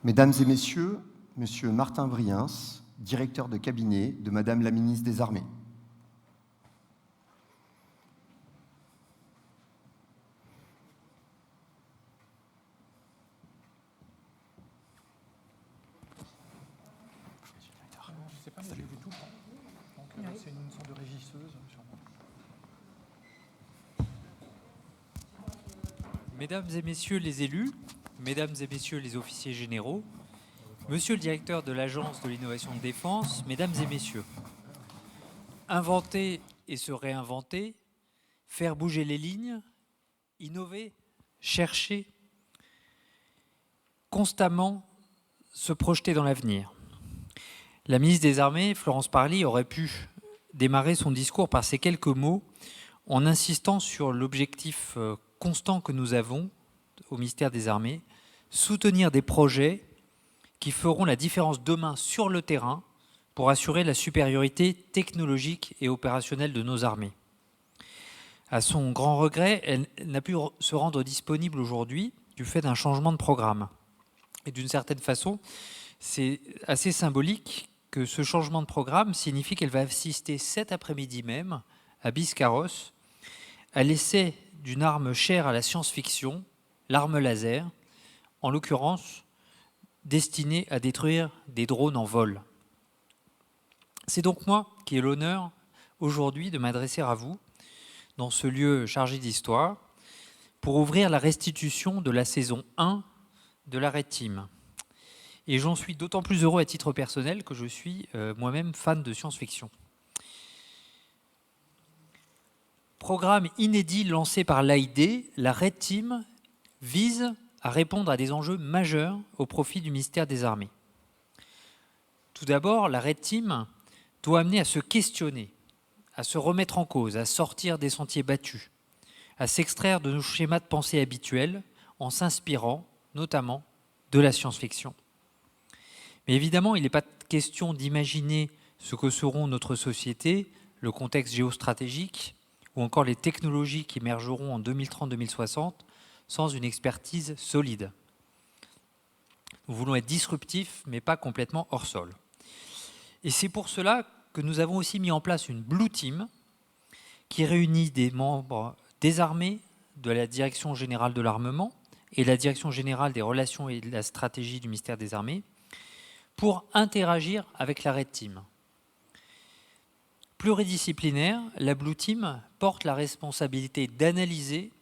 Mesdames et Messieurs, Monsieur Martin Briens, directeur de cabinet de Madame la ministre des Armées. Je ne sais pas, mais j'ai vu tout. Donc, c'est une sorte de régisseuse, sûrement. Mesdames et messieurs les élus, mesdames et messieurs les officiers généraux, monsieur le directeur de l'Agence de l'innovation de défense, mesdames et messieurs, inventer et se réinventer, faire bouger les lignes, innover, chercher, constamment se projeter dans l'avenir. La ministre des Armées, Florence Parly, aurait pu démarrer son discours par ces quelques mots en insistant sur l'objectif constant que nous avons au ministère des Armées, soutenir des projets qui feront la différence demain sur le terrain pour assurer la supériorité technologique et opérationnelle de nos armées. À son grand regret, elle n'a pu se rendre disponible aujourd'hui du fait d'un changement de programme. Et d'une certaine façon, c'est assez symbolique que ce changement de programme signifie qu'elle va assister cet après-midi même, à Biscarrosse, à l'essai d'une arme chère à la science-fiction, l'arme laser, en l'occurrence destinée à détruire des drones en vol. C'est donc moi qui ai l'honneur aujourd'hui de m'adresser à vous dans ce lieu chargé d'histoire pour ouvrir la restitution de la saison 1 de la Red Team. Et j'en suis d'autant plus heureux à titre personnel que je suis moi-même fan de science-fiction. Programme inédit lancé par l'AID, la Red Team vise à répondre à des enjeux majeurs au profit du ministère des Armées. Tout d'abord, la Red Team doit amener à se questionner, à se remettre en cause, à sortir des sentiers battus, à s'extraire de nos schémas de pensée habituels en s'inspirant notamment de la science-fiction. Mais évidemment, il n'est pas question d'imaginer ce que seront notre société, le contexte géostratégique ou encore les technologies qui émergeront en 2030-2060 sans une expertise solide. Nous voulons être disruptifs, mais pas complètement hors sol. Et c'est pour cela que nous avons aussi mis en place une Blue Team qui réunit des membres des armées, de la Direction générale de l'armement et la Direction générale des relations et de la stratégie du ministère des Armées pour interagir avec la Red Team. Pluridisciplinaire, la Blue Team porte la responsabilité d'analyser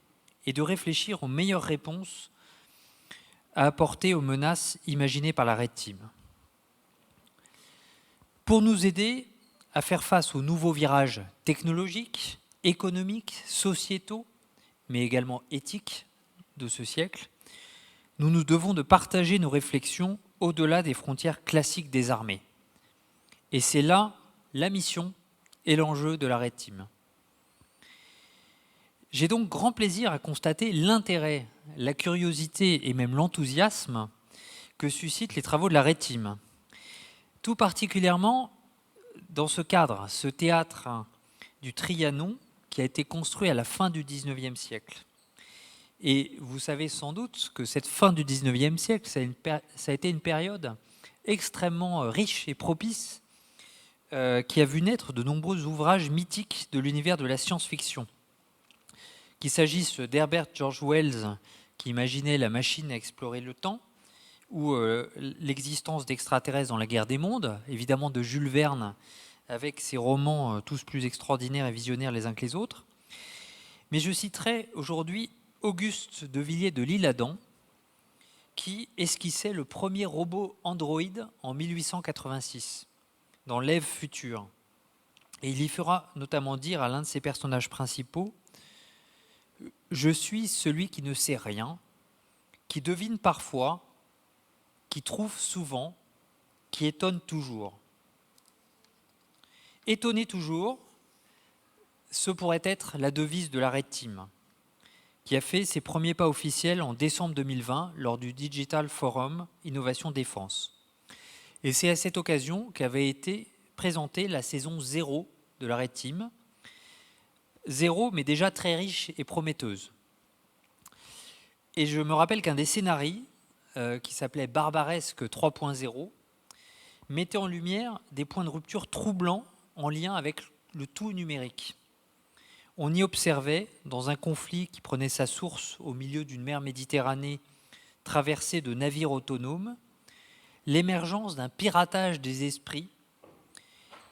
et de réfléchir aux meilleures réponses à apporter aux menaces imaginées par la Red Team. Pour nous aider à faire face aux nouveaux virages technologiques, économiques, sociétaux, mais également éthiques de ce siècle, nous nous devons de partager nos réflexions au-delà des frontières classiques des armées. Et c'est là la mission et l'enjeu de la Red Team. J'ai donc grand plaisir à constater l'intérêt, la curiosité et même l'enthousiasme que suscitent les travaux de la Red Team. Tout particulièrement dans ce cadre, ce théâtre du Trianon qui a été construit à la fin du XIXe siècle. Et vous savez sans doute que cette fin du XIXe siècle, ça a été une période extrêmement riche et propice qui a vu naître de nombreux ouvrages mythiques de l'univers de la science-fiction. Qu'il s'agisse d'Herbert George Wells, qui imaginait la machine à explorer le temps, ou l'existence d'extraterrestres dans la guerre des mondes, évidemment de Jules Verne, avec ses romans tous plus extraordinaires et visionnaires les uns que les autres. Mais je citerai aujourd'hui Auguste de Villiers de l'Isle-Adam, qui esquissait le premier robot Android en 1886, dans l'Ève future. Et il y fera notamment dire à l'un de ses personnages principaux « Je suis celui qui ne sait rien, qui devine parfois, qui trouve souvent, qui étonne toujours. » Étonner toujours, ce pourrait être la devise de la Red Team, qui a fait ses premiers pas officiels en décembre 2020 lors du Digital Forum Innovation Défense. Et c'est à cette occasion qu'avait été présentée la saison 0 de la Red Team. 0, mais déjà très riche et prometteuse. Et je me rappelle qu'un des scénarii qui s'appelait Barbaresque 3.0, mettait en lumière des points de rupture troublants en lien avec le tout numérique. On y observait, dans un conflit qui prenait sa source au milieu d'une mer Méditerranée traversée de navires autonomes, l'émergence d'un piratage des esprits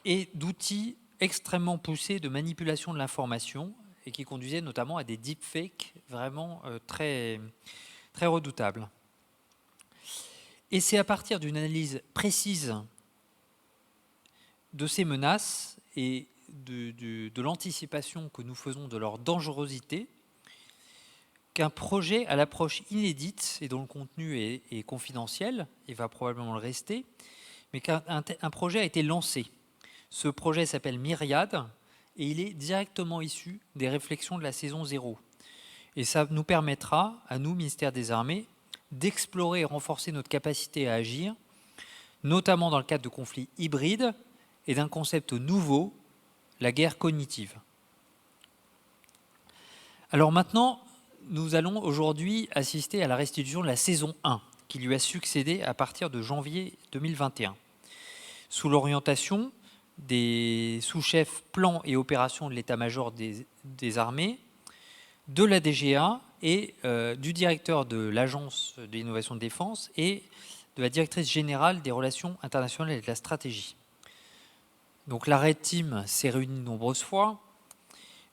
et d'outils extrêmement poussés de manipulation de l'information et qui conduisaient notamment à des deepfakes vraiment très, très redoutables. Et c'est à partir d'une analyse précise de ces menaces et de l'anticipation que nous faisons de leur dangerosité qu'un projet à l'approche inédite et dont le contenu est confidentiel et va probablement le rester, mais qu'un projet a été lancé. Ce projet s'appelle Myriade et il est directement issu des réflexions de la saison 0. Et ça nous permettra, à nous, ministère des Armées, d'explorer et renforcer notre capacité à agir, notamment dans le cadre de conflits hybrides et d'un concept nouveau, la guerre cognitive. Alors maintenant, nous allons aujourd'hui assister à la restitution de la saison 1, qui lui a succédé à partir de janvier 2021, sous l'orientation des sous-chefs plans et opérations de l'état-major des armées, de la DGA et du directeur de l'Agence de l'innovation de défense et de la directrice générale des relations internationales et de la stratégie. Donc la Red Team s'est réunie de nombreuses fois,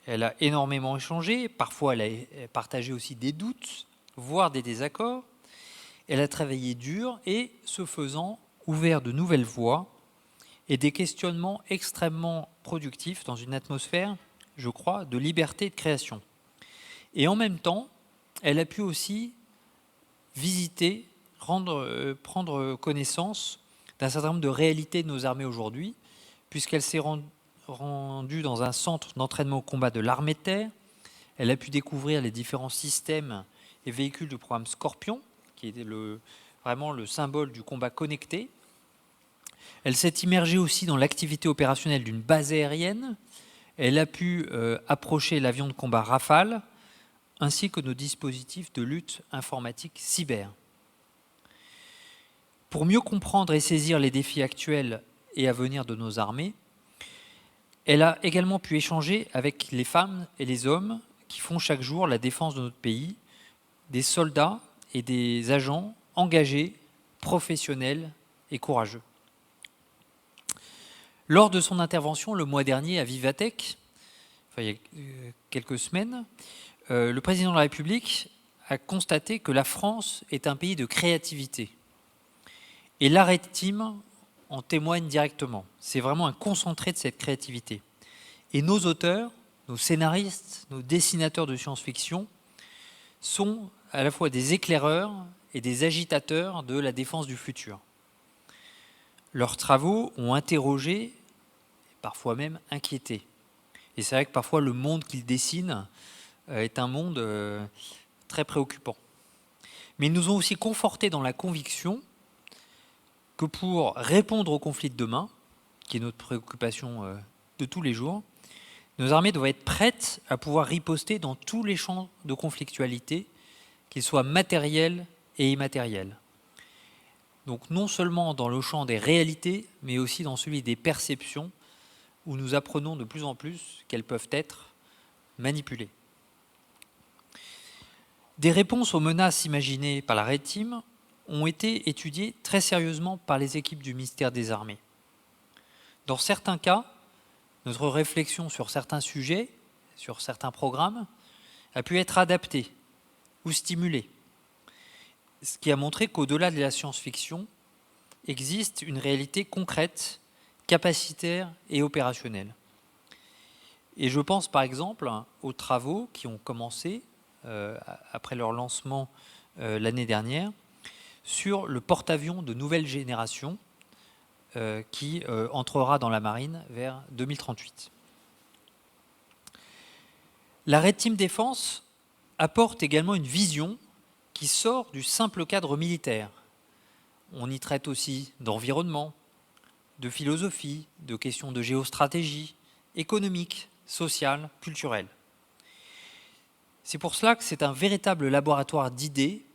elle a énormément échangé, parfois elle a partagé aussi des doutes, voire des désaccords, elle a travaillé dur et, ce faisant, ouvert de nouvelles voies et des questionnements extrêmement productifs dans une atmosphère, je crois, de liberté et de création. Et en même temps, elle a pu aussi visiter, prendre connaissance d'un certain nombre de réalités de nos armées aujourd'hui, puisqu'elle s'est rendue dans un centre d'entraînement au combat de l'armée de terre. Elle a pu découvrir les différents systèmes et véhicules du programme Scorpion, qui était vraiment le symbole du combat connecté. Elle s'est immergée aussi dans l'activité opérationnelle d'une base aérienne. Elle a pu approcher l'avion de combat Rafale, ainsi que nos dispositifs de lutte informatique cyber. Pour mieux comprendre et saisir les défis actuels et à venir de nos armées, elle a également pu échanger avec les femmes et les hommes qui font chaque jour la défense de notre pays, des soldats et des agents engagés, professionnels et courageux. Lors de son intervention le mois dernier à Vivatech, il y a quelques semaines, le président de la République a constaté que la France est un pays de créativité. Et la Red Team en témoigne directement. C'est vraiment un concentré de cette créativité. Et nos auteurs, nos scénaristes, nos dessinateurs de science-fiction sont à la fois des éclaireurs et des agitateurs de la défense du futur. Leurs travaux ont interrogé, parfois même inquiété. Et c'est vrai que parfois le monde qu'ils dessinent est un monde très préoccupant. Mais ils nous ont aussi confortés dans la conviction que pour répondre au conflit de demain, qui est notre préoccupation de tous les jours, nos armées doivent être prêtes à pouvoir riposter dans tous les champs de conflictualité, qu'ils soient matériels et immatériels. Donc non seulement dans le champ des réalités, mais aussi dans celui des perceptions, où nous apprenons de plus en plus qu'elles peuvent être manipulées. Des réponses aux menaces imaginées par la Red Team ont été étudiées très sérieusement par les équipes du ministère des Armées. Dans certains cas, notre réflexion sur certains sujets, sur certains programmes, a pu être adaptée ou stimulée. Ce qui a montré qu'au-delà de la science-fiction, existe une réalité concrète, capacitaire et opérationnelle. Et je pense par exemple aux travaux qui ont commencé, après leur lancement l'année dernière, sur le porte-avions de nouvelle génération qui entrera dans la marine vers 2038. La Red Team Défense apporte également une vision qui sort du simple cadre militaire. On y traite aussi d'environnement, de philosophie, de questions de géostratégie, économique, sociale, culturelle. C'est pour cela que c'est un véritable laboratoire d'idées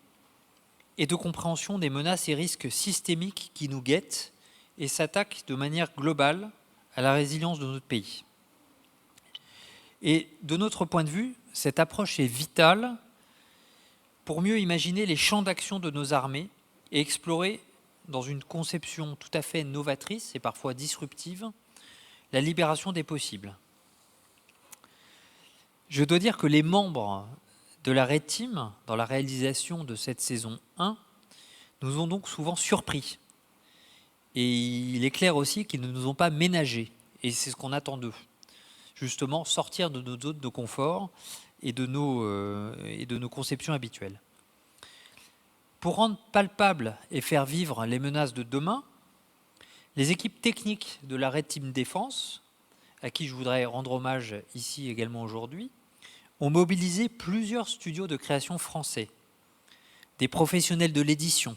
et de compréhension des menaces et risques systémiques qui nous guettent et s'attaquent de manière globale à la résilience de notre pays. Et de notre point de vue, cette approche est vitale pour mieux imaginer les champs d'action de nos armées et explorer, dans une conception tout à fait novatrice et parfois disruptive, la libération des possibles. Je dois dire que les membres de la Red Team, dans la réalisation de cette saison 1, nous ont donc souvent surpris. Et il est clair aussi qu'ils ne nous ont pas ménagés. Et c'est ce qu'on attend d'eux. Justement, sortir de nos zones de confort et de nos conceptions habituelles. Pour rendre palpable et faire vivre les menaces de demain, les équipes techniques de la Red Team Défense, à qui je voudrais rendre hommage ici également aujourd'hui, ont mobilisé plusieurs studios de création français, des professionnels de l'édition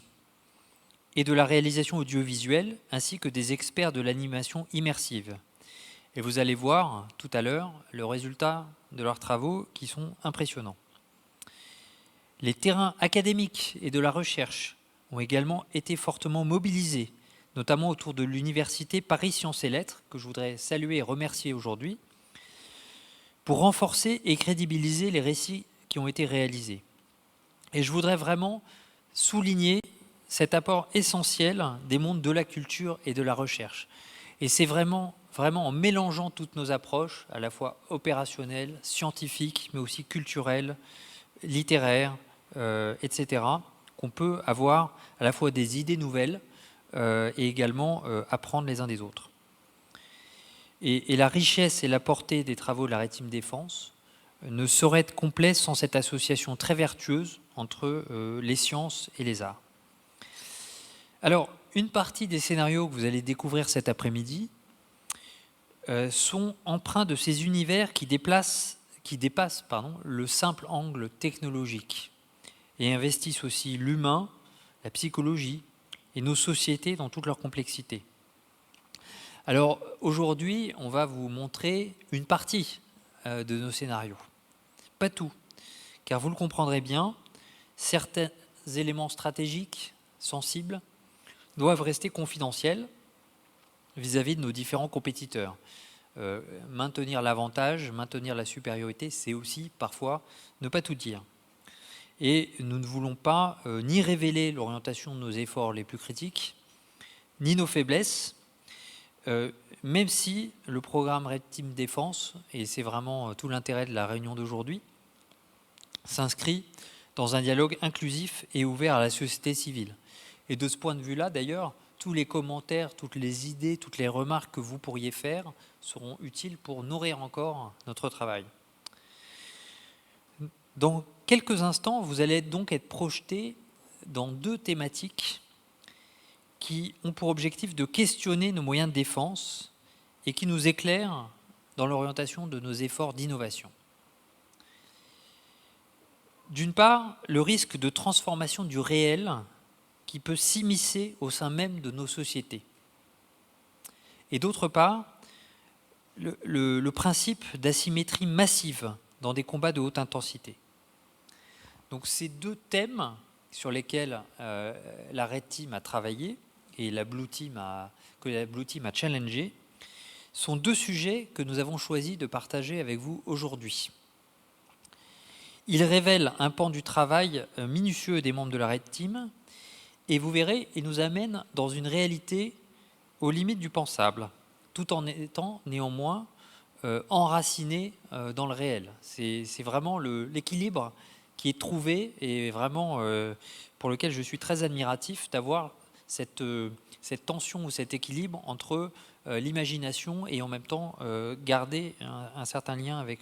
et de la réalisation audiovisuelle, ainsi que des experts de l'animation immersive. Et vous allez voir tout à l'heure le résultat de leurs travaux qui sont impressionnants. Les terrains académiques et de la recherche ont également été fortement mobilisés, notamment autour de l'université Paris Sciences et Lettres, que je voudrais saluer et remercier aujourd'hui, pour renforcer et crédibiliser les récits qui ont été réalisés. Et je voudrais vraiment souligner cet apport essentiel des mondes de la culture et de la recherche. Et c'est vraiment en mélangeant toutes nos approches, à la fois opérationnelles, scientifiques, mais aussi culturelles, littéraires, etc., qu'on peut avoir à la fois des idées nouvelles et également apprendre les uns des autres. Et la richesse et la portée des travaux de la Red Team Défense ne sauraient être complets sans cette association très vertueuse entre les sciences et les arts. Alors, une partie des scénarios que vous allez découvrir cet après-midi sont empreints de ces univers qui dépassent le simple angle technologique et investissent aussi l'humain, la psychologie et nos sociétés dans toute leur complexité. Alors aujourd'hui, on va vous montrer une partie de nos scénarios, pas tout, car vous le comprendrez bien, certains éléments stratégiques, sensibles, doivent rester confidentiels vis-à-vis de nos différents compétiteurs. Maintenir l'avantage, maintenir la supériorité, c'est aussi parfois ne pas tout dire. Et nous ne voulons pas ni révéler l'orientation de nos efforts les plus critiques, ni nos faiblesses, même si le programme Red Team Défense, et c'est vraiment tout l'intérêt de la réunion d'aujourd'hui, s'inscrit dans un dialogue inclusif et ouvert à la société civile. Et de ce point de vue-là, d'ailleurs, tous les commentaires, toutes les idées, toutes les remarques que vous pourriez faire seront utiles pour nourrir encore notre travail. Dans quelques instants, vous allez donc être projetés dans deux thématiques qui ont pour objectif de questionner nos moyens de défense et qui nous éclairent dans l'orientation de nos efforts d'innovation. D'une part, le risque de transformation du réel qui peut s'immiscer au sein même de nos sociétés. Et d'autre part, le principe d'asymétrie massive dans des combats de haute intensité. Donc ces deux thèmes sur lesquels la Red Team a travaillé et que la Blue Team a challengé sont deux sujets que nous avons choisi de partager avec vous aujourd'hui. Ils révèlent un pan du travail minutieux des membres de la Red Team et vous verrez, ils nous amènent dans une réalité aux limites du pensable, tout en étant néanmoins enracinés dans le réel. C'est vraiment l'équilibre qui est trouvé et vraiment pour lequel je suis très admiratif d'avoir cette tension ou cet équilibre entre l'imagination et en même temps garder un certain lien avec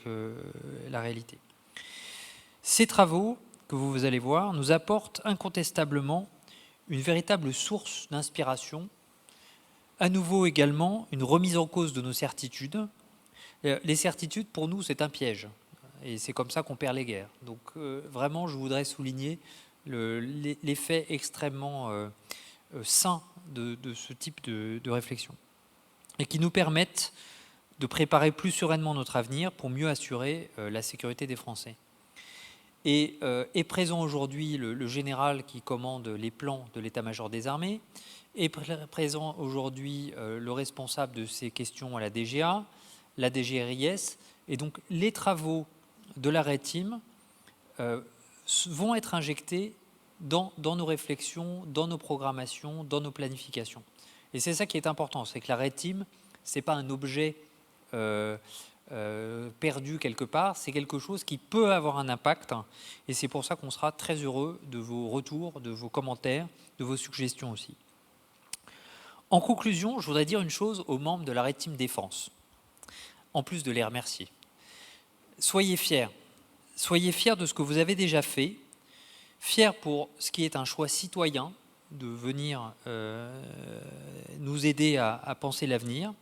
la réalité. Ces travaux que vous allez voir nous apportent incontestablement une véritable source d'inspiration, à nouveau également une remise en cause de nos certitudes. Les certitudes, pour nous, c'est un piège. Et c'est comme ça qu'on perd les guerres. Donc vraiment, je voudrais souligner l'effet extrêmement sain de ce type de réflexion. Et qui nous permettent de préparer plus sereinement notre avenir pour mieux assurer la sécurité des Français. Et est présent aujourd'hui le général qui commande les plans de l'état-major des armées, est présent aujourd'hui le responsable de ces questions à la DGA, la DGRIS, et donc les travaux de la Red Team vont être injectés dans nos réflexions, dans nos programmations, dans nos planifications. Et c'est ça qui est important, c'est que la Red Team, ce n'est pas un objet perdu quelque part, c'est quelque chose qui peut avoir un impact, et c'est pour ça qu'on sera très heureux de vos retours, de vos commentaires, de vos suggestions aussi. En conclusion, je voudrais dire une chose aux membres de la Red Team Défense, en plus de les remercier. Soyez fiers de ce que vous avez déjà fait, fiers pour ce qui est un choix citoyen de venir nous aider à penser l'avenir,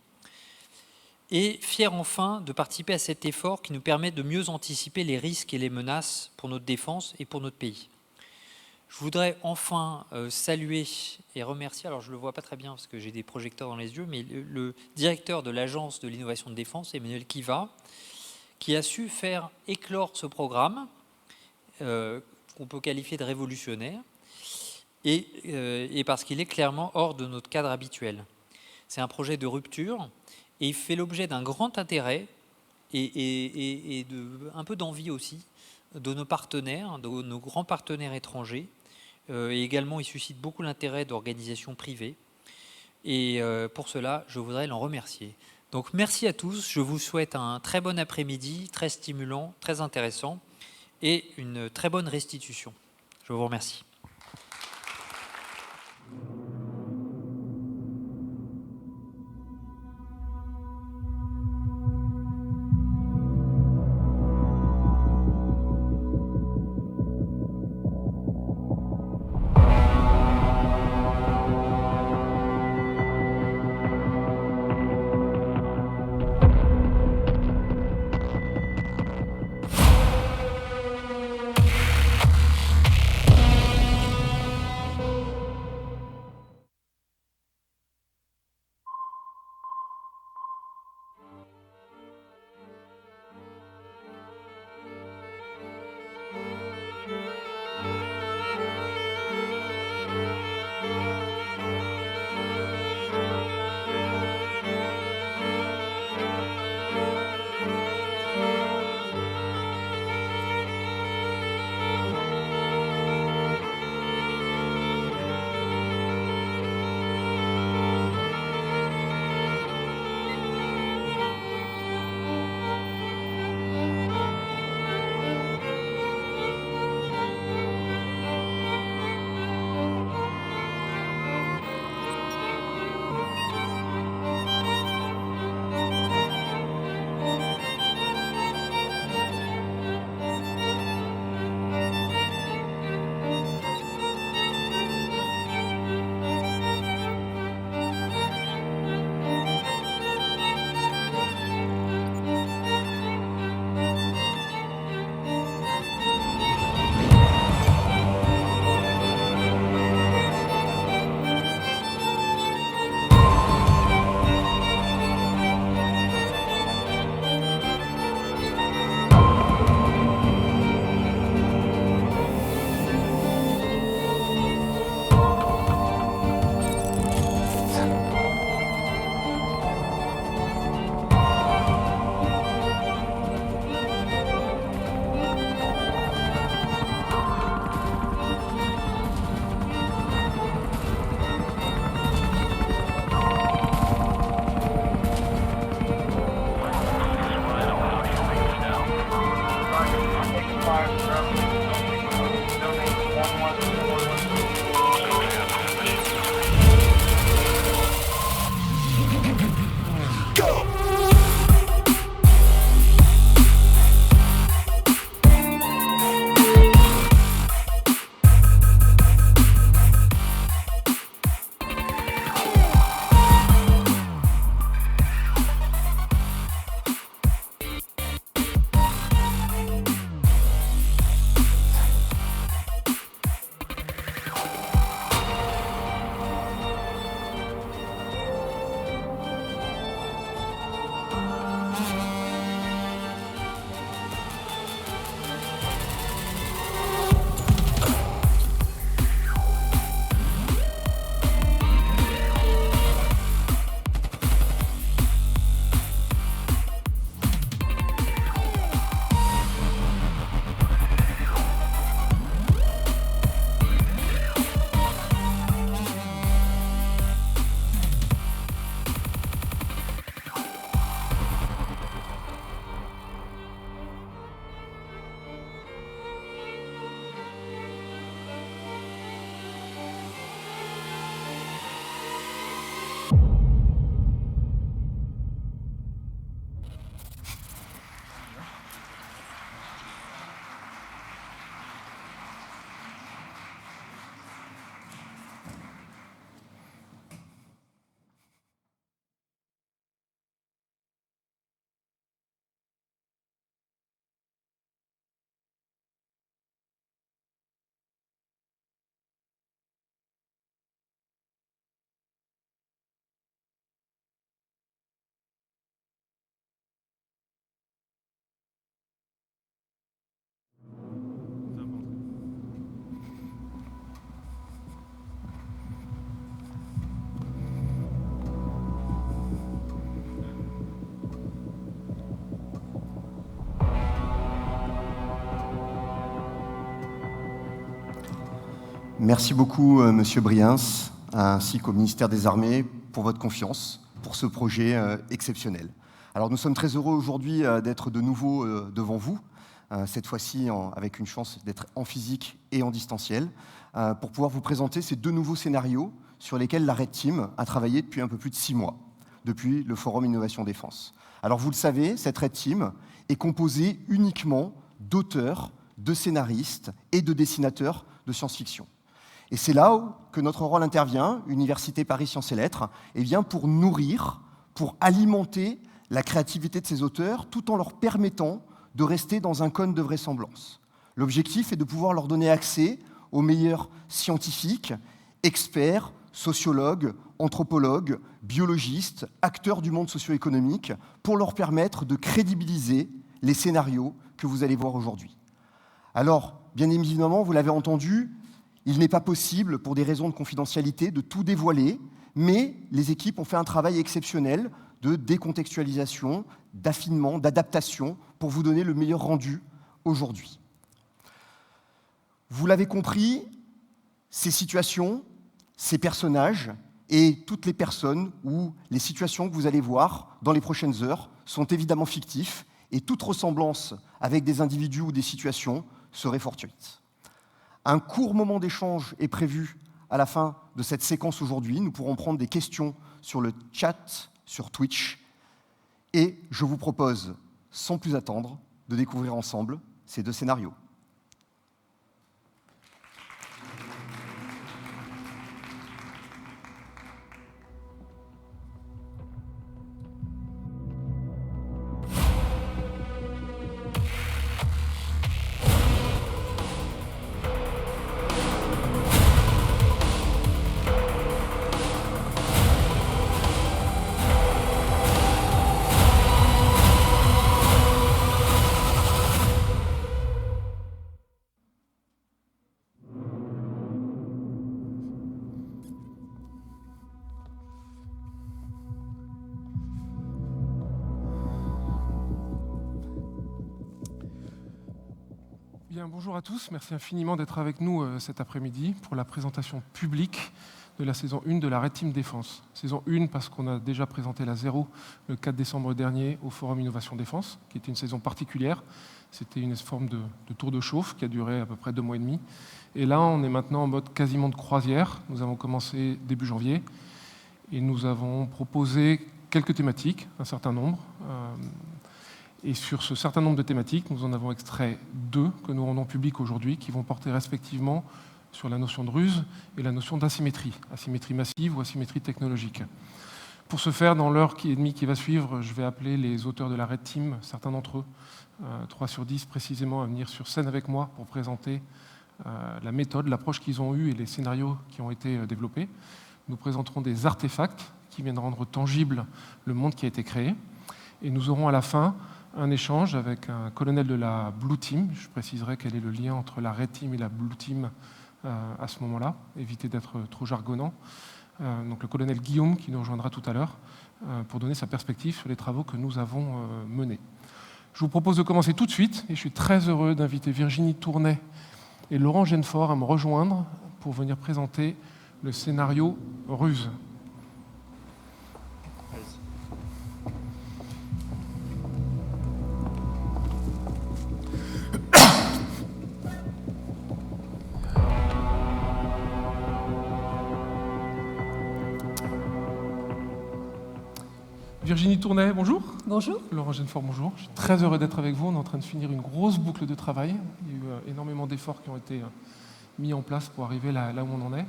et fiers enfin de participer à cet effort qui nous permet de mieux anticiper les risques et les menaces pour notre défense et pour notre pays. Je voudrais enfin saluer et remercier, alors je ne le vois pas très bien parce que j'ai des projecteurs dans les yeux, mais le directeur de l'Agence de l'innovation de défense, Emmanuel Kiva, qui a su faire éclore ce programme, qu'on peut qualifier de révolutionnaire, et parce qu'il est clairement hors de notre cadre habituel. C'est un projet de rupture, et il fait l'objet d'un grand intérêt et un peu d'envie aussi de nos partenaires, de nos grands partenaires étrangers. Et également, il suscite beaucoup l'intérêt d'organisations privées. Et pour cela, je voudrais l'en remercier. Donc merci à tous. Je vous souhaite un très bon après-midi, très stimulant, très intéressant, et une très bonne restitution. Je vous remercie. merci beaucoup, Monsieur Briens, ainsi qu'au ministère des Armées, pour votre confiance, pour ce projet exceptionnel. Alors, nous sommes très heureux aujourd'hui d'être de nouveau devant vous, cette fois-ci avec une chance d'être en physique et en distanciel, pour pouvoir vous présenter ces 2 nouveaux scénarios sur lesquels la Red Team a travaillé depuis un peu plus de 6 mois, depuis le Forum Innovation Défense. Alors, vous le savez, cette Red Team est composée uniquement d'auteurs, de scénaristes et de dessinateurs de science-fiction. Et c'est là que notre rôle intervient, Université Paris Sciences et Lettres, et bien pour nourrir, pour alimenter la créativité de ces auteurs, tout en leur permettant de rester dans un cône de vraisemblance. L'objectif est de pouvoir leur donner accès aux meilleurs scientifiques, experts, sociologues, anthropologues, biologistes, acteurs du monde socio-économique, pour leur permettre de crédibiliser les scénarios que vous allez voir aujourd'hui. Alors, bien évidemment, vous l'avez entendu, il n'est pas possible, pour des raisons de confidentialité, de tout dévoiler, mais les équipes ont fait un travail exceptionnel de décontextualisation, d'affinement, d'adaptation, pour vous donner le meilleur rendu aujourd'hui. Vous l'avez compris, ces situations, ces personnages et toutes les personnes ou les situations que vous allez voir dans les prochaines heures sont évidemment fictifs et toute ressemblance avec des individus ou des situations serait fortuite. Un court moment d'échange est prévu à la fin de cette séquence aujourd'hui. Nous pourrons prendre des questions sur le chat, sur Twitch. Et je vous propose, sans plus attendre, de découvrir ensemble ces 2 scénarios. Bien, bonjour à tous, merci infiniment d'être avec nous cet après-midi pour la présentation publique de la saison 1 de la Red Team Défense. Saison 1 parce qu'on a déjà présenté la 0 le 4 décembre dernier au Forum Innovation Défense, qui était une saison particulière. C'était une forme de tour de chauffe qui a duré à peu près 2 mois et demi. Et là, on est maintenant en mode quasiment de croisière. Nous avons commencé début janvier et nous avons proposé quelques thématiques, un certain nombre. Et sur ce certain nombre de thématiques, nous en avons extrait 2 que nous rendons publics aujourd'hui, qui vont porter respectivement sur la notion de ruse et la notion d'asymétrie, asymétrie massive ou asymétrie technologique. Pour ce faire, dans l'heure et demie qui va suivre, je vais appeler les auteurs de la Red Team, certains d'entre eux, 3 sur 10 précisément, à venir sur scène avec moi pour présenter la méthode, l'approche qu'ils ont eue et les scénarios qui ont été développés. Nous présenterons des artefacts qui viennent rendre tangible le monde qui a été créé. Et nous aurons à la fin un échange avec un colonel de la Blue Team. Je préciserai quel est le lien entre la Red Team et la Blue Team à ce moment-là. Évitez d'être trop jargonnant. Donc le colonel Guillaume qui nous rejoindra tout à l'heure pour donner sa perspective sur les travaux que nous avons menés. Je vous propose de commencer tout de suite et je suis très heureux d'inviter Virginie Tournay et Laurent Genefort à me rejoindre pour venir présenter le scénario Ruse. Virginie Tournay, bonjour. Bonjour. Laurent Genefort, bonjour. Je suis très heureux d'être avec vous. On est en train de finir une grosse boucle de travail. Il y a eu énormément d'efforts qui ont été mis en place pour arriver là où on en est.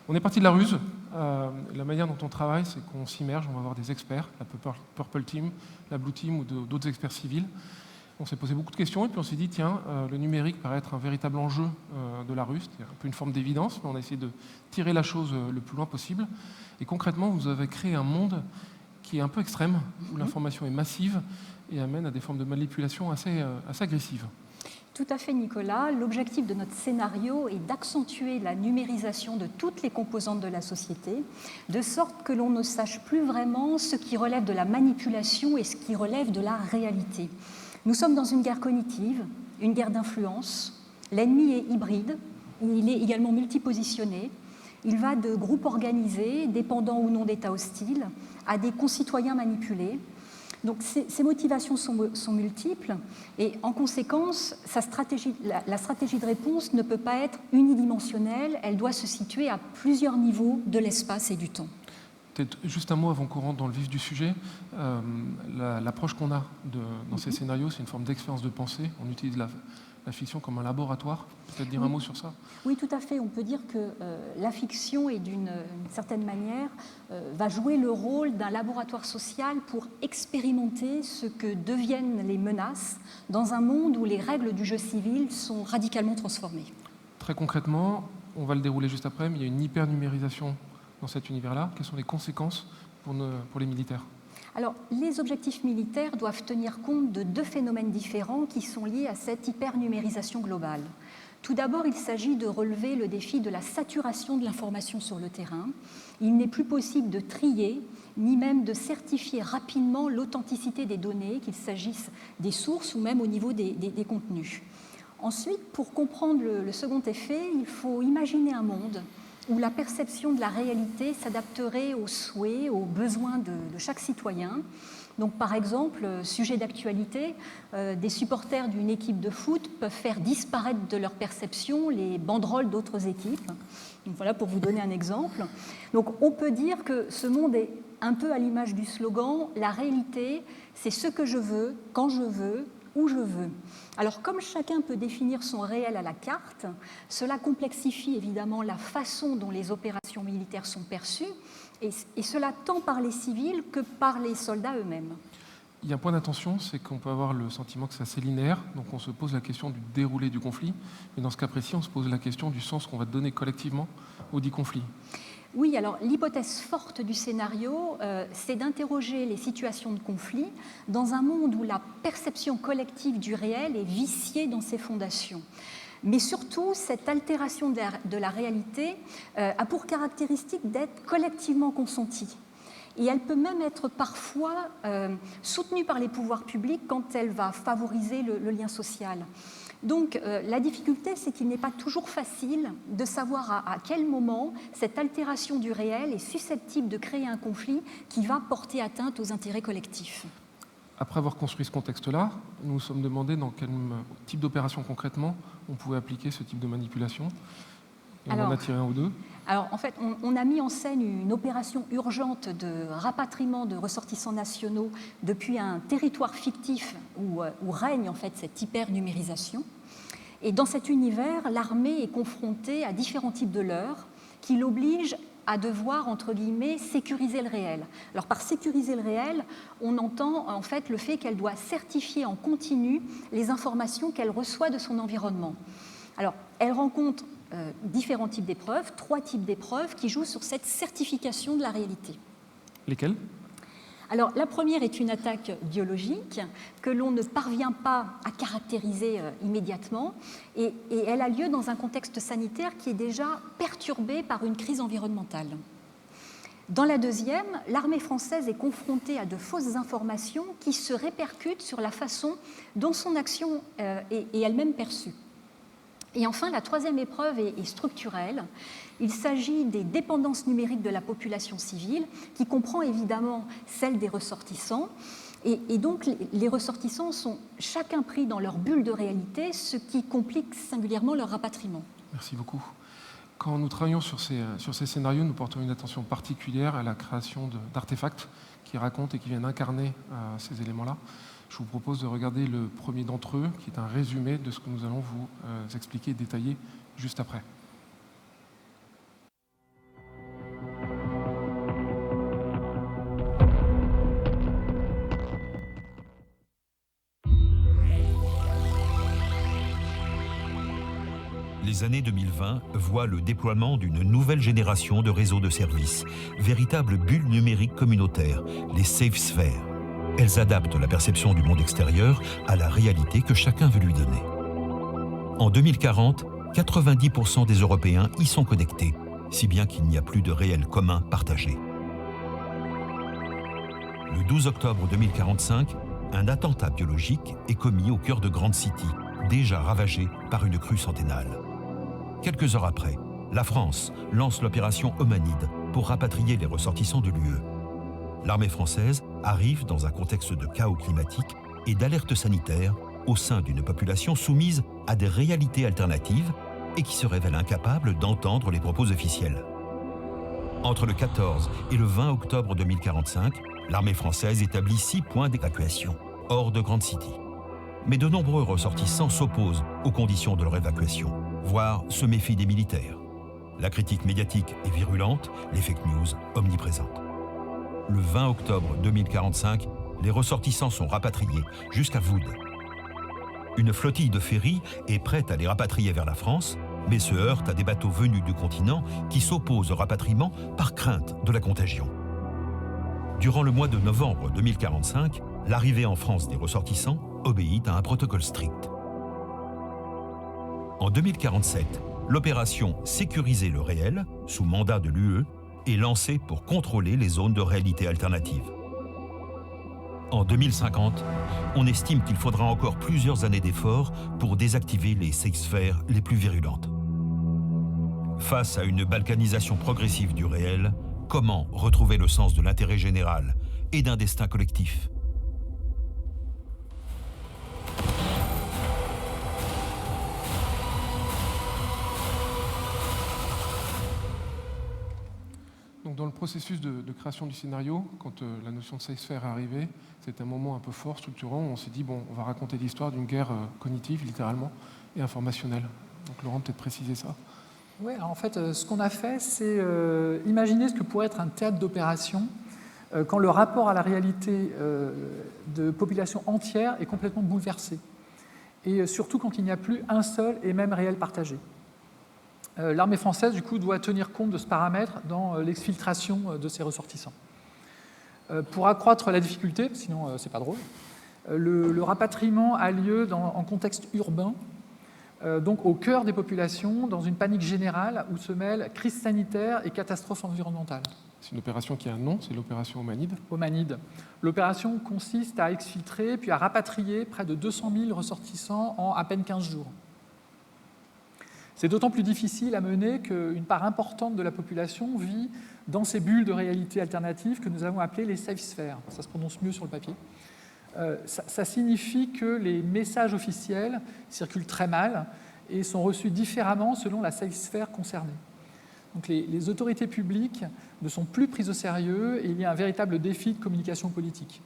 On est parti de la ruse. La manière dont on travaille, c'est qu'on s'immerge. On va avoir des experts, la Purple Team, la Blue Team ou d'autres experts civils. On s'est posé beaucoup de questions et puis on s'est dit, tiens, le numérique paraît être un véritable enjeu de la ruse. C'est un peu une forme d'évidence, mais on a essayé de tirer la chose le plus loin possible. Et concrètement, vous avez créé un monde qui est un peu extrême, où l'information est massive et amène à des formes de manipulation assez agressives. Tout à fait, Nicolas. L'objectif de notre scénario est d'accentuer la numérisation de toutes les composantes de la société, de sorte que l'on ne sache plus vraiment ce qui relève de la manipulation et ce qui relève de la réalité. Nous sommes dans une guerre cognitive, une guerre d'influence. L'ennemi est hybride, Il est également multipositionné. Il va de groupes organisés, dépendants ou non d'États hostiles, à des concitoyens manipulés. Donc ces motivations sont multiples et en conséquence, la stratégie de réponse ne peut pas être unidimensionnelle, elle doit se situer à plusieurs niveaux de l'espace et du temps. Peut-être juste un mot avant qu'on rentre dans le vif du sujet. L'approche qu'on a dans ces scénarios, c'est une forme d'expérience de pensée. On utilise la fiction comme un laboratoire. Peut-être dire un mot sur ça ? Oui, tout à fait. On peut dire que la fiction, est d'une certaine manière, va jouer le rôle d'un laboratoire social pour expérimenter ce que deviennent les menaces dans un monde où les règles du jeu civil sont radicalement transformées. Très concrètement, on va le dérouler juste après, mais il y a une hyper-numérisation dans cet univers-là. Quelles sont les conséquences pour les militaires ? Alors, les objectifs militaires doivent tenir compte de deux phénomènes différents qui sont liés à cette hypernumérisation globale. Tout d'abord, il s'agit de relever le défi de la saturation de l'information sur le terrain. Il n'est plus possible de trier, ni même de certifier rapidement l'authenticité des données, qu'il s'agisse des sources ou même au niveau des contenus. Ensuite, pour comprendre le second effet, il faut imaginer un monde où la perception de la réalité s'adapterait aux souhaits, aux besoins de chaque citoyen. Donc, par exemple, sujet d'actualité, des supporters d'une équipe de foot peuvent faire disparaître de leur perception les banderoles d'autres équipes. Donc, voilà pour vous donner un exemple. Donc, on peut dire que ce monde est un peu à l'image du slogan « La réalité, c'est ce que je veux, quand je veux, où je veux ». Alors, comme chacun peut définir son réel à la carte, cela complexifie évidemment la façon dont les opérations militaires sont perçues, et cela tant par les civils que par les soldats eux-mêmes. Il y a un point d'attention, c'est qu'on peut avoir le sentiment que c'est assez linéaire, donc on se pose la question du déroulé du conflit, mais dans ce cas précis, on se pose la question du sens qu'on va donner collectivement au dit conflit. Oui, alors l'hypothèse forte du scénario, c'est d'interroger les situations de conflit dans un monde où la perception collective du réel est viciée dans ses fondations. Mais surtout, cette altération de la réalité a pour caractéristique d'être collectivement consentie. Et elle peut même être parfois soutenue par les pouvoirs publics quand elle va favoriser le lien social. Donc la difficulté, c'est qu'il n'est pas toujours facile de savoir à quel moment cette altération du réel est susceptible de créer un conflit qui va porter atteinte aux intérêts collectifs. Après avoir construit ce contexte-là, nous nous sommes demandé dans quel type d'opération concrètement on pouvait appliquer ce type de manipulation. Et on en a tiré un ou deux. Alors, en fait, on a mis en scène une opération urgente de rapatriement de ressortissants nationaux depuis un territoire fictif où règne en fait cette hyper-numérisation. Et dans cet univers, l'armée est confrontée à différents types de leurres qui l'obligent à devoir, entre guillemets, sécuriser le réel. Alors, par sécuriser le réel, on entend en fait le fait qu'elle doit certifier en continu les informations qu'elle reçoit de son environnement. Alors, elle rencontre différents types d'épreuves, 3 types d'épreuves qui jouent sur cette certification de la réalité. Lesquelles ? Alors, la première est une attaque biologique que l'on ne parvient pas à caractériser immédiatement et elle a lieu dans un contexte sanitaire qui est déjà perturbé par une crise environnementale. Dans la deuxième, l'armée française est confrontée à de fausses informations qui se répercutent sur la façon dont son action est elle-même perçue. Et enfin, la troisième épreuve est structurelle. Il s'agit des dépendances numériques de la population civile, qui comprend évidemment celle des ressortissants. Et donc, les ressortissants sont chacun pris dans leur bulle de réalité, ce qui complique singulièrement leur rapatriement. Merci beaucoup. Quand nous travaillons sur ces scénarios, nous portons une attention particulière à la création d'artefacts qui racontent et qui viennent incarner ces éléments-là. Je vous propose de regarder le premier d'entre eux, qui est un résumé de ce que nous allons vous expliquer et détailler juste après. Les années 2020 voient le déploiement d'une nouvelle génération de réseaux de services, véritables bulles numériques communautaires, les safe sphères. Elles adaptent la perception du monde extérieur à la réalité que chacun veut lui donner. En 2040, 90% des Européens y sont connectés, si bien qu'il n'y a plus de réel commun partagé. Le 12 octobre 2045, un attentat biologique est commis au cœur de Grand City, déjà ravagé par une crue centennale. Quelques heures après, la France lance l'opération Omanide pour rapatrier les ressortissants de l'UE. L'armée française arrive dans un contexte de chaos climatique et d'alerte sanitaire au sein d'une population soumise à des réalités alternatives et qui se révèle incapable d'entendre les propos officiels. Entre le 14 et le 20 octobre 2045, l'armée française établit 6 points d'évacuation, hors de Grand City. Mais de nombreux ressortissants s'opposent aux conditions de leur évacuation, voire se méfient des militaires. La critique médiatique est virulente, les fake news omniprésentes. Le 20 octobre 2045, les ressortissants sont rapatriés jusqu'à Wood. Une flottille de ferries est prête à les rapatrier vers la France, mais se heurte à des bateaux venus du continent qui s'opposent au rapatriement par crainte de la contagion. Durant le mois de novembre 2045, l'arrivée en France des ressortissants obéit à un protocole strict. En 2047, l'opération Sécuriser le réel, sous mandat de l'UE, est lancée pour contrôler les zones de réalité alternative. En 2050, on estime qu'il faudra encore plusieurs années d'efforts pour désactiver les safe sphères les plus virulentes. Face à une balkanisation progressive du réel, comment retrouver le sens de l'intérêt général et d'un destin collectif ? Donc dans le processus de création du scénario, quand la notion de safe sphere est arrivée, c'était un moment un peu fort, structurant, où on s'est dit, bon, on va raconter l'histoire d'une guerre cognitive, littéralement, et informationnelle. Donc Laurent, peut-être préciser ça. Oui, en fait, ce qu'on a fait, c'est imaginer ce que pourrait être un théâtre d'opération quand le rapport à la réalité de population entière est complètement bouleversé. Et surtout quand il n'y a plus un seul et même réel partagé. L'armée française, du coup, doit tenir compte de ce paramètre dans l'exfiltration de ses ressortissants. Pour accroître la difficulté, sinon c'est pas drôle, le rapatriement a lieu en contexte urbain, donc au cœur des populations, dans une panique générale où se mêlent crise sanitaire et catastrophe environnementale. C'est une opération qui a un nom, c'est l'opération Omanide. Omanide. L'opération consiste à exfiltrer puis à rapatrier près de 200 000 ressortissants en à peine 15 jours. C'est d'autant plus difficile à mener qu'une part importante de la population vit dans ces bulles de réalité alternative que nous avons appelées les safe sphères. Ça se prononce mieux sur le papier. Ça signifie que les messages officiels circulent très mal et sont reçus différemment selon la safe sphère concernée. Donc les autorités publiques ne sont plus prises au sérieux et il y a un véritable défi de communication politique.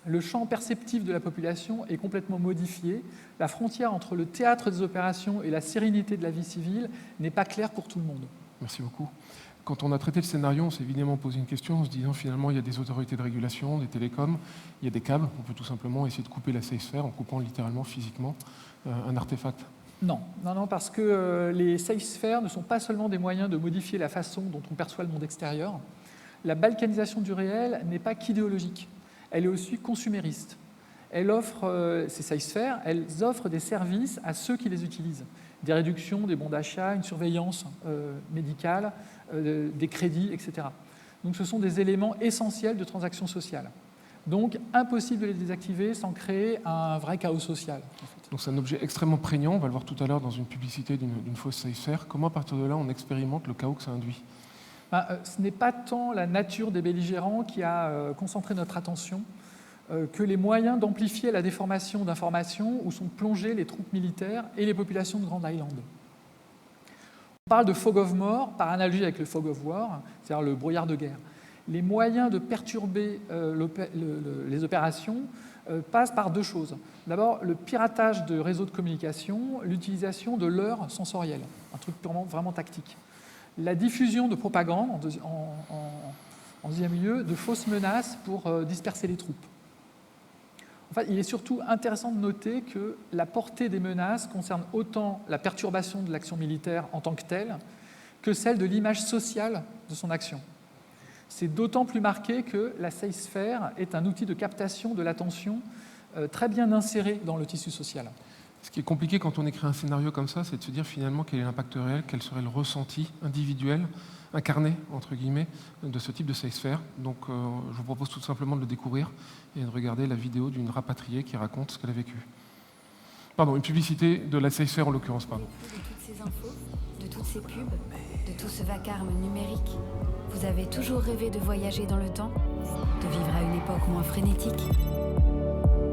Le champ perceptif de la population est complètement modifié. La frontière entre le théâtre des opérations et la sérénité de la vie civile n'est pas claire pour tout le monde. Merci beaucoup. Quand on a traité le scénario, on s'est évidemment posé une question en se disant finalement il y a des autorités de régulation, des télécoms, il y a des câbles, on peut tout simplement essayer de couper la safe sphère en coupant littéralement, physiquement, un artefact. Non, parce que les safe sphères ne sont pas seulement des moyens de modifier la façon dont on perçoit le monde extérieur. La balkanisation du réel n'est pas qu'idéologique. Elle est aussi consumériste. Ces safe sphères, elles offrent des services à ceux qui les utilisent. Des réductions, des bons d'achat, une surveillance médicale, des crédits, etc. Donc ce sont des éléments essentiels de transactions sociales. Donc impossible de les désactiver sans créer un vrai chaos social. En fait. Donc c'est un objet extrêmement prégnant, on va le voir tout à l'heure dans une publicité d'une fausse safe sphère. Comment à partir de là on expérimente le chaos que ça induit ? Ce n'est pas tant la nature des belligérants qui a concentré notre attention que les moyens d'amplifier la déformation d'informations où sont plongées les troupes militaires et les populations de Grand Island. On parle de fog of war par analogie avec le fog of war, c'est-à-dire le brouillard de guerre. Les moyens de perturber les opérations passent par deux choses. D'abord, le piratage de réseaux de communication, l'utilisation de leurres sensorielles, un truc purement vraiment tactique. La diffusion de propagande, en deuxième lieu, de fausses menaces pour disperser les troupes. En fait, il est surtout intéressant de noter que la portée des menaces concerne autant la perturbation de l'action militaire en tant que telle que celle de l'image sociale de son action. C'est d'autant plus marqué que la safe sphère est un outil de captation de l'attention très bien inséré dans le tissu social. Ce qui est compliqué quand on écrit un scénario comme ça, c'est de se dire finalement quel est l'impact réel, quel serait le ressenti individuel, incarné, entre guillemets, de ce type de safe sphère. Donc je vous propose tout simplement de le découvrir et de regarder la vidéo d'une rapatriée qui raconte ce qu'elle a vécu. Pardon, une publicité de la SafeSphere en l'occurrence, pardon. De toutes ces infos, de toutes ces pubs, de tout ce vacarme numérique, vous avez toujours rêvé de voyager dans le temps, de vivre à une époque moins frénétique.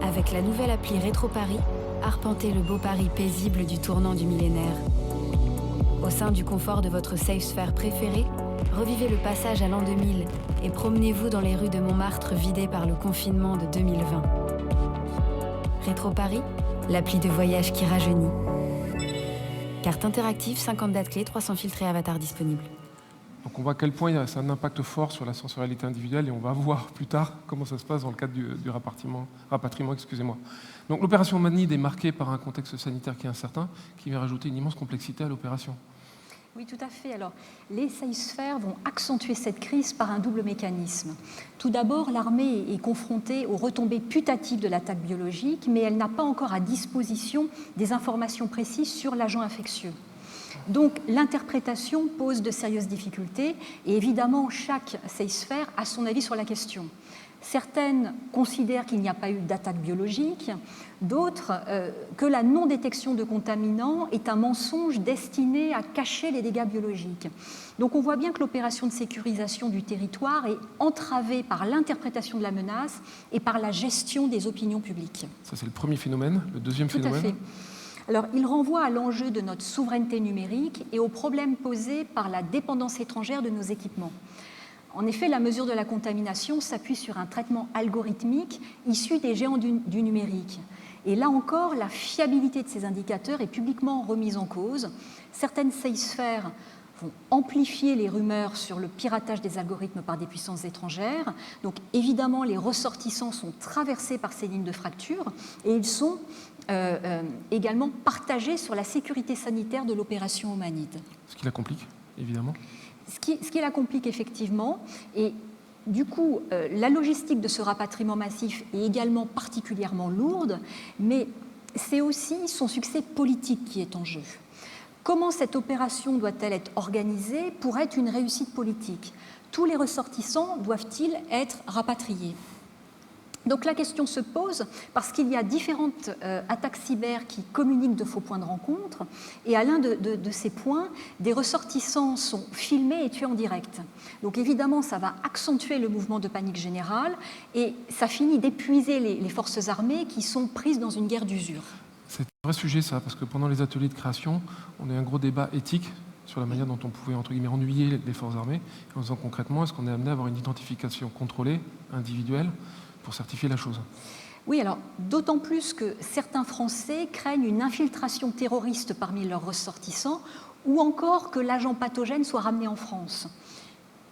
Avec la nouvelle appli Rétro Paris, arpentez le beau Paris paisible du tournant du millénaire. Au sein du confort de votre SafeSphere préféré, revivez le passage à l'an 2000 et promenez-vous dans les rues de Montmartre vidées par le confinement de 2020. Rétro Paris, l'appli de voyage qui rajeunit. Carte interactive, 50 dates clés, 300 filtres et avatars disponibles. Donc on voit à quel point ça a un impact fort sur la sensorialité individuelle et on va voir plus tard comment ça se passe dans le cadre du rapatriement. Donc l'opération Manide est marquée par un contexte sanitaire qui est incertain, qui vient rajouter une immense complexité à l'opération. Oui, tout à fait. Alors, les SafeSphere vont accentuer cette crise par un double mécanisme. Tout d'abord, l'armée est confrontée aux retombées putatives de l'attaque biologique, mais elle n'a pas encore à disposition des informations précises sur l'agent infectieux. Donc, l'interprétation pose de sérieuses difficultés et évidemment, chaque SafeSphere a son avis sur la question. Certaines considèrent qu'il n'y a pas eu d'attaque biologique, d'autres que la non-détection de contaminants est un mensonge destiné à cacher les dégâts biologiques. Donc on voit bien que l'opération de sécurisation du territoire est entravée par l'interprétation de la menace et par la gestion des opinions publiques. Ça, c'est le premier phénomène. Le deuxième phénomène ? Tout à fait. Alors, il renvoie à l'enjeu de notre souveraineté numérique et aux problèmes posés par la dépendance étrangère de nos équipements. En effet, la mesure de la contamination s'appuie sur un traitement algorithmique issu des géants du numérique. Et là encore, la fiabilité de ces indicateurs est publiquement remise en cause. Certaines SafeSphere vont amplifier les rumeurs sur le piratage des algorithmes par des puissances étrangères. Donc évidemment, les ressortissants sont traversés par ces lignes de fracture et ils sont également partagés sur la sécurité sanitaire de l'opération Manide. Ce qui la complique, évidemment. Ce qui la complique effectivement, et du coup, la logistique de ce rapatriement massif est également particulièrement lourde, mais c'est aussi son succès politique qui est en jeu. Comment cette opération doit-elle être organisée pour être une réussite politique ? Tous les ressortissants doivent-ils être rapatriés ? Donc la question se pose parce qu'il y a différentes attaques cyber qui communiquent de faux points de rencontre et à l'un de ces points, des ressortissants sont filmés et tués en direct. Donc évidemment, ça va accentuer le mouvement de panique générale et ça finit d'épuiser les forces armées qui sont prises dans une guerre d'usure. C'est un vrai sujet ça, parce que pendant les ateliers de création, on a eu un gros débat éthique sur la manière dont on pouvait entre guillemets ennuyer les forces armées, en disant concrètement, est-ce qu'on est amené à avoir une identification contrôlée, individuelle, pour certifier la chose. Oui, alors d'autant plus que certains Français craignent une infiltration terroriste parmi leurs ressortissants ou encore que l'agent pathogène soit ramené en France.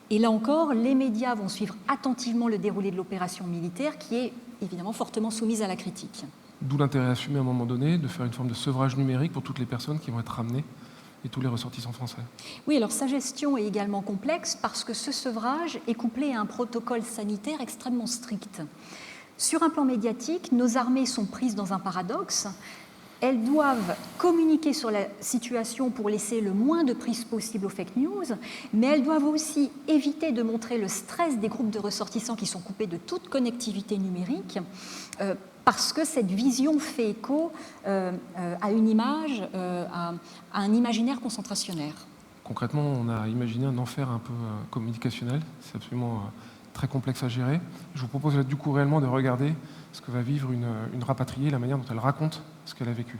Et là encore, les médias vont suivre attentivement le déroulé de l'opération militaire qui est évidemment fortement soumise à la critique. D'où l'intérêt assumé à un moment donné de faire une forme de sevrage numérique pour toutes les personnes qui vont être ramenées et tous les ressortissants français. Oui, alors sa gestion est également complexe parce que ce sevrage est couplé à un protocole sanitaire extrêmement strict. Sur un plan médiatique, nos armées sont prises dans un paradoxe. Elles doivent communiquer sur la situation pour laisser le moins de prise possible aux fake news, mais elles doivent aussi éviter de montrer le stress des groupes de ressortissants qui sont coupés de toute connectivité numérique, parce que cette vision fait écho à une image, à un imaginaire concentrationnaire. Concrètement, on a imaginé un enfer un peu communicationnel. C'est absolument très complexe à gérer. Je vous propose là, du coup réellement de regarder ce que va vivre une rapatriée, la manière dont elle raconte ce qu'elle a vécu.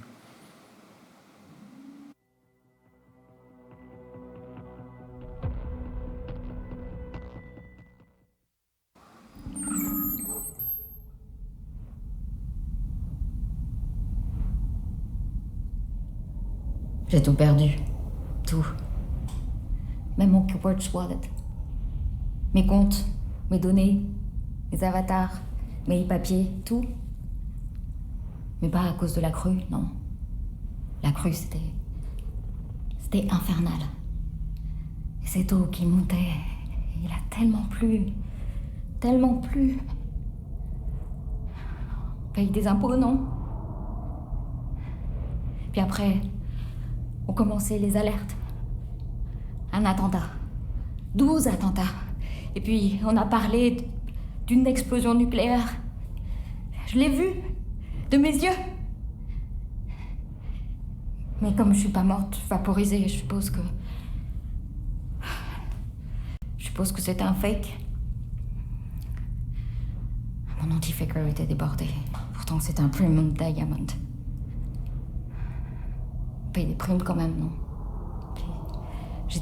J'ai tout perdu. Tout. Même mon Quartz Wallet. Mes comptes, mes données, mes avatars, mes e-papiers, tout. Mais pas à cause de la crue, non. La crue, c'était infernal. Et cette eau qui montait, il a tellement plu. Tellement plu. On paye des impôts, non? Puis après, ont commencé les alertes. Un attentat. 12 attentats. Et puis, on a parlé d'une explosion nucléaire. Je l'ai vu, de mes yeux. Mais comme je suis pas morte, vaporisée, je suppose que c'était un fake. Mon anti-faker était débordé. Pourtant, c'est un Premium Diamond. On paye des primes quand même, non? Puis,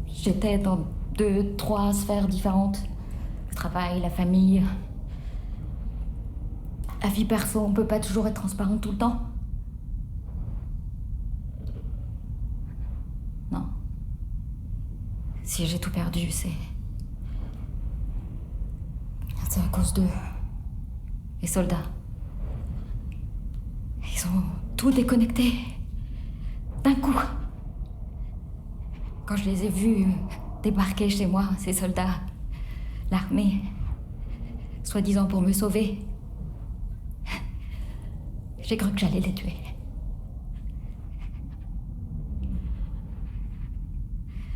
J'étais dans 2-3 sphères différentes. Le travail, la famille. La vie perso, on peut pas toujours être transparent tout le temps. Non. Si j'ai tout perdu, c'est à cause d'eux. Les soldats. Ils ont tout déconnecté. D'un coup. Quand je les ai vus débarquer chez moi, ces soldats, l'armée, soi-disant pour me sauver, j'ai cru que j'allais les tuer.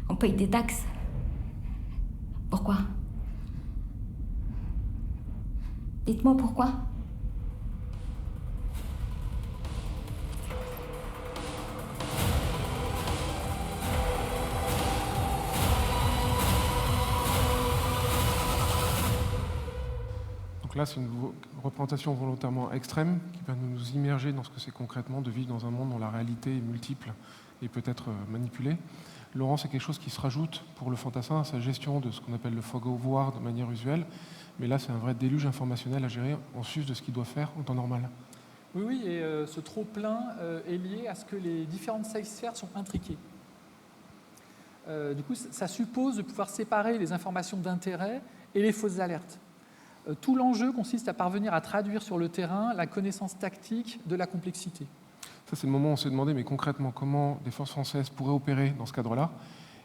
On paye des taxes. Pourquoi? Dites-moi pourquoi. Donc là, c'est une représentation volontairement extrême qui va nous immerger dans ce que c'est concrètement de vivre dans un monde dont la réalité est multiple et peut être manipulée. Laurent, c'est quelque chose qui se rajoute pour le fantassin à sa gestion de ce qu'on appelle le fog of war de manière usuelle. Mais là, c'est un vrai déluge informationnel à gérer en sus de ce qu'il doit faire en temps normal. Oui, et ce trop-plein est lié à ce que les différentes safe sphères sont intriquées. Du coup, ça suppose de pouvoir séparer les informations d'intérêt et les fausses alertes. Tout l'enjeu consiste à parvenir à traduire sur le terrain la connaissance tactique de la complexité. Ça, c'est le moment où on s'est demandé, mais concrètement, comment des forces françaises pourraient opérer dans ce cadre-là.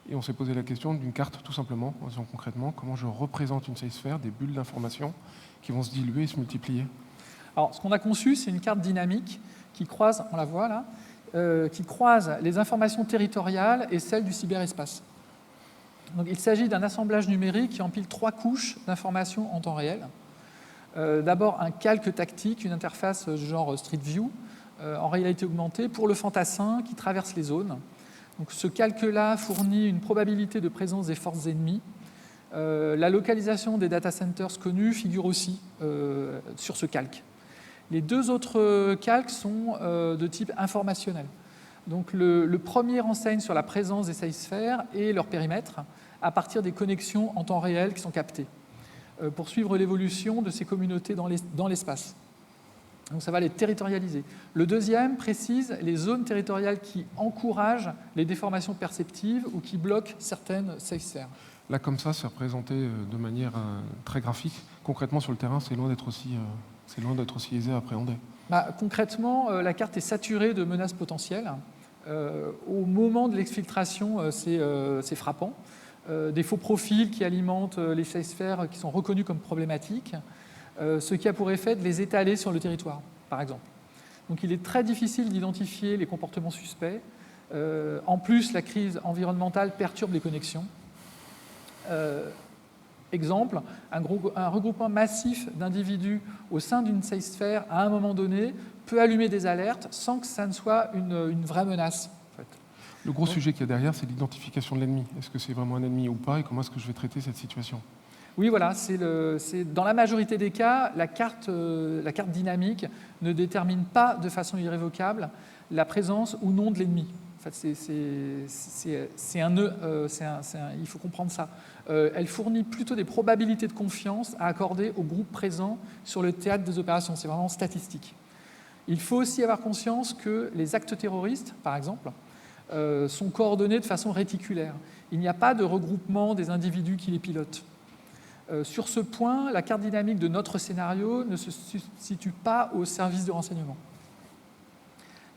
Et on s'est posé la question d'une carte, tout simplement, en disant concrètement comment je représente une safe sphère, des bulles d'information qui vont se diluer et se multiplier. Alors, ce qu'on a conçu, c'est une carte dynamique qui croise, on la voit là, qui croise les informations territoriales et celles du cyberespace. Donc, il s'agit d'un assemblage numérique qui empile 3 couches d'informations en temps réel. D'abord, un calque tactique, une interface genre Street View, en réalité augmentée, pour le fantassin qui traverse les zones. Donc, ce calque-là fournit une probabilité de présence des forces ennemies. La localisation des data centers connus figure aussi sur ce calque. Les 2 autres calques sont de type informationnel. Donc, le premier renseigne sur la présence des safe sphères et leur périmètre à partir des connexions en temps réel qui sont captées pour suivre l'évolution de ces communautés dans l'espace. Donc ça va les territorialiser. Le deuxième précise les zones territoriales qui encouragent les déformations perceptives ou qui bloquent certaines safe sphères. Là, comme ça, c'est représenté de manière très graphique. Concrètement, sur le terrain, c'est loin d'être aussi aisé à appréhender. Concrètement, la carte est saturée de menaces potentielles. Au moment de l'exfiltration, c'est frappant. Des faux profils qui alimentent les safe sphères qui sont reconnus comme problématiques. Ce qui a pour effet de les étaler sur le territoire, par exemple. Donc il est très difficile d'identifier les comportements suspects. En plus, la crise environnementale perturbe les connexions. Exemple, un regroupement massif d'individus au sein d'une safe sphère, à un moment donné, peut allumer des alertes sans que ça ne soit une vraie menace. En fait. Le gros sujet qu'il y a derrière, c'est l'identification de l'ennemi. Est-ce que c'est vraiment un ennemi ou pas, et comment est-ce que je vais traiter cette situation ? Oui, voilà, dans la majorité des cas, la carte dynamique ne détermine pas de façon irrévocable la présence ou non de l'ennemi. En fait, c'est un nœud, il faut comprendre ça. Elle fournit plutôt des probabilités de confiance à accorder au groupe présent sur le théâtre des opérations. C'est vraiment statistique. Il faut aussi avoir conscience que les actes terroristes, par exemple, sont coordonnés de façon réticulaire. Il n'y a pas de regroupement des individus qui les pilotent. Sur ce point, la carte dynamique de notre scénario ne se situe pas au service de renseignement.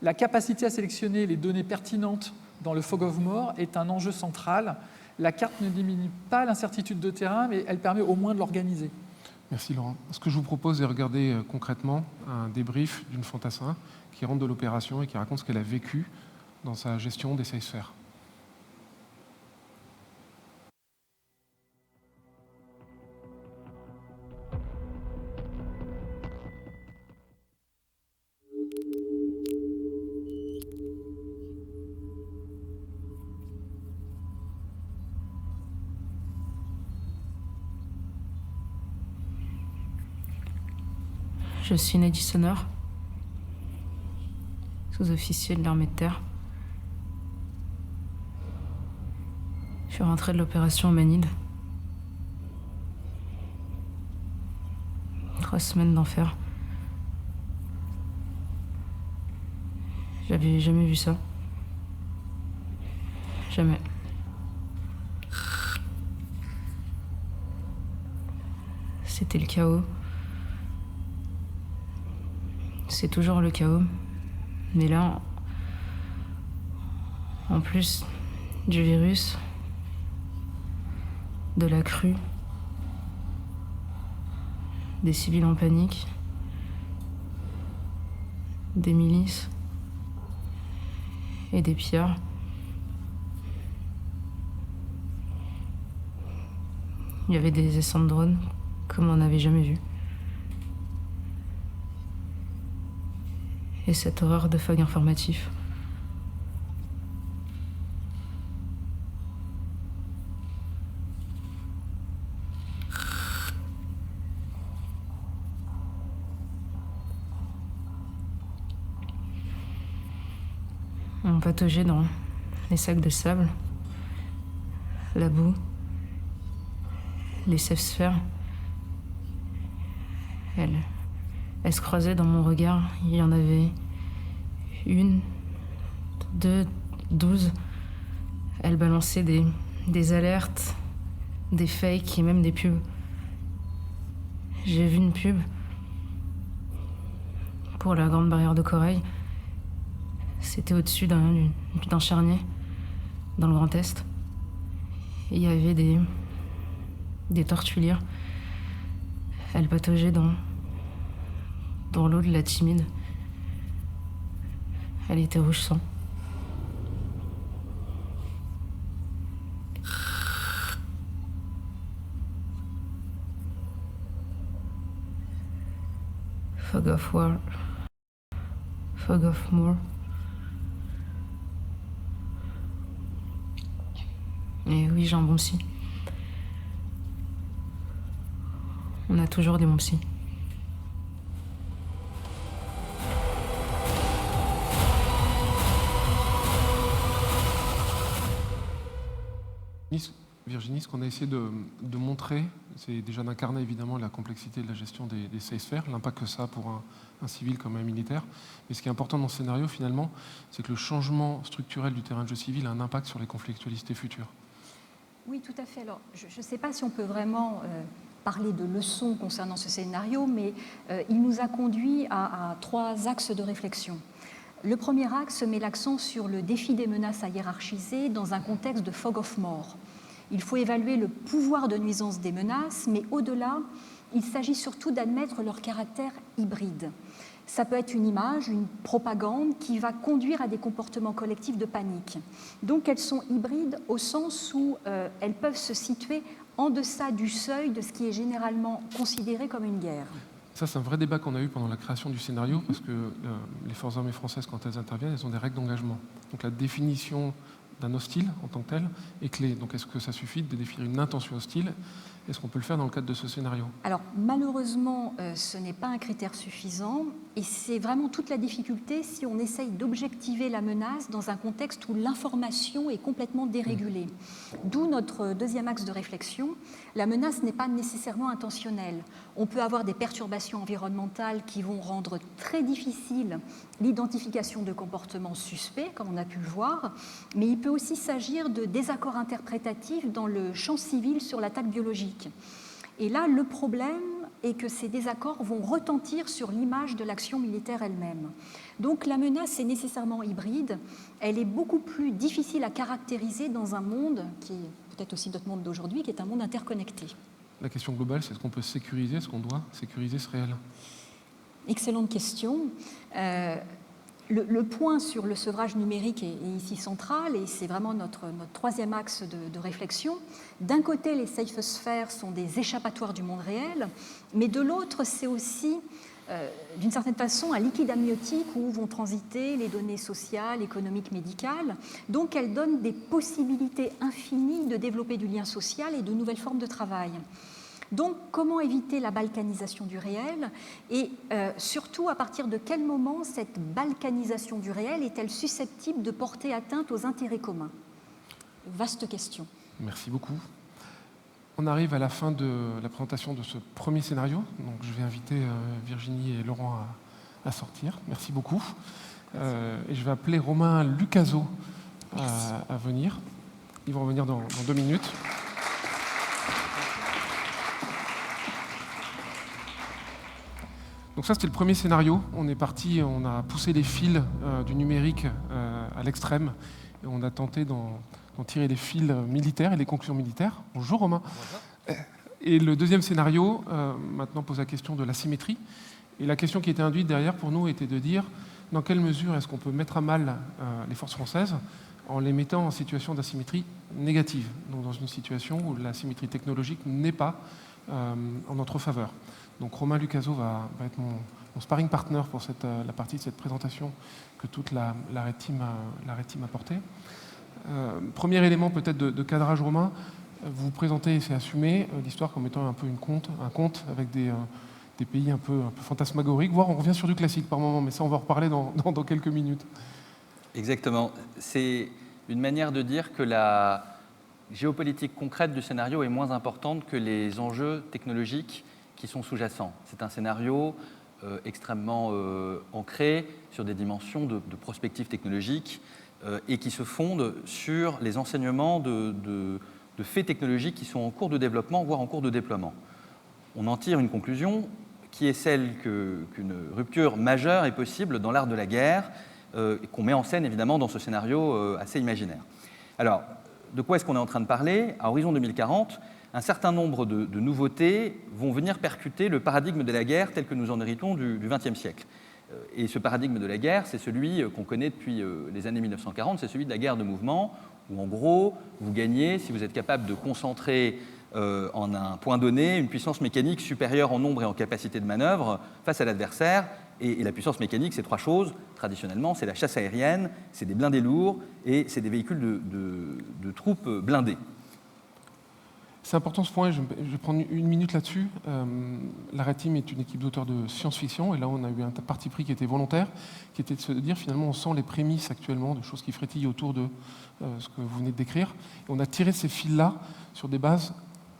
La capacité à sélectionner les données pertinentes dans le fog of war est un enjeu central. La carte ne diminue pas l'incertitude de terrain, mais elle permet au moins de l'organiser. Merci Laurent. Ce que je vous propose est de regarder concrètement un débrief d'une fantassin qui rentre de l'opération et qui raconte ce qu'elle a vécu dans sa gestion des safe sphères. Je suis Neddy Sonor, sous-officier de l'armée de terre. Je suis rentré de l'opération Manide. 3 semaines d'enfer. J'avais jamais vu ça. Jamais. C'était le chaos. C'est toujours le chaos. Mais là, en plus du virus, de la crue, des civils en panique, des milices et des pillards. Il y avait des essais de drones comme on n'avait jamais vu. Et cette horreur de fog informatif. On pataugeait dans les sacs de sable, la boue, les safe-sphères. Elles se croisaient dans mon regard. Il y en avait 1, 2, 12. Elles balançaient des alertes, des fakes et même des pubs. J'ai vu une pub pour la Grande Barrière de Corail. C'était au-dessus d'un charnier, dans le Grand Est. Et il y avait des tortues-lyres. Elles pataugeaient dans l'eau de la Timide. Elle était rouge sang. Fog of War. Fog of Moor. Et oui, j'ai un bon psy. On a toujours des bons psys. Virginie, ce qu'on a essayé de montrer, c'est déjà d'incarner évidemment la complexité de la gestion des safe spheres, l'impact que ça a pour un civil comme un militaire. Mais ce qui est important dans ce scénario, finalement, c'est que le changement structurel du terrain de jeu civil a un impact sur les conflictualités futures. Oui, tout à fait. Alors, je ne sais pas si on peut vraiment parler de leçons concernant ce scénario, mais il nous a conduit à 3 axes de réflexion. Le premier axe met l'accent sur le défi des menaces à hiérarchiser dans un contexte de fog of war. Il faut évaluer le pouvoir de nuisance des menaces, mais au-delà, il s'agit surtout d'admettre leur caractère hybride. Ça peut être une image, une propagande qui va conduire à des comportements collectifs de panique. Donc elles sont hybrides au sens où elles peuvent se situer en deçà du seuil de ce qui est généralement considéré comme une guerre. Ça, c'est un vrai débat qu'on a eu pendant la création du scénario, parce que les forces armées françaises, quand elles interviennent, elles ont des règles d'engagement. Donc la définition d'un hostile en tant que tel est clé. Donc est-ce que ça suffit de définir une intention hostile ? Est-ce qu'on peut le faire dans le cadre de ce scénario ? Alors malheureusement, ce n'est pas un critère suffisant et c'est vraiment toute la difficulté si on essaye d'objectiver la menace dans un contexte où l'information est complètement dérégulée. D'où notre deuxième axe de réflexion. La menace n'est pas nécessairement intentionnelle. On peut avoir des perturbations environnementales qui vont rendre très difficile l'identification de comportements suspects, comme on a pu le voir, mais il peut aussi s'agir de désaccords interprétatifs dans le champ civil sur l'attaque biologique. Et là, le problème est que ces désaccords vont retentir sur l'image de l'action militaire elle-même. Donc la menace est nécessairement hybride, elle est beaucoup plus difficile à caractériser dans un monde qui est peut-être aussi notre monde d'aujourd'hui, qui est un monde interconnecté. La question globale, c'est est-ce qu'on peut sécuriser, est-ce qu'on doit sécuriser ce réel ? Excellente question. Le point sur le sevrage numérique est ici central et c'est vraiment notre troisième axe de réflexion. D'un côté, les safe spheres sont des échappatoires du monde réel, mais de l'autre, c'est aussi, d'une certaine façon, un liquide amniotique où vont transiter les données sociales, économiques, médicales. Donc, elles donnent des possibilités infinies de développer du lien social et de nouvelles formes de travail. Donc, comment éviter la balkanisation du réel et surtout, à partir de quel moment cette balkanisation du réel est-elle susceptible de porter atteinte aux intérêts communs? Vaste question. Merci beaucoup. On arrive à la fin de la présentation de ce premier scénario. Donc, je vais inviter Virginie et Laurent à sortir. Merci beaucoup. Et je vais appeler Romain Lucaso à venir. Ils vont revenir dans 2 minutes. Donc ça, c'était le premier scénario. On est parti, on a poussé les fils du numérique à l'extrême et on a tenté d'en tirer les fils militaires et les conclusions militaires. Bonjour Romain. Bonjour. Et le deuxième scénario, maintenant, pose la question de l'asymétrie. Et la question qui était induite derrière pour nous était de dire dans quelle mesure est-ce qu'on peut mettre à mal les forces françaises en les mettant en situation d'asymétrie négative, donc dans une situation où l'asymétrie technologique n'est pas en notre faveur. Donc Romain Lucaso va être mon sparring partner pour la partie de cette présentation que toute la Red Team a portée. Premier élément peut-être de cadrage, Romain, vous présentez, et c'est assumé, l'histoire comme étant un peu un conte avec des pays un peu fantasmagoriques, voire on revient sur du classique par moment, mais ça on va en reparler dans quelques minutes. Exactement. C'est une manière de dire que la géopolitique concrète du scénario est moins importante que les enjeux technologiques qui sont sous-jacents. C'est un scénario extrêmement ancré sur des dimensions de prospective technologique et qui se fonde sur les enseignements de faits technologiques qui sont en cours de développement, voire en cours de déploiement. On en tire une conclusion qui est celle qu'une rupture majeure est possible dans l'art de la guerre, qu'on met en scène évidemment dans ce scénario assez imaginaire. Alors, de quoi est-ce qu'on est en train de parler? À horizon 2040, un certain nombre de nouveautés vont venir percuter le paradigme de la guerre tel que nous en héritons du XXe siècle. Et ce paradigme de la guerre, c'est celui qu'on connaît depuis les années 1940, c'est celui de la guerre de mouvement, où en gros, vous gagnez si vous êtes capable de concentrer en un point donné une puissance mécanique supérieure en nombre et en capacité de manœuvre face à l'adversaire. Et la puissance mécanique, c'est 3 choses. Traditionnellement, c'est la chasse aérienne, c'est des blindés lourds et c'est des véhicules de troupes blindées. C'est important ce point, je vais prendre 1 minute là-dessus. La Red Team est une équipe d'auteurs de science-fiction, et là on a eu un parti pris qui était volontaire, qui était de se dire finalement on sent les prémices actuellement de choses qui frétillent autour de ce que vous venez de décrire. Et on a tiré ces fils-là sur des bases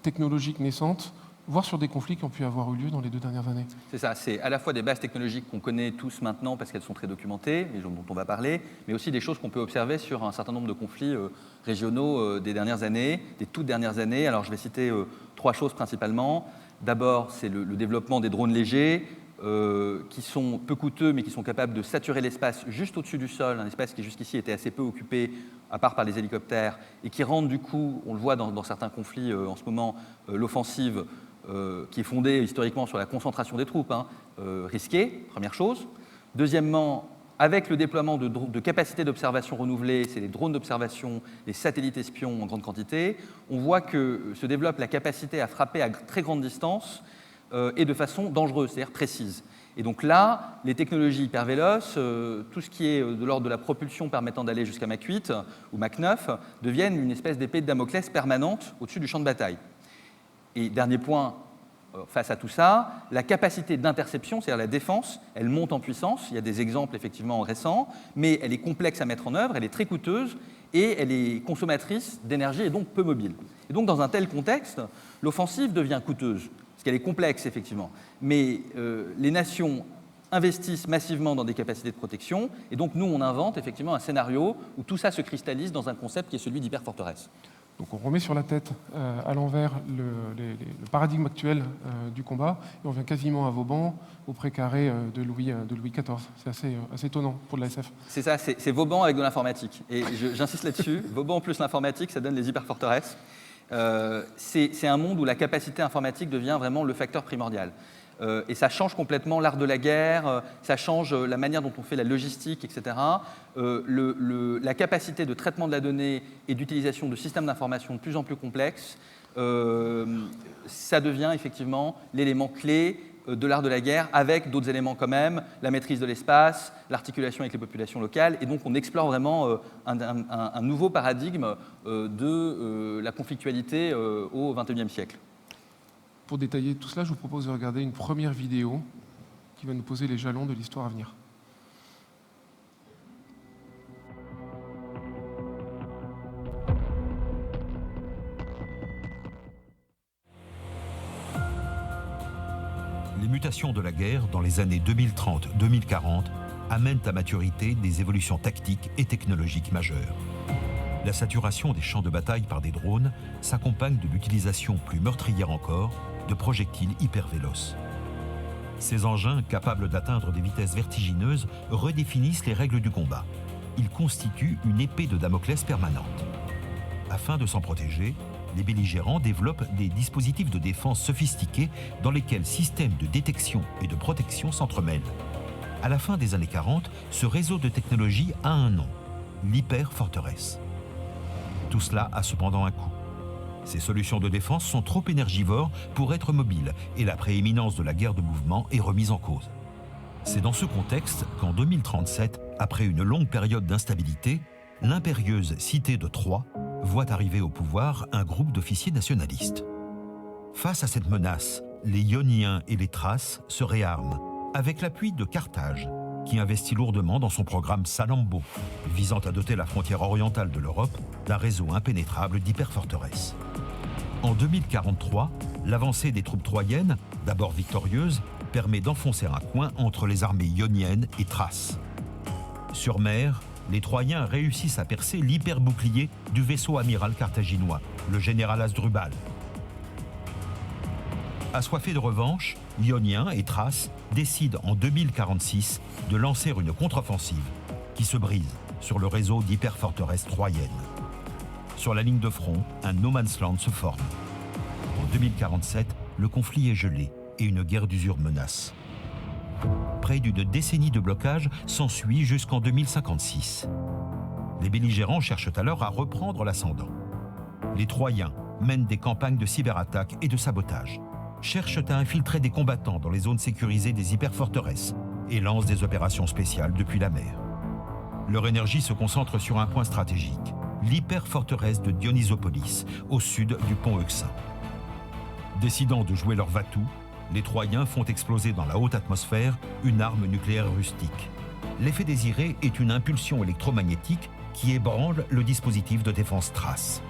technologiques naissantes, voire sur des conflits qui ont pu avoir eu lieu dans les 2 dernières années. C'est ça, c'est à la fois des bases technologiques qu'on connaît tous maintenant parce qu'elles sont très documentées, et dont on va parler, mais aussi des choses qu'on peut observer sur un certain nombre de conflits régionaux des dernières années, des toutes dernières années. Alors je vais citer 3 choses principalement. D'abord, c'est le développement des drones légers, qui sont peu coûteux, mais qui sont capables de saturer l'espace juste au-dessus du sol, un espace qui jusqu'ici était assez peu occupé, à part par les hélicoptères, et qui rendent du coup, on le voit dans certains conflits en ce moment, l'offensive, qui est fondée historiquement sur la concentration des troupes, risquée, première chose. Deuxièmement, avec le déploiement de capacités d'observation renouvelées, c'est les drones d'observation, les satellites espions en grande quantité, on voit que se développe la capacité à frapper à très grande distance et de façon dangereuse, c'est-à-dire précise. Et donc là, les technologies hyper véloces, tout ce qui est de l'ordre de la propulsion permettant d'aller jusqu'à Mach 8 ou Mach 9, deviennent une espèce d'épée de Damoclès permanente au-dessus du champ de bataille. Et dernier point, face à tout ça, la capacité d'interception, c'est-à-dire la défense, elle monte en puissance. Il y a des exemples effectivement récents, mais elle est complexe à mettre en œuvre, elle est très coûteuse et elle est consommatrice d'énergie et donc peu mobile. Et donc dans un tel contexte, l'offensive devient coûteuse, parce qu'elle est complexe effectivement. Mais les nations investissent massivement dans des capacités de protection, et donc nous on invente effectivement un scénario où tout ça se cristallise dans un concept qui est celui d'hyperforteresse. Donc on remet sur la tête à l'envers le paradigme actuel du combat, et on vient quasiment à Vauban, au précaré de Louis XIV. C'est assez étonnant pour de la SF. C'est ça, c'est Vauban avec de l'informatique. Et j'insiste là-dessus, Vauban plus l'informatique, ça donne les hyperforteresses. C'est un monde où la capacité informatique devient vraiment le facteur primordial. Et ça change complètement l'art de la guerre, ça change la manière dont on fait la logistique, etc. La capacité de traitement de la donnée et d'utilisation de systèmes d'information de plus en plus complexes, ça devient effectivement l'élément clé de l'art de la guerre, avec d'autres éléments quand même, la maîtrise de l'espace, l'articulation avec les populations locales, et donc on explore vraiment un nouveau paradigme de la conflictualité au XXIe siècle. Pour détailler tout cela, je vous propose de regarder une première vidéo qui va nous poser les jalons de l'histoire à venir. Les mutations de la guerre dans les années 2030-2040 amènent à maturité des évolutions tactiques et technologiques majeures. La saturation des champs de bataille par des drones s'accompagne de l'utilisation plus meurtrière encore de projectiles hyper véloces. Ces engins, capables d'atteindre des vitesses vertigineuses, redéfinissent les règles du combat. Ils constituent une épée de Damoclès permanente. Afin de s'en protéger, les belligérants développent des dispositifs de défense sophistiqués dans lesquels systèmes de détection et de protection s'entremêlent. À la fin des années 40, ce réseau de technologie a un nom, l'hyperforteresse. Tout cela a cependant un coût. Ces solutions de défense sont trop énergivores pour être mobiles et la prééminence de la guerre de mouvement est remise en cause. C'est dans ce contexte qu'en 2037, après une longue période d'instabilité, l'impérieuse cité de Troie voit arriver au pouvoir un groupe d'officiers nationalistes. Face à cette menace, les Ioniens et les Thraces se réarment, avec l'appui de Carthage, qui investit lourdement dans son programme Salammbô, visant à doter la frontière orientale de l'Europe d'un réseau impénétrable d'hyperforteresses. En 2043, l'avancée des troupes troyennes, d'abord victorieuses, permet d'enfoncer un coin entre les armées ioniennes et thraces. Sur mer, les Troyens réussissent à percer l'hyperbouclier du vaisseau amiral carthaginois, le général Hasdrubal. Assoiffés de revanche, Ioniens et Thraces décident en 2046 de lancer une contre-offensive qui se brise sur le réseau d'hyperforteresses troyennes. Sur la ligne de front, un no man's land se forme. En 2047, le conflit est gelé et une guerre d'usure menace. Près d'une décennie de blocage s'ensuit jusqu'en 2056. Les belligérants cherchent alors à reprendre l'ascendant. Les Troyens mènent des campagnes de cyberattaques et de sabotage, cherchent à infiltrer des combattants dans les zones sécurisées des hyperforteresses et lancent des opérations spéciales depuis la mer. Leur énergie se concentre sur un point stratégique, l'hyperforteresse de Dionysopolis, au sud du pont Euxin. Décidant de jouer leur va-tout, les Troyens font exploser dans la haute atmosphère une arme nucléaire rustique. L'effet désiré est une impulsion électromagnétique qui ébranle le dispositif de défense thrace.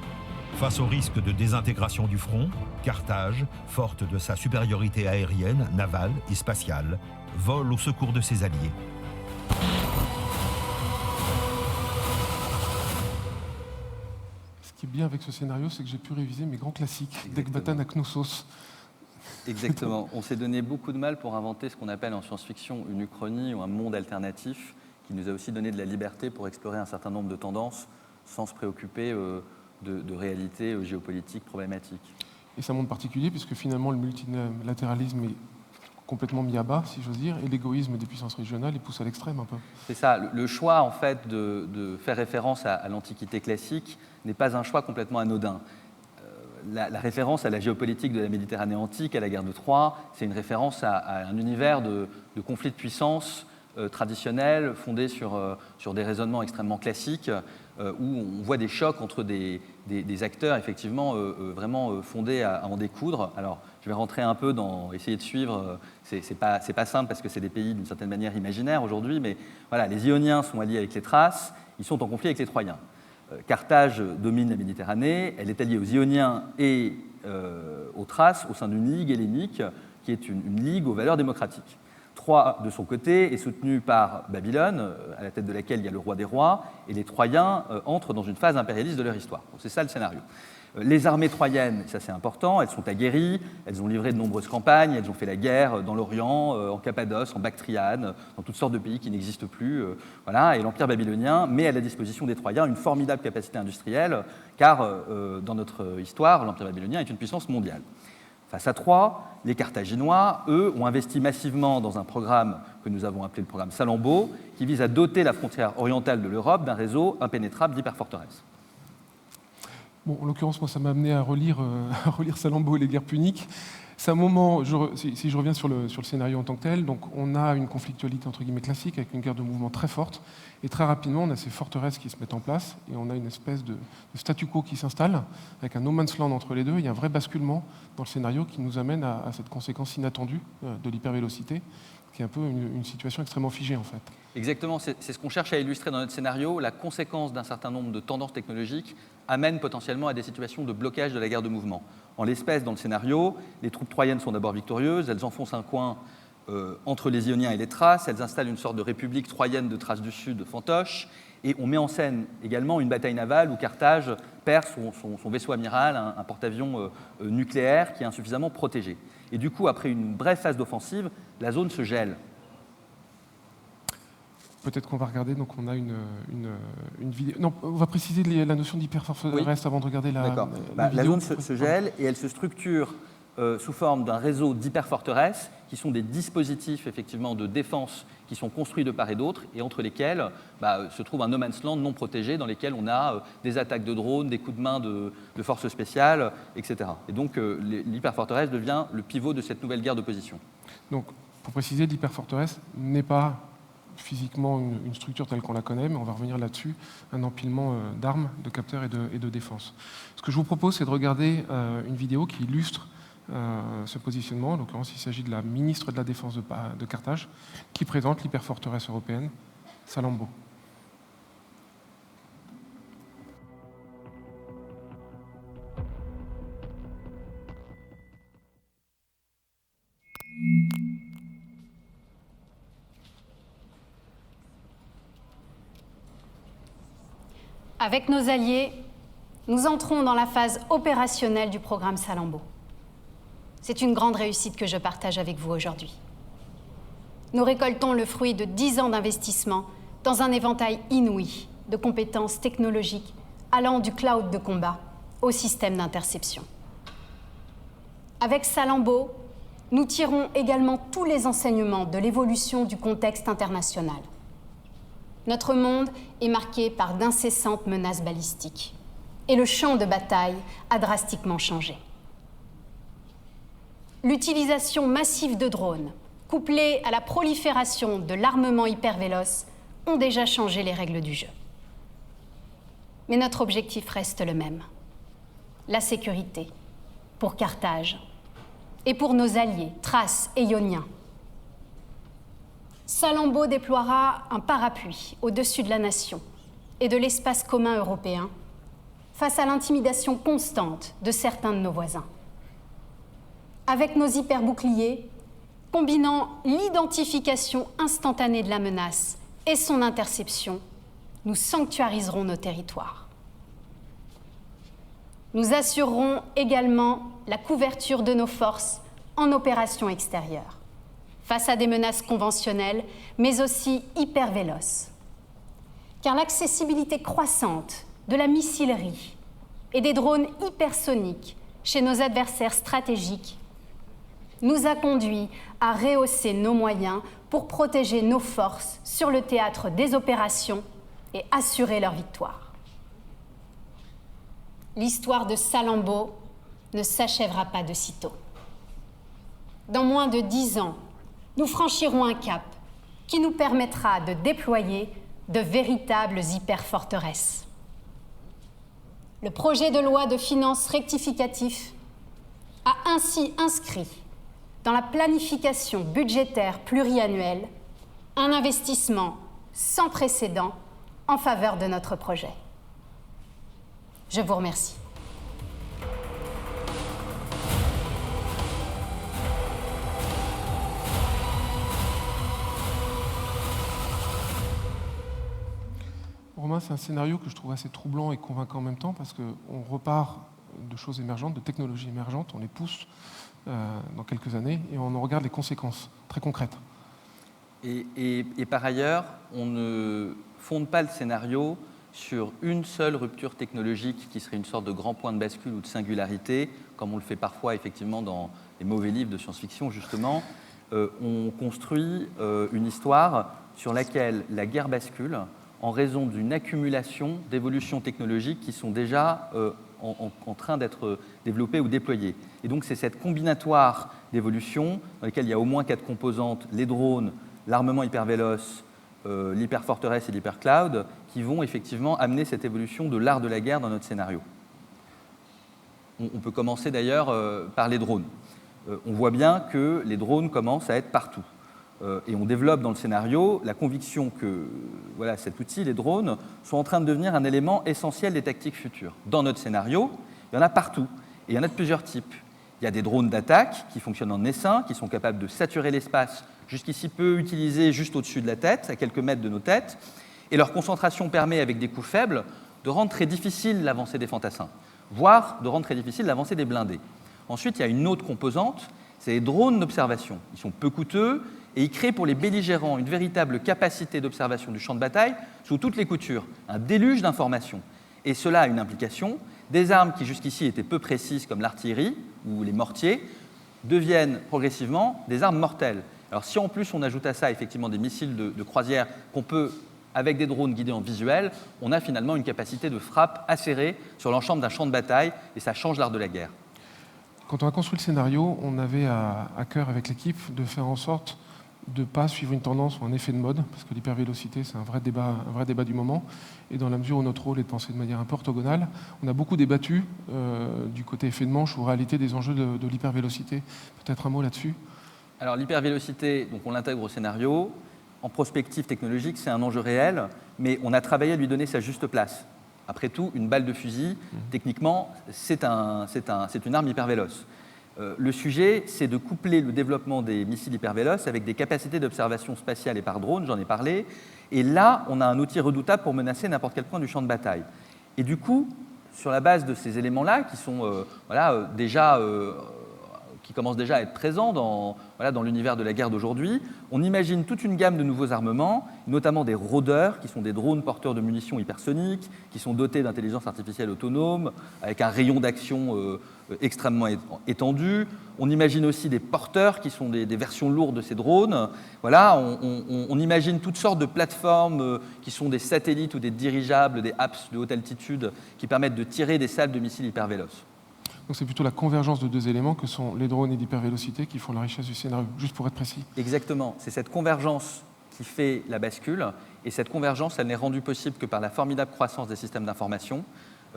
Face au risque de désintégration du front, Carthage, forte de sa supériorité aérienne, navale et spatiale, vole au secours de ses alliés. Ce qui est bien avec ce scénario, c'est que j'ai pu réviser mes grands classiques, d'Ecbatane à Knossos. Exactement. On s'est donné beaucoup de mal pour inventer ce qu'on appelle en science-fiction une uchronie ou un monde alternatif qui nous a aussi donné de la liberté pour explorer un certain nombre de tendances sans se préoccuper de réalités géopolitiques problématiques. Et c'est un monde particulier puisque finalement le multilatéralisme est complètement mis à bas, si j'ose dire, et l'égoïsme des puissances régionales est poussé à l'extrême un peu. C'est ça. Le choix, en fait, de faire référence à l'Antiquité classique n'est pas un choix complètement anodin. La référence à la géopolitique de la Méditerranée antique, à la guerre de Troie, c'est une référence à un univers de conflits de puissance traditionnels, fondés sur des raisonnements extrêmement classiques, où on voit des chocs entre des acteurs effectivement vraiment fondés à en découdre. Alors, je vais rentrer un peu dans essayer de suivre. C'est pas simple parce que c'est des pays d'une certaine manière imaginaires aujourd'hui, mais voilà, les Ioniens sont alliés avec les Thraces, ils sont en conflit avec les Troyens. Carthage domine la Méditerranée, elle est alliée aux Ioniens et aux Thraces au sein d'une ligue hellénique qui est une ligue aux valeurs démocratiques. Troie, de son côté, est soutenue par Babylone, à la tête de laquelle il y a le roi des rois, et les Troyens entrent dans une phase impérialiste de leur histoire. Donc, c'est ça le scénario. Les armées troyennes, ça c'est important, elles sont aguerries, elles ont livré de nombreuses campagnes, elles ont fait la guerre dans l'Orient, en Cappadoce, en Bactriane, dans toutes sortes de pays qui n'existent plus. Voilà. Et l'Empire babylonien met à la disposition des Troyens une formidable capacité industrielle, car dans notre histoire, l'Empire babylonien est une puissance mondiale. Face à Troie, les Carthaginois, eux, ont investi massivement dans un programme que nous avons appelé le programme Salammbô, qui vise à doter la frontière orientale de l'Europe d'un réseau impénétrable d'hyperforteresses. Bon, en l'occurrence, moi, ça m'a amené à relire Salammbô et les guerres puniques. C'est un moment, si je reviens sur le scénario en tant que tel, donc on a une conflictualité entre guillemets classique avec une guerre de mouvement très forte, et très rapidement on a ces forteresses qui se mettent en place, et on a une espèce de statu quo qui s'installe, avec un no man's land entre les deux. Il y a un vrai basculement dans le scénario qui nous amène à cette conséquence inattendue de l'hypervélocité, qui est un peu une situation extrêmement figée en fait. Exactement, c'est ce qu'on cherche à illustrer dans notre scénario. La conséquence d'un certain nombre de tendances technologiques amène potentiellement à des situations de blocage de la guerre de mouvement. En l'espèce, dans le scénario, les troupes troyennes sont d'abord victorieuses, elles enfoncent un coin entre les Ioniens et les Thraces, elles installent une sorte de république troyenne de Thrace du Sud, fantoche, et on met en scène également une bataille navale où Carthage perd son vaisseau amiral, un porte-avions nucléaire qui est insuffisamment protégé. Et du coup, après une brève phase d'offensive, la zone se gèle. Peut-être qu'on va regarder, donc on a une vidéo. Non, on va préciser la notion d'hyperforteresse avant de regarder la vidéo. La zone se gèle et elle se structure sous forme d'un réseau d'hyperforteresses qui sont des dispositifs effectivement de défense qui sont construits de part et d'autre et entre lesquels se trouve un no man's land non protégé dans lesquels on a des attaques de drones, des coups de main de forces spéciales, etc. Et donc l'hyperforteresse devient le pivot de cette nouvelle guerre de position. Donc, pour préciser, l'hyperforteresse n'est pas physiquement une structure telle qu'on la connaît, mais on va revenir là-dessus, un empilement d'armes, de capteurs et de défense. Ce que je vous propose, c'est de regarder une vidéo qui illustre ce positionnement. En l'occurrence, il s'agit de la ministre de la Défense de Carthage, qui présente l'hyperforteresse européenne, Salammbô. Avec nos alliés, nous entrons dans la phase opérationnelle du programme Salammbô. C'est une grande réussite que je partage avec vous aujourd'hui. Nous récoltons le fruit de 10 ans d'investissement dans un éventail inouï de compétences technologiques allant du cloud de combat au système d'interception. Avec Salammbô, nous tirons également tous les enseignements de l'évolution du contexte international. Notre monde est marqué par d'incessantes menaces balistiques et le champ de bataille a drastiquement changé. L'utilisation massive de drones, couplée à la prolifération de l'armement hypervéloce, ont déjà changé les règles du jeu. Mais notre objectif reste le même, la sécurité pour Carthage et pour nos alliés, Thraces et Ioniens. Salammbô déploiera un parapluie au-dessus de la nation et de l'espace commun européen face à l'intimidation constante de certains de nos voisins. Avec nos hyperboucliers, combinant l'identification instantanée de la menace et son interception, nous sanctuariserons nos territoires. Nous assurerons également la couverture de nos forces en opérations extérieures, face à des menaces conventionnelles, mais aussi hypervéloces. Car l'accessibilité croissante de la missilerie et des drones hypersoniques chez nos adversaires stratégiques nous a conduit à rehausser nos moyens pour protéger nos forces sur le théâtre des opérations et assurer leur victoire. L'histoire de Salammbô ne s'achèvera pas de sitôt. Dans moins de 10 ans, nous franchirons un cap qui nous permettra de déployer de véritables hyperforteresses. Le projet de loi de finances rectificatif a ainsi inscrit dans la planification budgétaire pluriannuelle un investissement sans précédent en faveur de notre projet. Je vous remercie. Romain, c'est un scénario que je trouve assez troublant et convaincant en même temps parce qu'on repart de choses émergentes, de technologies émergentes, on les pousse dans quelques années et on en regarde les conséquences très concrètes. Et par ailleurs, on ne fonde pas le scénario sur une seule rupture technologique qui serait une sorte de grand point de bascule ou de singularité, comme on le fait parfois effectivement dans les mauvais livres de science-fiction justement. On construit une histoire sur laquelle la guerre bascule en raison d'une accumulation d'évolutions technologiques qui sont déjà en train d'être développés ou déployés. Et donc c'est cette combinatoire d'évolution dans laquelle il y a au moins 4 composantes, les drones, l'armement hypervéloce, l'hyperforteresse et l'hypercloud, qui vont effectivement amener cette évolution de l'art de la guerre dans notre scénario. On peut commencer d'ailleurs par les drones. On voit bien que les drones commencent à être partout. Et on développe dans le scénario la conviction que voilà, cet outil, les drones, sont en train de devenir un élément essentiel des tactiques futures. Dans notre scénario, il y en a partout, et il y en a de plusieurs types. Il y a des drones d'attaque qui fonctionnent en essaim, qui sont capables de saturer l'espace, jusqu'ici peu utilisés juste au-dessus de la tête, à quelques mètres de nos têtes, et leur concentration permet, avec des coûts faibles, de rendre très difficile l'avancée des fantassins, voire de rendre très difficile l'avancée des blindés. Ensuite, il y a une autre composante, c'est les drones d'observation. Ils sont peu coûteux, et ils créent pour les belligérants une véritable capacité d'observation du champ de bataille sous toutes les coutures, un déluge d'informations. Et cela a une implication. Des armes qui jusqu'ici étaient peu précises, comme l'artillerie ou les mortiers, deviennent progressivement des armes mortelles. Alors si en plus on ajoute à ça effectivement des missiles de croisière qu'on peut, avec des drones guidés en visuel, on a finalement une capacité de frappe acérée sur l'ensemble d'un champ de bataille, et ça change l'art de la guerre. Quand on a construit le scénario, on avait à cœur avec l'équipe de faire en sorte de ne pas suivre une tendance ou un effet de mode, parce que l'hypervélocité, c'est un vrai débat du moment. Et dans la mesure où notre rôle est de penser de manière un peu orthogonale, on a beaucoup débattu du côté effet de manche ou réalité des enjeux de l'hypervélocité. Peut-être un mot là-dessus? Alors l'hypervélocité, donc on l'intègre au scénario. En prospective technologique, c'est un enjeu réel, mais on a travaillé à lui donner sa juste place. Après tout, une balle de fusil, techniquement, c'est une arme hypervéloce. Le sujet, c'est de coupler le développement des missiles hypervéloces avec des capacités d'observation spatiale et par drone, j'en ai parlé. Et là, on a un outil redoutable pour menacer n'importe quel point du champ de bataille. Et du coup, sur la base de ces éléments-là, qui sont qui commencent déjà à être présents dans l'univers de la guerre d'aujourd'hui, on imagine toute une gamme de nouveaux armements, notamment des rôdeurs, qui sont des drones porteurs de munitions hypersoniques, qui sont dotés d'intelligence artificielle autonome, avec un rayon d'action extrêmement étendu. On imagine aussi des porteurs, qui sont des versions lourdes de ces drones. Voilà, on imagine toutes sortes de plateformes qui sont des satellites ou des dirigeables, des apps de haute altitude, qui permettent de tirer des salves de missiles hypervéloces. Donc c'est plutôt la convergence de deux éléments que sont les drones et l'hypervélocité qui font la richesse du scénario, juste pour être précis. Exactement, c'est cette convergence qui fait la bascule, et cette convergence, elle n'est rendue possible que par la formidable croissance des systèmes d'information,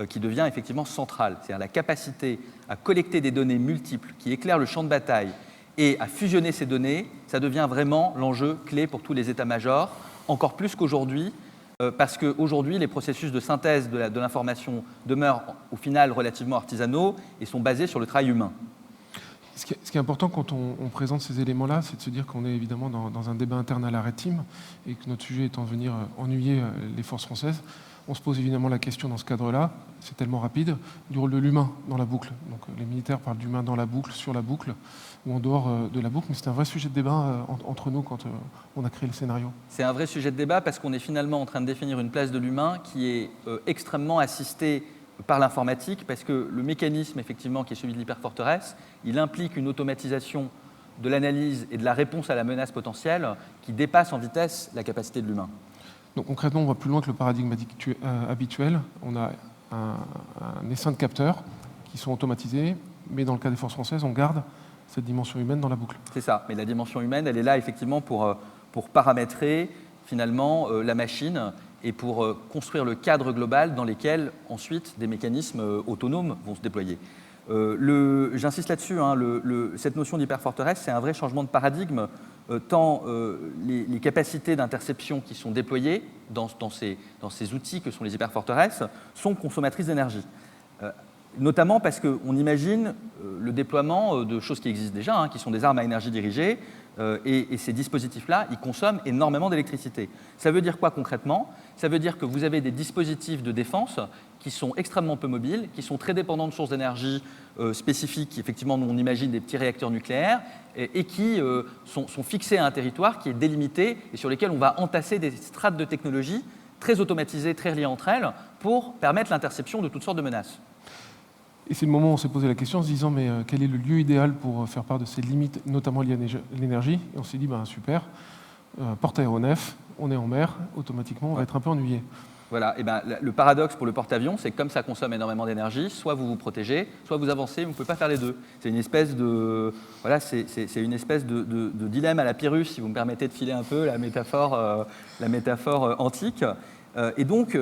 qui devient effectivement centrale. C'est-à-dire la capacité à collecter des données multiples qui éclairent le champ de bataille et à fusionner ces données, ça devient vraiment l'enjeu clé pour tous les états-majors, encore plus qu'aujourd'hui, parce qu'aujourd'hui, les processus de synthèse de l'information demeurent au final relativement artisanaux et sont basés sur le travail humain. Ce qui est important quand on présente ces éléments-là, c'est de se dire qu'on est évidemment dans un débat interne à la Red Team et que notre sujet étant de venir ennuyer les forces françaises, on se pose évidemment la question dans ce cadre-là, c'est tellement rapide, du rôle de l'humain dans la boucle. Donc les militaires parlent d'humain dans la boucle, sur la boucle ou en dehors de la boucle, mais c'est un vrai sujet de débat entre nous quand on a créé le scénario. C'est un vrai sujet de débat parce qu'on est finalement en train de définir une place de l'humain qui est extrêmement assistée par l'informatique, parce que le mécanisme effectivement qui est celui de l'hyperforteresse, il implique une automatisation de l'analyse et de la réponse à la menace potentielle qui dépasse en vitesse la capacité de l'humain. Donc concrètement, on va plus loin que le paradigme habituel. On a un essaim de capteurs qui sont automatisés, mais dans le cas des forces françaises, on garde cette dimension humaine dans la boucle. C'est ça, mais la dimension humaine, elle est là effectivement pour paramétrer finalement la machine et pour construire le cadre global dans lequel ensuite des mécanismes autonomes vont se déployer. J'insiste là-dessus, cette notion d'hyperforteresse, c'est un vrai changement de paradigme, tant les capacités d'interception qui sont déployées dans ces outils que sont les hyperforteresses sont consommatrices d'énergie. Notamment parce qu'on imagine le déploiement de choses qui existent déjà, qui sont des armes à énergie dirigée, et ces dispositifs-là, ils consomment énormément d'électricité. Ça veut dire quoi concrètement? Ça veut dire que vous avez des dispositifs de défense qui sont extrêmement peu mobiles, qui sont très dépendants de sources d'énergie spécifiques. Effectivement, nous, on imagine des petits réacteurs nucléaires et qui sont fixés à un territoire qui est délimité et sur lesquels on va entasser des strates de technologie très automatisées, très liées entre elles, pour permettre l'interception de toutes sortes de menaces. Et c'est le moment où on s'est posé la question en se disant mais quel est le lieu idéal pour faire part de ces limites, notamment liées à l'énergie. Et on s'est dit super, porte-aéronef, on est en mer, automatiquement on va être un peu ennuyé. Voilà, et ben, le paradoxe pour le porte-avions, c'est que comme ça consomme énormément d'énergie, soit vous vous protégez, soit vous avancez, vous ne pouvez pas faire les deux. C'est une espèce de, voilà, c'est une espèce de dilemme à la Pyrrhus, si vous me permettez de filer un peu la métaphore antique. Et donc,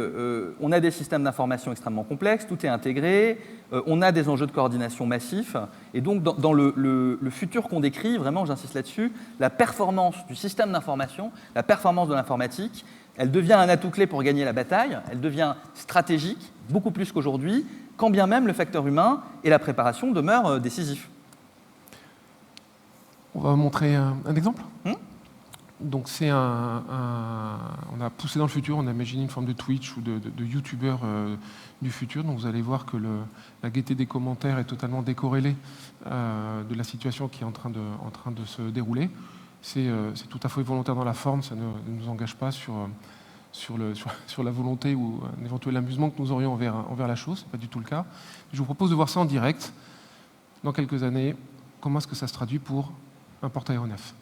on a des systèmes d'information extrêmement complexes, tout est intégré, on a des enjeux de coordination massifs, et donc dans le futur qu'on décrit, vraiment j'insiste là-dessus, la performance du système d'information, la performance de l'informatique, elle devient un atout clé pour gagner la bataille, elle devient stratégique, beaucoup plus qu'aujourd'hui, quand bien même le facteur humain et la préparation demeurent décisifs. On va montrer un exemple. Donc c'est on a poussé dans le futur, on a imaginé une forme de Twitch ou de YouTuber du futur. Donc vous allez voir que la gaieté des commentaires est totalement décorrélée de la situation qui est en train de se dérouler. C'est tout à fait volontaire dans la forme, ça ne nous engage pas sur la volonté ou un éventuel amusement que nous aurions envers la chose. Ce n'est pas du tout le cas. Je vous propose de voir ça en direct dans quelques années. Comment est-ce que ça se traduit pour un porte-aéronef ?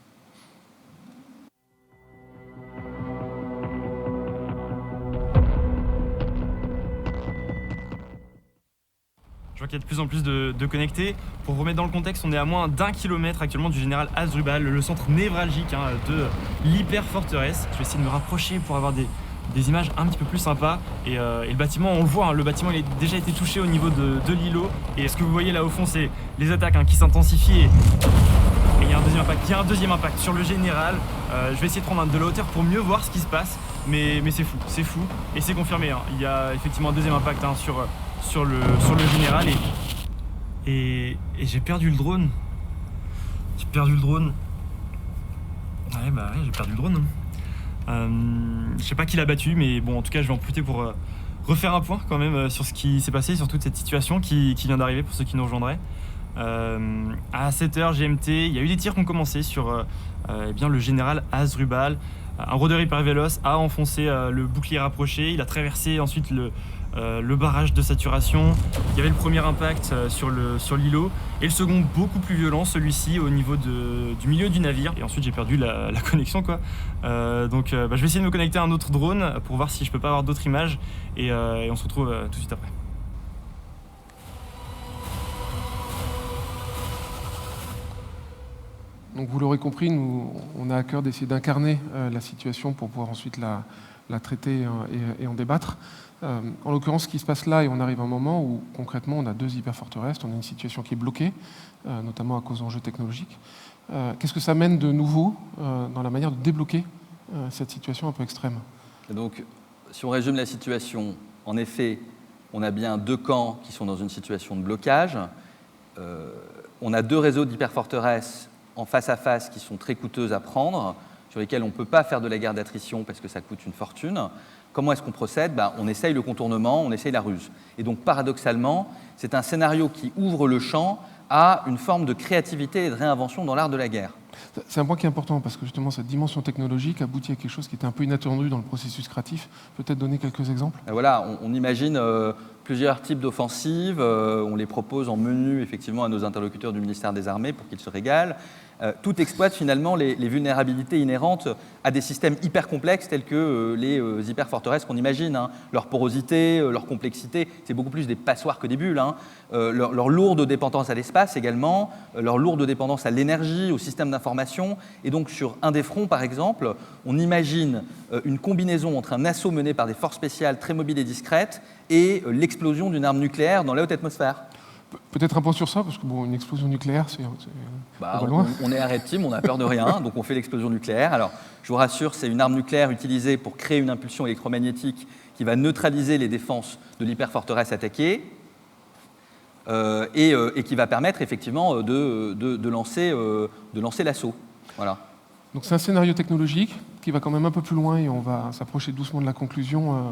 Je vois qu'il y a de plus en plus de connectés. Pour remettre dans le contexte, on est à moins d'1 kilomètre actuellement du général Hasdrubal, le centre névralgique de l'hyper-forteresse. Je vais essayer de me rapprocher pour avoir des images un petit peu plus sympas. Et le bâtiment, on le voit, le bâtiment il a déjà été touché au niveau de l'îlot. Et ce que vous voyez là au fond, c'est les attaques qui s'intensifient. Et il y a un deuxième impact sur le général. Je vais essayer de prendre de la hauteur pour mieux voir ce qui se passe. Mais c'est fou. Et c'est confirmé. Il y a effectivement un deuxième impact sur le général et j'ai perdu le drone. Ouais, j'ai perdu le drone. Je sais pas qui l'a battu, mais bon, en tout cas, je vais en profiter pour refaire un point quand même sur ce qui s'est passé, sur toute cette situation qui vient d'arriver pour ceux qui nous rejoindraient. À 7h GMT, il y a eu des tirs qui ont commencé sur le général Hasdrubal. Un rôdeur hyper véloce a enfoncé le bouclier rapproché, il a traversé ensuite le barrage de saturation. Il y avait le premier impact sur l'îlot et le second beaucoup plus violent, celui-ci au niveau du milieu du navire. Et ensuite j'ai perdu la connexion quoi. Donc je vais essayer de me connecter à un autre drone pour voir si je peux pas avoir d'autres images et on se retrouve tout de suite après. Donc vous l'aurez compris, nous, on a à cœur d'essayer d'incarner la situation pour pouvoir ensuite la traiter et en débattre. En l'occurrence, ce qui se passe là, et on arrive à un moment où concrètement on a 2 hyperforteresses, on a une situation qui est bloquée, notamment à cause d'enjeux technologiques. Qu'est-ce que ça mène de nouveau dans la manière de débloquer cette situation un peu extrême ? Et donc, si on résume la situation, en effet, on a bien 2 camps qui sont dans une situation de blocage. On a 2 réseaux d'hyperforteresses en face à face qui sont très coûteuses à prendre, sur lesquelles on ne peut pas faire de la guerre d'attrition parce que ça coûte une fortune. Comment est-ce qu'on procède ? On essaye le contournement, on essaye la ruse. Et donc, paradoxalement, c'est un scénario qui ouvre le champ à une forme de créativité et de réinvention dans l'art de la guerre. C'est un point qui est important parce que justement, cette dimension technologique aboutit à quelque chose qui était un peu inattendu dans le processus créatif. Peut-être donner quelques exemples ? Voilà, on imagine plusieurs types d'offensives. On les propose en menu, effectivement, à nos interlocuteurs du ministère des Armées pour qu'ils se régalent. Tout exploite finalement les vulnérabilités inhérentes à des systèmes hyper complexes tels que les hyperforteresses qu'on imagine. Leur porosité, leur complexité, c'est beaucoup plus des passoires que des bulles. Leur lourde dépendance à l'espace également, leur lourde dépendance à l'énergie, au système d'information. Et donc sur un des fronts, par exemple, on imagine une combinaison entre un assaut mené par des forces spéciales très mobiles et discrètes et l'explosion d'une arme nucléaire dans la haute atmosphère. Peut-être un point sur ça, parce que une explosion nucléaire, c'est loin. On est un red team, on n'a peur de rien, donc on fait l'explosion nucléaire. Alors, je vous rassure, c'est une arme nucléaire utilisée pour créer une impulsion électromagnétique qui va neutraliser les défenses de l'hyperforteresse attaquée et qui va permettre effectivement de lancer l'assaut. Voilà. Donc c'est un scénario technologique qui va quand même un peu plus loin et on va s'approcher doucement de la conclusion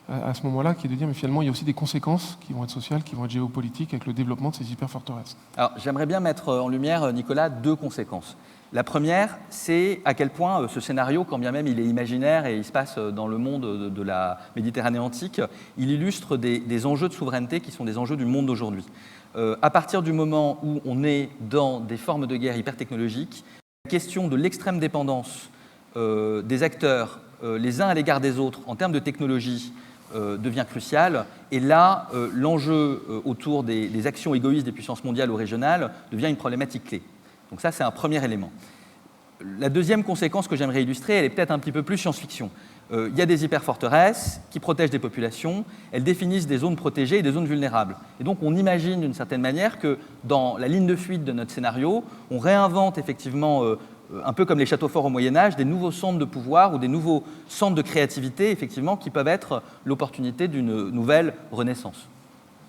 à ce moment-là, qui est de dire, mais finalement, il y a aussi des conséquences qui vont être sociales, qui vont être géopolitiques avec le développement de ces hyperforteresses. Alors, j'aimerais bien mettre en lumière, Nicolas, 2 conséquences. La première, c'est à quel point ce scénario, quand bien même il est imaginaire et il se passe dans le monde de la Méditerranée antique, il illustre des enjeux de souveraineté qui sont des enjeux du monde d'aujourd'hui. À partir du moment où on est dans des formes de guerre hyper technologiques, la question de l'extrême dépendance des acteurs les uns à l'égard des autres en termes de technologie devient crucial. Et là, l'enjeu autour des actions égoïstes des puissances mondiales ou régionales devient une problématique clé. Donc ça, c'est un premier élément. La deuxième conséquence que j'aimerais illustrer, elle est peut-être un petit peu plus science-fiction. Il y a des hyperforteresses qui protègent des populations, elles définissent des zones protégées et des zones vulnérables. Et donc on imagine d'une certaine manière que dans la ligne de fuite de notre scénario, on réinvente effectivement, un peu comme les châteaux forts au Moyen-Âge, des nouveaux centres de pouvoir ou des nouveaux centres de créativité effectivement, qui peuvent être l'opportunité d'une nouvelle renaissance.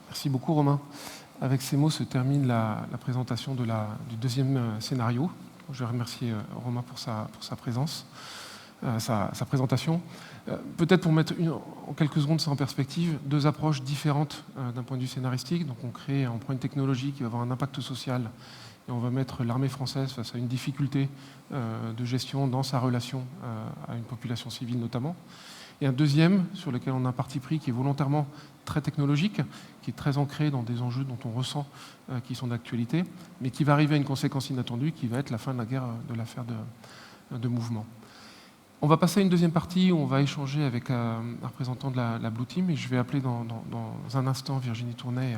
Merci beaucoup Romain. Avec ces mots se termine la présentation du deuxième scénario. Je vais remercier Romain pour sa présence. Sa présentation. Peut-être pour mettre en quelques secondes ça en perspective, deux approches différentes d'un point de vue scénaristique. Donc on prend une technologie qui va avoir un impact social et on va mettre l'armée française face à une difficulté de gestion dans sa relation à une population civile notamment. Et un deuxième sur lequel on a un parti pris qui est volontairement très technologique, qui est très ancré dans des enjeux dont on ressent qui sont d'actualité, mais qui va arriver à une conséquence inattendue qui va être la fin de la guerre de l'affaire de mouvement. On va passer à une deuxième partie où on va échanger avec un représentant de la Blue Team et je vais appeler dans un instant Virginie Tournay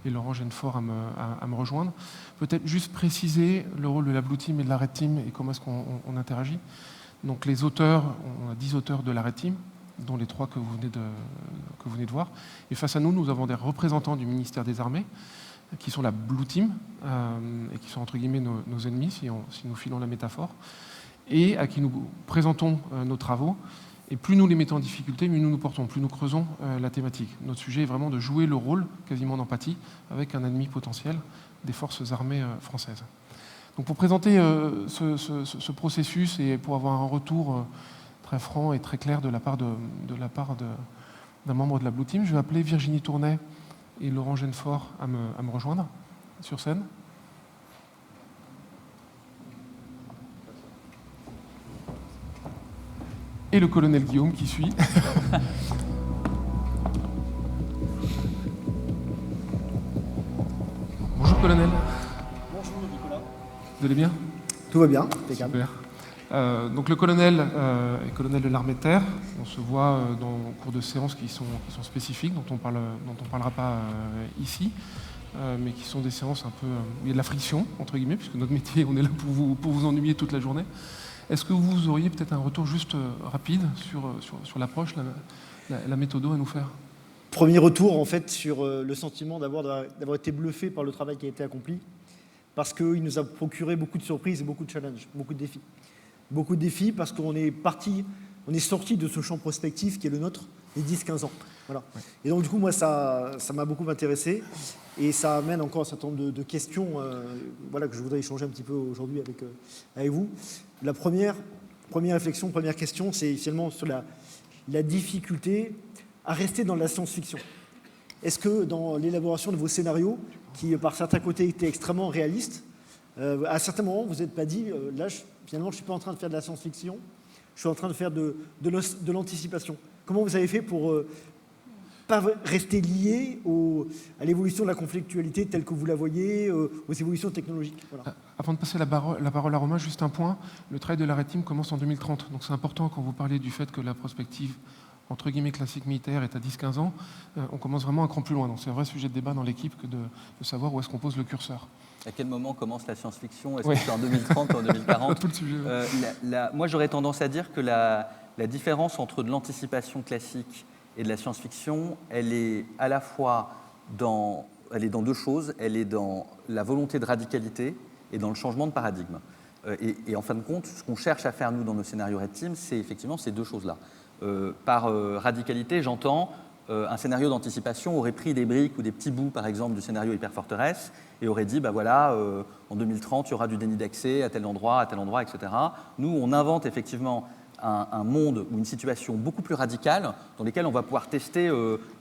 et Laurent Genefort à me rejoindre. Peut-être juste préciser le rôle de la Blue Team et de la Red Team et comment est-ce qu'on interagit. Donc les auteurs, on a 10 auteurs de la Red Team, dont les 3 que vous venez de voir. Et face à nous, nous avons des représentants du ministère des Armées qui sont la Blue Team et qui sont entre guillemets nos ennemis, si nous filons la métaphore, et à qui nous présentons nos travaux. Et plus nous les mettons en difficulté, mieux nous portons, plus nous creusons la thématique. Notre sujet est vraiment de jouer le rôle, quasiment d'empathie, avec un ennemi potentiel des forces armées françaises. Donc pour présenter ce processus et pour avoir un retour très franc et très clair de la part d'un membre de la Blue Team, je vais appeler Virginie Tournay et Laurent Genefort à me rejoindre sur scène. Et le colonel Guillaume qui suit. Bonjour colonel. Bonjour Nicolas. Vous allez bien? Tout va bien, impeccable. Super. Donc le colonel est colonel de l'armée de terre. On se voit au cours de séances qui sont spécifiques, dont on parlera pas ici, mais qui sont des séances un peu... il y a de la friction, entre guillemets, puisque notre métier, on est là pour vous ennuyer toute la journée. Est-ce que vous auriez peut-être un retour juste rapide sur l'approche, la méthode à nous faire? Premier retour, en fait, sur le sentiment d'avoir été bluffé par le travail qui a été accompli, parce qu'il nous a procuré beaucoup de surprises et beaucoup de challenges, beaucoup de défis. Beaucoup de défis parce qu'on est sorti de ce champ prospectif qui est le nôtre, les 10-15 ans. Voilà. Ouais. Et donc, du coup, moi, ça m'a beaucoup intéressé et ça amène encore un certain nombre de questions que je voudrais échanger un petit peu aujourd'hui avec vous. La première réflexion, première question, c'est finalement sur la difficulté à rester dans la science-fiction. Est-ce que dans l'élaboration de vos scénarios, qui par certains côtés étaient extrêmement réalistes, à certains moments, vous n'êtes pas dit, finalement, je ne suis pas en train de faire de la science-fiction, je suis en train de faire de l'anticipation. Comment vous avez fait pour pas rester lié à l'évolution de la conflictualité telle que vous la voyez, aux évolutions technologiques? Voilà. Avant de passer la parole à Romain, juste un point. Le travail de la Red Team commence en 2030. Donc c'est important quand vous parlez du fait que la prospective entre guillemets classique militaire est à 10-15 ans, on commence vraiment un cran plus loin. Donc c'est un vrai sujet de débat dans l'équipe que de savoir où est-ce qu'on pose le curseur. À quel moment commence la science-fiction? Est-ce que c'est en 2030 ou en 2040? Tout le sujet. Moi, j'aurais tendance à dire que la différence entre de l'anticipation classique et de la science-fiction, elle est à la fois dans deux choses. Elle est dans la volonté de radicalité et dans le changement de paradigme. Et en fin de compte, ce qu'on cherche à faire, nous, dans nos scénarios Red Team, c'est effectivement ces deux choses-là. Par radicalité, j'entends un scénario d'anticipation aurait pris des briques ou des petits bouts, par exemple, du scénario hyperforteresse et aurait dit, en 2030, il y aura du déni d'accès à tel endroit, etc. Nous, on invente effectivement un monde ou une situation beaucoup plus radicale dans lesquels on va pouvoir tester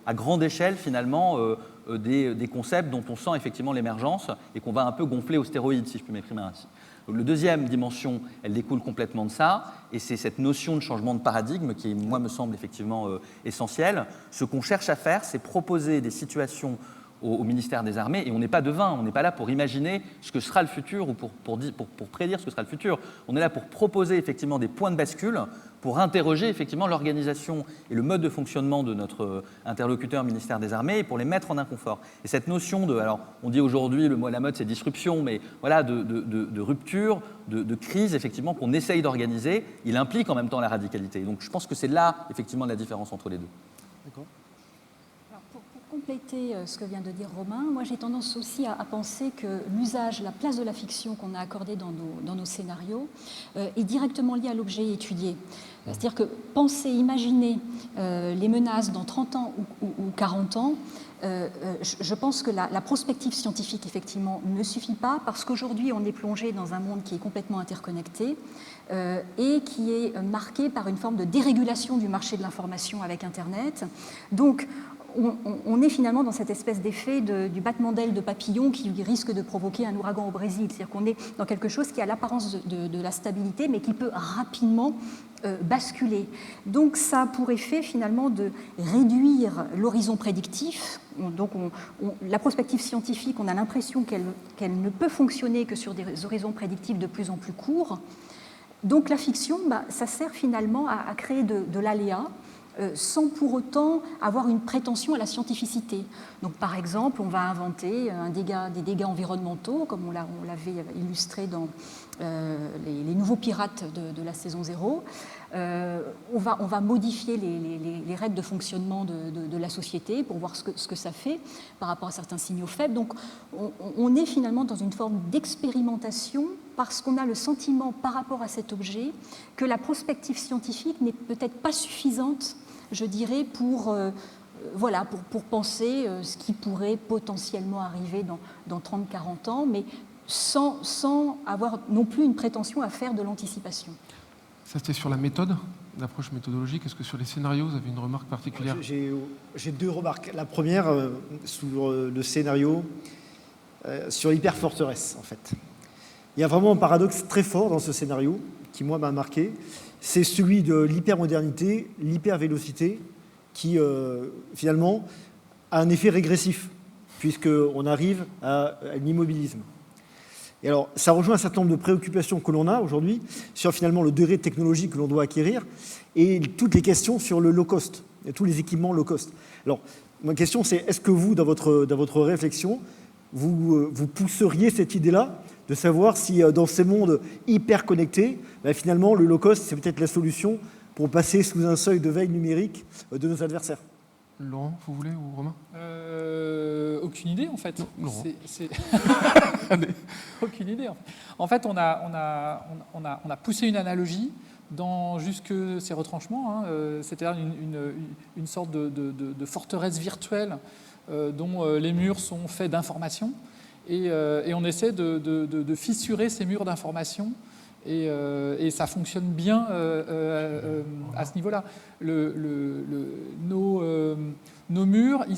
à grande échelle, finalement, des concepts dont on sent effectivement l'émergence et qu'on va un peu gonfler aux stéroïdes, si je peux m'exprimer ainsi. La deuxième dimension, elle découle complètement de ça, et c'est cette notion de changement de paradigme qui, moi, me semble effectivement essentielle. Ce qu'on cherche à faire, c'est proposer des situations au ministère des Armées, et on n'est pas devin, on n'est pas là pour imaginer ce que sera le futur ou pour prédire ce que sera le futur. On est là pour proposer effectivement des points de bascule, pour interroger effectivement l'organisation et le mode de fonctionnement de notre interlocuteur ministère des Armées, et pour les mettre en inconfort. Et cette notion de, alors on dit aujourd'hui, le mot à la mode c'est disruption, mais voilà, de rupture, de crise effectivement qu'on essaye d'organiser, il implique en même temps la radicalité. Donc je pense que c'est là effectivement la différence entre les deux. D'accord. Pour compléter ce que vient de dire Romain, moi j'ai tendance aussi à penser que l'usage, la place de la fiction qu'on a accordée dans nos scénarios est directement liée à l'objet étudié. C'est-à-dire que penser, imaginer les menaces dans 30 ans ou 40 ans, je pense que la prospective scientifique, effectivement, ne suffit pas parce qu'aujourd'hui, on est plongé dans un monde qui est complètement interconnecté et qui est marqué par une forme de dérégulation du marché de l'information avec Internet. Donc, on est finalement dans cette espèce d'effet du battement d'ailes de papillon qui risque de provoquer un ouragan au Brésil. C'est-à-dire qu'on est dans quelque chose qui a l'apparence de la stabilité, mais qui peut rapidement basculer. Donc ça a pour effet finalement de réduire l'horizon prédictif. Donc la prospective scientifique, on a l'impression qu'elle ne peut fonctionner que sur des horizons prédictifs de plus en plus courts. Donc la fiction, ça sert finalement à créer de l'aléa, sans pour autant avoir une prétention à la scientificité. Donc, par exemple, on va inventer des dégâts environnementaux, comme on l'avait illustré dans les nouveaux pirates de la saison 0. On va modifier les règles de fonctionnement de la société pour voir ce que ça fait par rapport à certains signaux faibles. Donc, on est finalement dans une forme d'expérimentation parce qu'on a le sentiment par rapport à cet objet que la prospective scientifique n'est peut-être pas suffisante, je dirais, pour penser ce qui pourrait potentiellement arriver dans 30-40 ans, mais sans avoir non plus une prétention à faire de l'anticipation. Ça, c'était sur la méthode, l'approche méthodologique. Est-ce que sur les scénarios, vous avez une remarque particulière ? J'ai deux remarques. La première, sur le scénario, sur l'hyperforteresse, en fait. Il y a vraiment un paradoxe très fort dans ce scénario, qui, moi, m'a marqué. C'est celui de l'hypermodernité, l'hypervélocité, qui, finalement, a un effet régressif, puisqu'on arrive à l'immobilisme. Et alors, ça rejoint un certain nombre de préoccupations que l'on a aujourd'hui sur, finalement, le degré de technologie que l'on doit acquérir et toutes les questions sur le low cost, et tous les équipements low cost. Alors, ma question, c'est est-ce que vous, dans votre réflexion, vous pousseriez cette idée-là de savoir si dans ces mondes hyper connectés, finalement, le low cost, c'est peut-être la solution pour passer sous un seuil de veille numérique de nos adversaires. Laurent, vous voulez, ou Romain ? Aucune idée, en fait. Non, Laurent. Aucune idée. En fait, on a poussé une analogie dans jusque ces retranchements, c'est-à-dire une sorte de forteresse virtuelle dont les murs sont faits d'informations. Et on essaie de fissurer ces murs d'information et ça fonctionne bien à ce niveau-là. Nos murs, il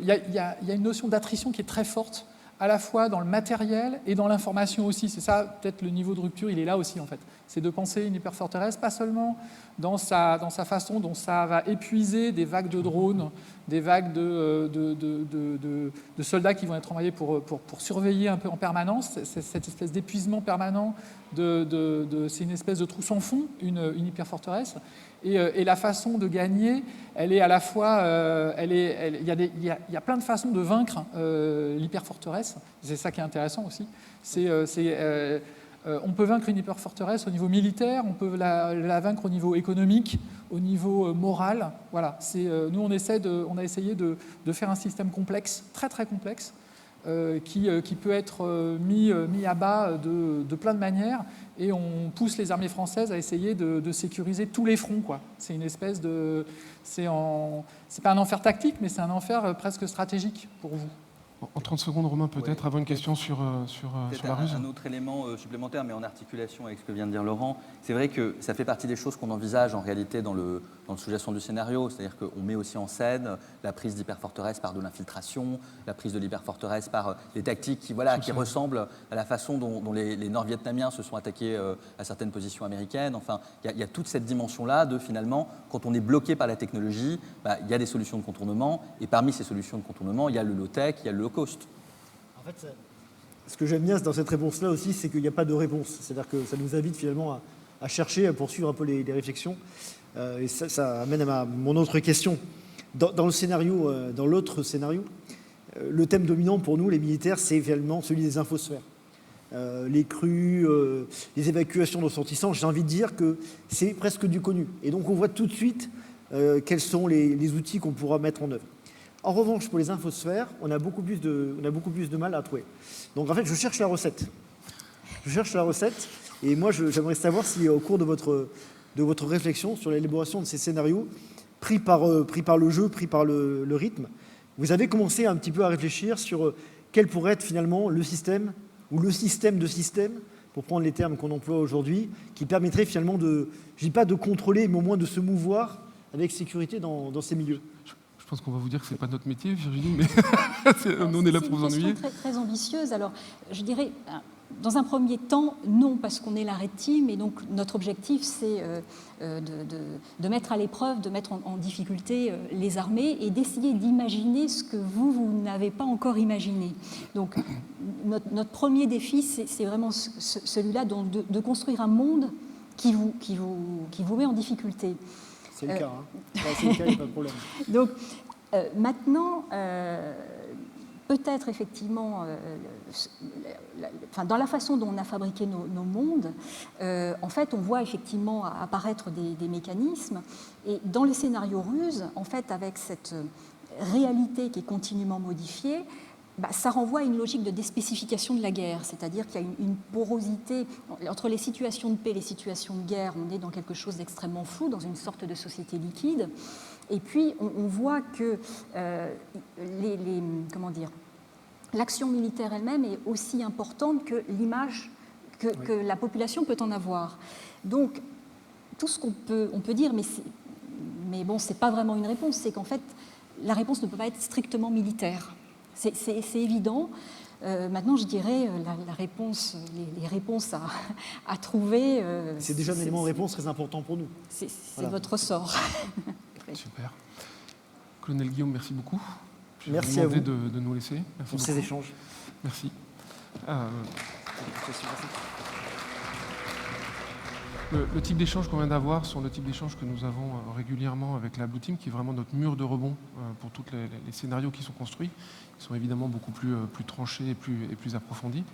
y a une notion d'attrition qui est très forte, à la fois dans le matériel et dans l'information aussi. C'est ça, peut-être le niveau de rupture, il est là aussi en fait. C'est de penser une hyperforteresse, pas seulement dans sa façon dont ça va épuiser des vagues de drones, des vagues de soldats qui vont être envoyés pour surveiller un peu en permanence. C'est cette espèce d'épuisement permanent, c'est une espèce de trou sans fond, une hyperforteresse. Et la façon de gagner, elle est à la fois, il y a plein de façons de vaincre l'hyperforteresse. C'est ça qui est intéressant aussi. On peut vaincre une hyperforteresse au niveau militaire, on peut la vaincre au niveau économique, au niveau moral. Voilà. Nous, on a essayé de faire un système complexe, très très complexe, qui peut être mis à bas de plein de manières, et on pousse les armées françaises à essayer de sécuriser tous les fronts, quoi. C'est une espèce de... C'est pas un enfer tactique, mais c'est un enfer presque stratégique pour vous. En 30 secondes, Romain, peut-être, avant une question sur la ruse. Un autre élément supplémentaire, mais en articulation avec ce que vient de dire Laurent, c'est vrai que ça fait partie des choses qu'on envisage en réalité dans le sous-jacent du scénario, c'est-à-dire qu'on met aussi en scène la prise d'hyperforteresse par de l'infiltration, la prise de l'hyperforteresse par des tactiques qui ressemblent à la façon dont les Nord-Vietnamiens se sont attaqués à certaines positions américaines. Enfin, il y a toute cette dimension-là de finalement, quand on est bloqué par la technologie, il y a des solutions de contournement, et parmi ces solutions de contournement, il y a le low-tech, il y a le low-cost. En fait, ce que j'aime bien dans cette réponse-là aussi, c'est qu'il n'y a pas de réponse. C'est-à-dire que ça nous invite finalement à chercher, à poursuivre un peu les réflexions. Et ça amène à mon autre question. Dans le scénario, dans l'autre scénario, le thème dominant pour nous, les militaires, c'est finalement celui des infosphères. Les crues, les évacuations de ressortissants, j'ai envie de dire que c'est presque du connu. Et donc on voit tout de suite quels sont les outils qu'on pourra mettre en œuvre. En revanche, pour les infosphères, on a beaucoup plus de mal à trouver. Donc en fait, je cherche la recette. Et moi, j'aimerais savoir si au cours de votre réflexion sur l'élaboration de ces scénarios, pris par le jeu, pris par le rythme, vous avez commencé un petit peu à réfléchir sur quel pourrait être finalement le système, ou le système de système, pour prendre les termes qu'on emploie aujourd'hui, qui permettrait finalement je dis pas de contrôler, mais au moins de se mouvoir avec sécurité dans ces milieux. Je pense qu'on va vous dire que ce n'est pas notre métier, Virginie, mais on est là pour vous ennuyer. C'est une question très, très ambitieuse. Alors, je dirais, dans un premier temps, non, parce qu'on est la Red Team, et donc notre objectif, c'est de mettre à l'épreuve, de mettre en difficulté les armées et d'essayer d'imaginer ce que vous n'avez pas encore imaginé. Donc, notre premier défi, c'est vraiment celui-là, de construire un monde qui vous met en difficulté. C'est le cas, c'est le cas, il n'y a pas de problème. Donc, maintenant, peut-être effectivement, dans la façon dont on a fabriqué nos mondes, en fait, on voit effectivement apparaître des mécanismes. Et dans les scénarios ruses, en fait, avec cette réalité qui est continuellement modifiée, ça renvoie à une logique de déspécification de la guerre, c'est-à-dire qu'il y a une porosité entre les situations de paix et les situations de guerre. On est dans quelque chose d'extrêmement flou, dans une sorte de société liquide. Et puis, on voit que l'action militaire elle-même est aussi importante que l'image que la population peut en avoir. Donc, tout ce qu'on peut dire, mais bon, c'est pas vraiment une réponse, c'est qu'en fait, la réponse ne peut pas être strictement militaire. C'est évident. Maintenant, je dirais la réponse, les réponses à trouver. C'est déjà un élément de réponse très important pour nous. C'est votre sort. Super. Colonel Guillaume, merci beaucoup. Merci à vous de nous laisser. Merci pour ces échanges. Merci. Le type d'échange qu'on vient d'avoir sont le type d'échange que nous avons régulièrement avec la Blue Team, qui est vraiment notre mur de rebond pour tous les scénarios qui sont construits. Ils sont évidemment beaucoup plus tranchés et plus approfondis.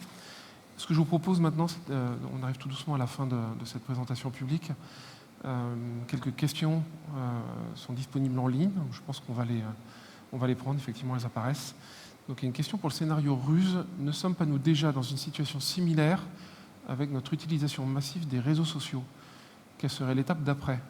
Ce que je vous propose maintenant, on arrive tout doucement à la fin de cette présentation publique. Quelques questions sont disponibles en ligne. Je pense qu'on va les prendre, effectivement, elles apparaissent. Donc il y a une question pour le scénario ruse. Ne sommes pas nous déjà dans une situation similaire avec notre utilisation massive des réseaux sociaux? Quelle serait l'étape d'après?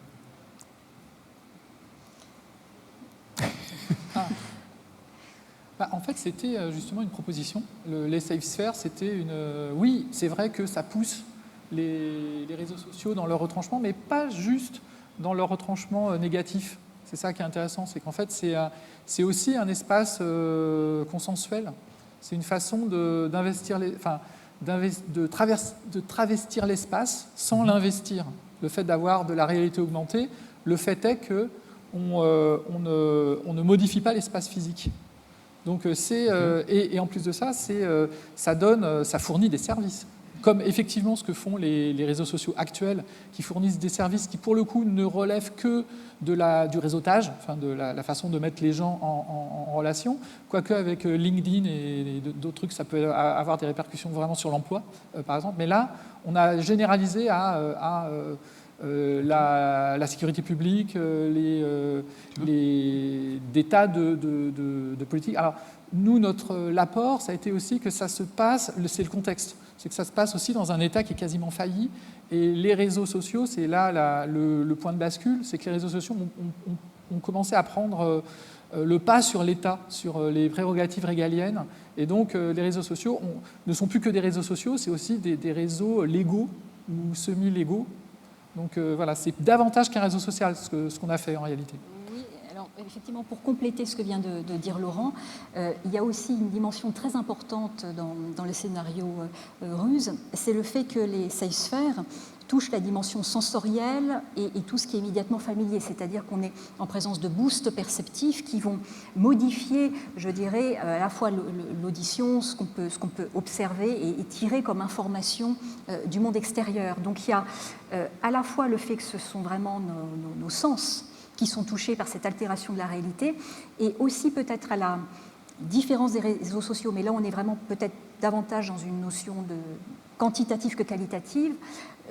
En fait, c'était justement une proposition. Les safe spheres, c'était une... Oui, c'est vrai que ça pousse les réseaux sociaux dans leur retranchement, mais pas juste dans leur retranchement négatif. C'est ça qui est intéressant, c'est qu'en fait, c'est aussi un espace consensuel. C'est une façon d'investir de travestir l'espace sans l'investir. Le fait d'avoir de la réalité augmentée, le fait est qu'on ne modifie pas l'espace physique. Donc et en plus de ça, ça fournit des services. Comme effectivement ce que font les réseaux sociaux actuels, qui fournissent des services qui, pour le coup, ne relèvent que du réseautage, enfin de la façon de mettre les gens en relation, quoique avec LinkedIn et d'autres trucs, ça peut avoir des répercussions vraiment sur l'emploi, par exemple. Mais là, on a généralisé à la sécurité publique, des tas de politiques. Alors, nous, l'apport, ça a été aussi que ça se passe, c'est le contexte, c'est que ça se passe aussi dans un État qui est quasiment failli. Et les réseaux sociaux, c'est là le point de bascule, c'est que les réseaux sociaux ont ont commencé à prendre le pas sur l'État, sur les prérogatives régaliennes. Et donc, les réseaux sociaux ne sont plus que des réseaux sociaux, c'est aussi des réseaux légaux ou semi-légaux. Donc voilà, c'est davantage qu'un réseau social, ce qu'on a fait en réalité. Oui, alors effectivement, pour compléter ce que vient de dire Laurent, il y a aussi une dimension très importante dans le scénario Ruse, c'est le fait que les safe spheres touchent la dimension sensorielle et tout ce qui est immédiatement familier, c'est-à-dire qu'on est en présence de boosts perceptifs qui vont modifier, je dirais, à la fois l'audition, ce qu'on peut observer et tirer comme information du monde extérieur. Donc il y a à la fois le fait que ce sont vraiment nos sens qui sont touchés par cette altération de la réalité, et aussi peut-être à la différence des réseaux sociaux, mais là on est vraiment peut-être davantage dans une notion de quantitative que qualitative.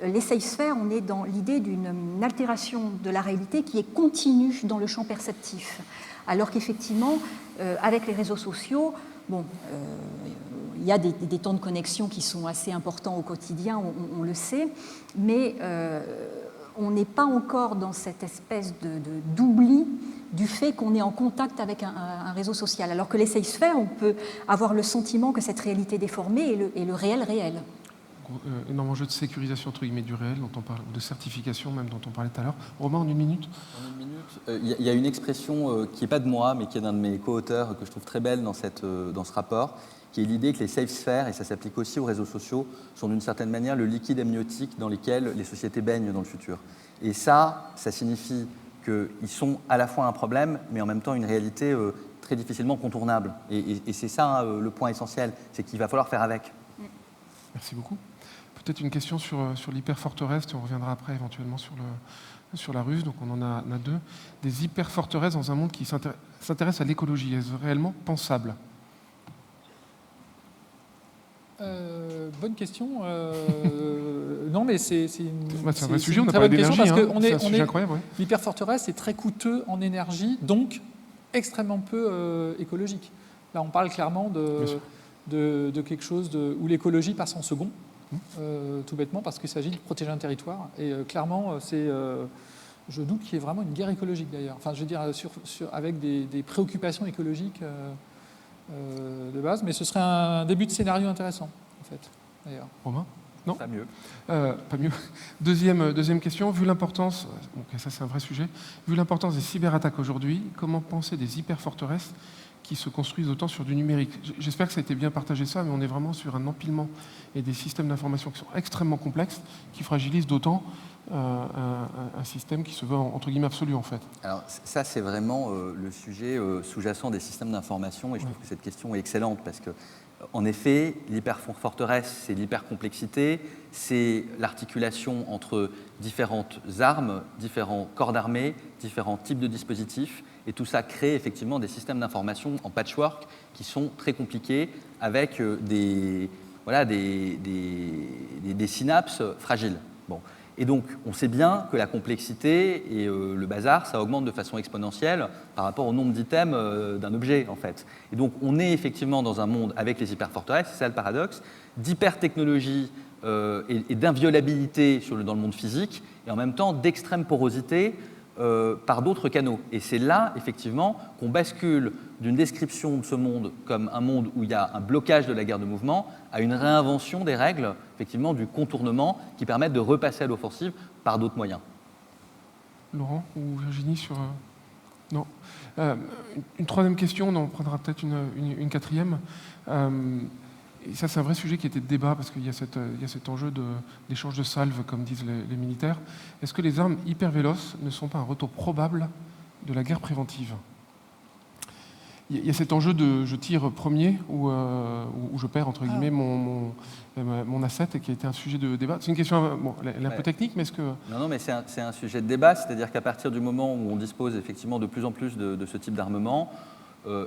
Les safe spheres, on est dans l'idée d'une altération de la réalité qui est continue dans le champ perceptif. Alors qu'effectivement, avec les réseaux sociaux, il y a des temps de connexion qui sont assez importants au quotidien, on le sait, mais on n'est pas encore dans cette espèce d'oubli du fait qu'on est en contact avec un réseau social. Alors que les safe spheres, on peut avoir le sentiment que cette réalité déformée est le réel réel. Énorme enjeu de sécurisation entre guillemets du réel, dont on parle, de certification même, dont on parlait tout à l'heure. Romain, en une minute. En une minute, il y a une expression qui n'est pas de moi, mais qui est d'un de mes co-auteurs, que je trouve très belle dans ce rapport, qui est l'idée que les safe spheres, et ça s'applique aussi aux réseaux sociaux, sont d'une certaine manière le liquide amniotique dans lequel les sociétés baignent dans le futur. Et ça signifie qu'ils sont à la fois un problème, mais en même temps une réalité très difficilement contournable. Et c'est ça le point essentiel, c'est qu'il va falloir faire avec. Merci beaucoup. Peut-être une question sur l'hyperforteresse, et on reviendra après éventuellement sur la ruse, donc on en a deux. Des hyperforteresses dans un monde qui s'intéresse à l'écologie, est-ce réellement pensable ? Bonne question. Non, mais c'est un vrai sujet, on a très parlé bonne question parce d'énergie, que c'est un sujet incroyable. Ouais. L'hyperforteresse est très coûteux en énergie, donc extrêmement peu écologique. Là, on parle clairement de quelque chose où l'écologie passe en second, tout bêtement, parce qu'il s'agit de protéger un territoire. Et clairement, je doute qu'il y ait vraiment une guerre écologique d'ailleurs. Enfin, je veux dire, avec des préoccupations écologiques de base, mais ce serait un début de scénario intéressant, en fait, d'ailleurs. Romain ? Non ? Pas mieux. Pas mieux. Deuxième question, vu l'importance, ça c'est un vrai sujet, vu l'importance des cyberattaques aujourd'hui, comment penser des hyperforteresses qui se construisent autant sur du numérique ? J'espère que ça a été bien partagé ça, mais on est vraiment sur un empilement et des systèmes d'information qui sont extrêmement complexes, qui fragilisent d'autant un système qui se veut entre guillemets absolu en fait. Alors ça c'est vraiment le sujet sous-jacent des systèmes d'information, et je trouve que cette question est excellente parce que en effet, l'hyperforteresse, c'est l'hypercomplexité, c'est l'articulation entre différentes armes, différents corps d'armée, différents types de dispositifs, et tout ça crée effectivement des systèmes d'information en patchwork qui sont très compliqués, avec des synapses fragiles. Bon. Et donc, on sait bien que la complexité et le bazar, ça augmente de façon exponentielle par rapport au nombre d'items d'un objet, en fait. Et donc, on est effectivement dans un monde, avec les hyperforteresses, c'est ça le paradoxe, d'hypertechnologie et d'inviolabilité dans le monde physique, et en même temps d'extrême porosité par d'autres canaux. Et c'est là, effectivement, qu'on bascule d'une description de ce monde comme un monde où il y a un blocage de la guerre de mouvement à une réinvention des règles, effectivement, du contournement qui permettent de repasser à l'offensive par d'autres moyens. Laurent ou Virginie sur... Non. Une troisième question, on en prendra peut-être une quatrième. Et ça, c'est un vrai sujet qui était de débat parce qu'il y a cet enjeu d'échange de salves, comme disent les militaires. Est-ce que les armes hyper véloces ne sont pas un retour probable de la guerre préventive ? Il y a cet enjeu de je tire premier ou je perds, entre guillemets, mon asset, et qui a été un sujet de débat. C'est une question, elle est un peu technique, mais est-ce que... Non, mais c'est un sujet de débat, c'est-à-dire qu'à partir du moment où on dispose effectivement de plus en plus de ce type d'armement,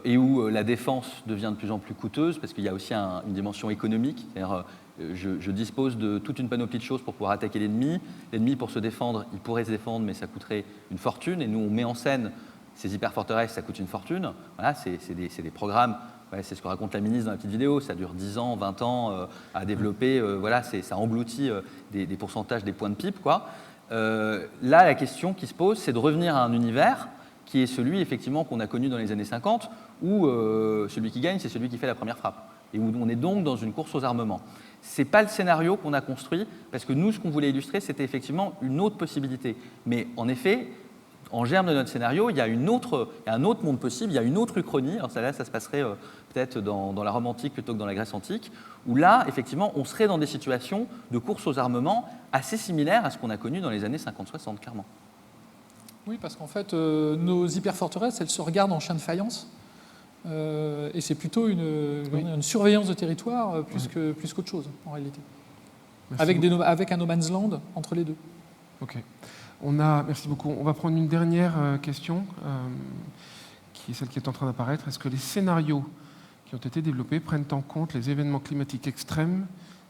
et où la défense devient de plus en plus coûteuse, parce qu'il y a aussi une dimension économique, c'est-à-dire je dispose de toute une panoplie de choses pour pouvoir attaquer l'ennemi. L'ennemi, pour se défendre, il pourrait se défendre, mais ça coûterait une fortune, et nous, on met en scène ces hyperforteresses, ça coûte une fortune. Voilà, c'est des programmes, c'est ce que raconte la ministre dans la petite vidéo, ça dure 10 ans, 20 ans à développer, ça engloutit des pourcentages, des points de pipe, quoi. Là, la question qui se pose, c'est de revenir à un univers qui est celui effectivement qu'on a connu dans les années 50, où celui qui gagne, c'est celui qui fait la première frappe, et où on est donc dans une course aux armements. Ce n'est pas le scénario qu'on a construit, parce que nous, ce qu'on voulait illustrer, c'était effectivement une autre possibilité. Mais en effet, en germe de notre scénario, il y a un autre monde possible, il y a une autre uchronie. Alors ça se passerait peut-être dans la Rome antique plutôt que dans la Grèce antique, où là, effectivement, on serait dans des situations de course aux armements assez similaires à ce qu'on a connu dans les années 50-60, clairement. Oui, parce qu'en fait, nos hyperforteresses, elles se regardent en chien de faïence. Et c'est plutôt une surveillance de territoire plus qu'autre chose, en réalité. Avec un no man's land entre les deux. Ok. Merci beaucoup. On va prendre une dernière question, qui est celle qui est en train d'apparaître. Est-ce que les scénarios qui ont été développés prennent en compte les événements climatiques extrêmes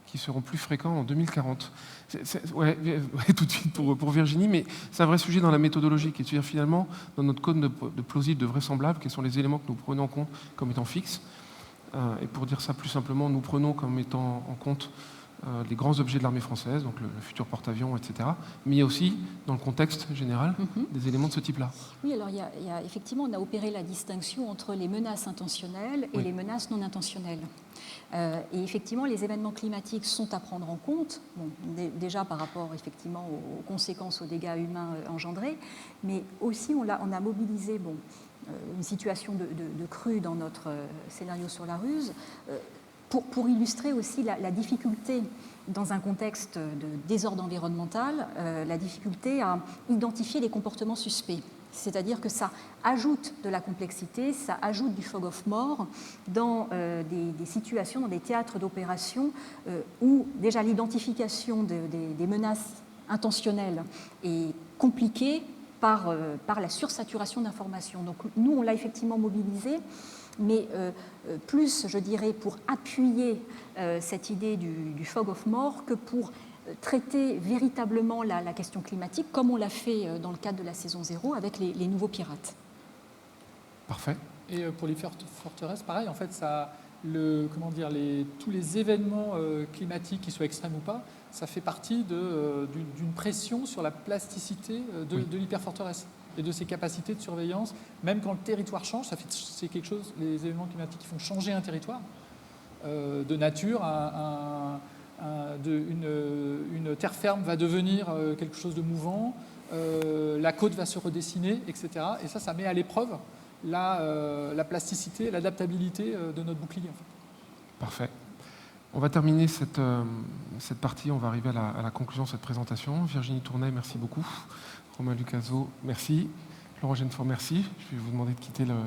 qui seront plus fréquents en 2040 ? Tout de suite pour Virginie, mais c'est un vrai sujet dans la méthodologie, qui est de dire finalement, dans notre code de plausible, de vraisemblable, quels sont les éléments que nous prenons en compte comme étant fixes. Et pour dire ça plus simplement, nous prenons comme étant en compte les grands objets de l'armée française, donc le futur porte-avions, etc. Mais il y a aussi, dans le contexte général, des éléments de ce type-là. Oui, alors effectivement, on a opéré la distinction entre les menaces intentionnelles et les menaces non intentionnelles. Et effectivement, les événements climatiques sont à prendre en compte, déjà par rapport effectivement aux conséquences, aux dégâts humains engendrés, mais aussi on a mobilisé une situation de crue dans notre scénario sur la ruse, pour illustrer aussi la difficulté dans un contexte de désordre environnemental, la difficulté à identifier les comportements suspects. C'est-à-dire que ça ajoute de la complexité, ça ajoute du fog of war dans des situations, dans des théâtres d'opération où déjà l'identification des menaces intentionnelles est compliquée par la sursaturation d'informations. Donc nous, on l'a effectivement mobilisé, mais plus, je dirais, pour appuyer cette idée du fog of war que pour traiter véritablement la question climatique, comme on l'a fait dans le cadre de la saison 0 avec les nouveaux pirates. Parfait. Et pour les forteresses, pareil, en fait, tous les événements climatiques, qu'ils soient extrêmes ou pas, ça fait partie d'une pression sur la plasticité de l'hyperforteresse et de ses capacités de surveillance, même quand le territoire change, c'est quelque chose, les événements climatiques qui font changer un territoire de nature, une terre ferme va devenir quelque chose de mouvant, la côte va se redessiner, etc. Et ça met à l'épreuve la plasticité, l'adaptabilité de notre bouclier. En fait. Parfait. On va terminer cette partie, on va arriver à la conclusion de cette présentation. Virginie Tournay, merci beaucoup. Romain Lucaso, merci. Laurent Genefort, merci. Je vais vous demander de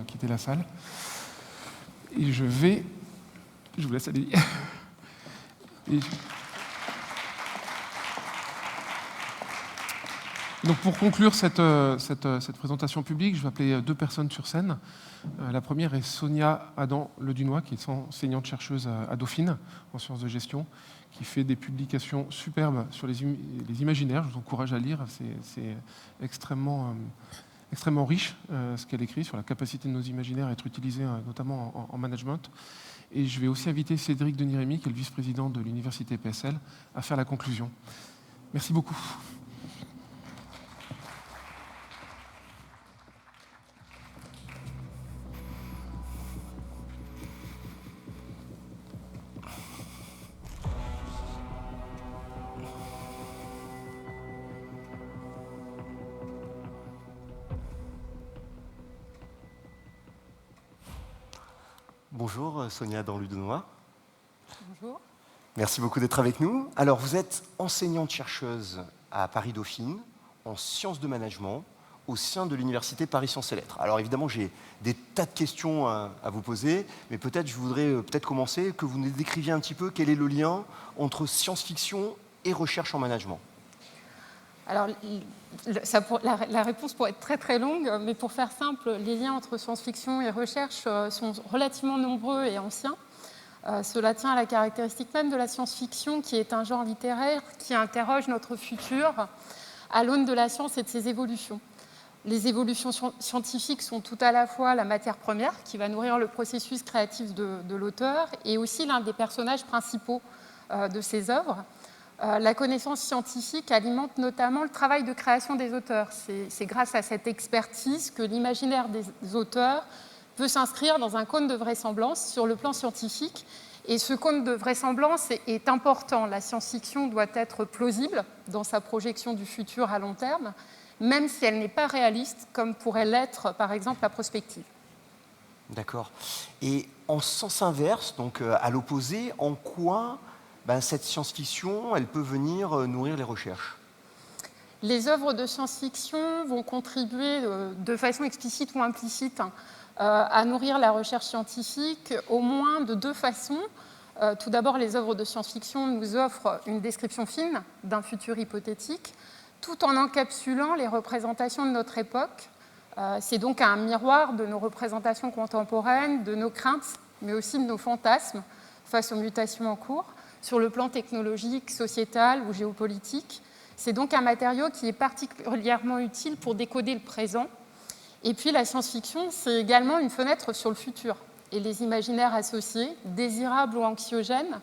quitter la salle. Et je vous laisse aller. Donc pour conclure cette présentation publique, je vais appeler deux personnes sur scène. La première est Sonia Adam-Ledunois, qui est enseignante-chercheuse à Dauphine en sciences de gestion, qui fait des publications superbes sur les imaginaires. Je vous encourage à lire, c'est extrêmement riche ce qu'elle écrit sur la capacité de nos imaginaires à être utilisés notamment en management. Et je vais aussi inviter Cédric Denis-Rémy, qui est le vice-président de l'université PSL, à faire la conclusion. Merci beaucoup. Bonjour Sonia Adam-Ledunois. Bonjour. Merci beaucoup d'être avec nous. Alors vous êtes enseignante-chercheuse à Paris-Dauphine en sciences de management au sein de l'université Paris Sciences et Lettres. Alors évidemment j'ai des tas de questions à vous poser, mais peut-être je voudrais commencer que vous nous décriviez un petit peu quel est le lien entre science-fiction et recherche en management. Alors, la réponse pourrait être très très longue, mais pour faire simple, les liens entre science-fiction et recherche sont relativement nombreux et anciens. Cela tient à la caractéristique même de la science-fiction, qui est un genre littéraire qui interroge notre futur à l'aune de la science et de ses évolutions. Les évolutions scientifiques sont tout à la fois la matière première, qui va nourrir le processus créatif de l'auteur, et aussi l'un des personnages principaux de ses œuvres. La connaissance scientifique alimente notamment le travail de création des auteurs. C'est grâce à cette expertise que l'imaginaire des auteurs peut s'inscrire dans un cône de vraisemblance sur le plan scientifique. Et ce cône de vraisemblance est important. La science-fiction doit être plausible dans sa projection du futur à long terme, même si elle n'est pas réaliste, comme pourrait l'être, par exemple, la prospective. D'accord. Et en sens inverse, donc à l'opposé, en quoi cette science-fiction, elle peut venir nourrir les recherches? Les œuvres de science-fiction vont contribuer de façon explicite ou implicite à nourrir la recherche scientifique au moins de deux façons. Tout d'abord, les œuvres de science-fiction nous offrent une description fine d'un futur hypothétique, tout en encapsulant les représentations de notre époque. C'est donc un miroir de nos représentations contemporaines, de nos craintes, mais aussi de nos fantasmes face aux mutations en cours, sur le plan technologique, sociétal ou géopolitique. C'est donc un matériau qui est particulièrement utile pour décoder le présent. Et puis la science-fiction, c'est également une fenêtre sur le futur. Et les imaginaires associés, désirables ou anxiogènes,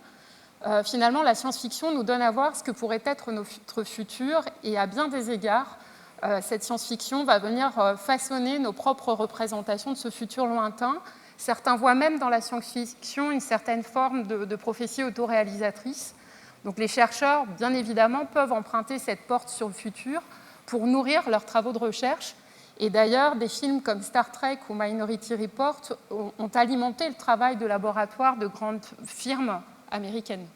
finalement, la science-fiction nous donne à voir ce que pourrait être notre futur. Et à bien des égards, cette science-fiction va venir façonner nos propres représentations de ce futur lointain. Certains voient même dans la science-fiction une certaine forme de prophétie autoréalisatrice. Donc les chercheurs, bien évidemment, peuvent emprunter cette porte sur le futur pour nourrir leurs travaux de recherche. Et d'ailleurs, des films comme Star Trek ou Minority Report ont alimenté le travail de laboratoire de grandes firmes américaines.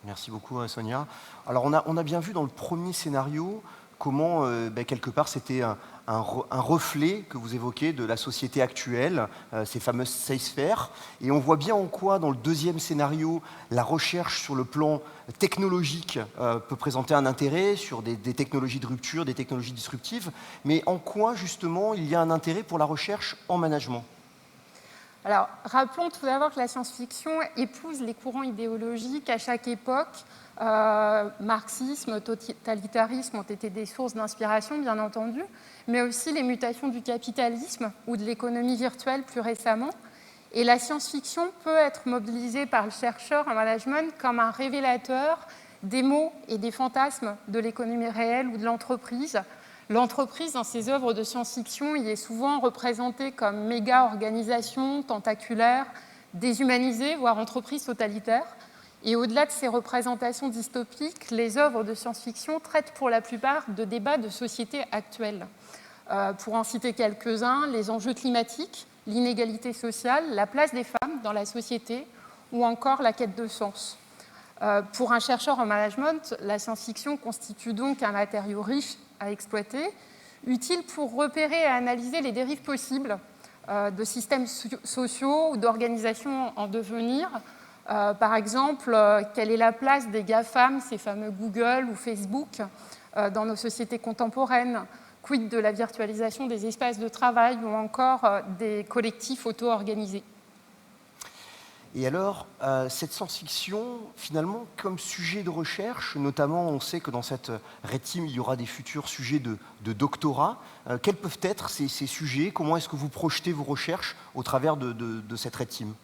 Merci beaucoup, Sonia. Alors, on a bien vu dans le premier scénario comment, quelque part, c'était un reflet que vous évoquez de la société actuelle, ces fameuses safe spheres. Et on voit bien en quoi, dans le deuxième scénario, la recherche sur le plan technologique peut présenter un intérêt sur des technologies de rupture, des technologies disruptives. Mais en quoi, justement, il y a un intérêt pour la recherche en management? Alors, rappelons tout d'abord que la science-fiction épouse les courants idéologiques à chaque époque. Marxisme, totalitarisme ont été des sources d'inspiration, bien entendu, mais aussi les mutations du capitalisme ou de l'économie virtuelle plus récemment. Et la science-fiction peut être mobilisée par le chercheur en management comme un révélateur des mots et des fantasmes de l'économie réelle ou de l'entreprise. L'entreprise, dans ces œuvres de science-fiction, y est souvent représentée comme méga-organisation, tentaculaire, déshumanisée, voire entreprise totalitaire. Et au-delà de ces représentations dystopiques, les œuvres de science-fiction traitent pour la plupart de débats de société actuels. Pour en citer quelques-uns, les enjeux climatiques, l'inégalité sociale, la place des femmes dans la société ou encore la quête de sens. Pour un chercheur en management, la science-fiction constitue donc un matériau riche à exploiter, utile pour repérer et analyser les dérives possibles de systèmes sociaux ou d'organisations en devenir. Par exemple, quelle est la place des GAFAM, ces fameux Google ou Facebook, dans nos sociétés contemporaines? Quid de la virtualisation des espaces de travail ou encore des collectifs auto-organisés? Et alors, cette science-fiction, finalement, comme sujet de recherche, notamment, on sait que dans cette Red Team, il y aura des futurs sujets de doctorat. Quels peuvent être ces sujets? Comment est-ce que vous projetez vos recherches au travers de cette Red Team?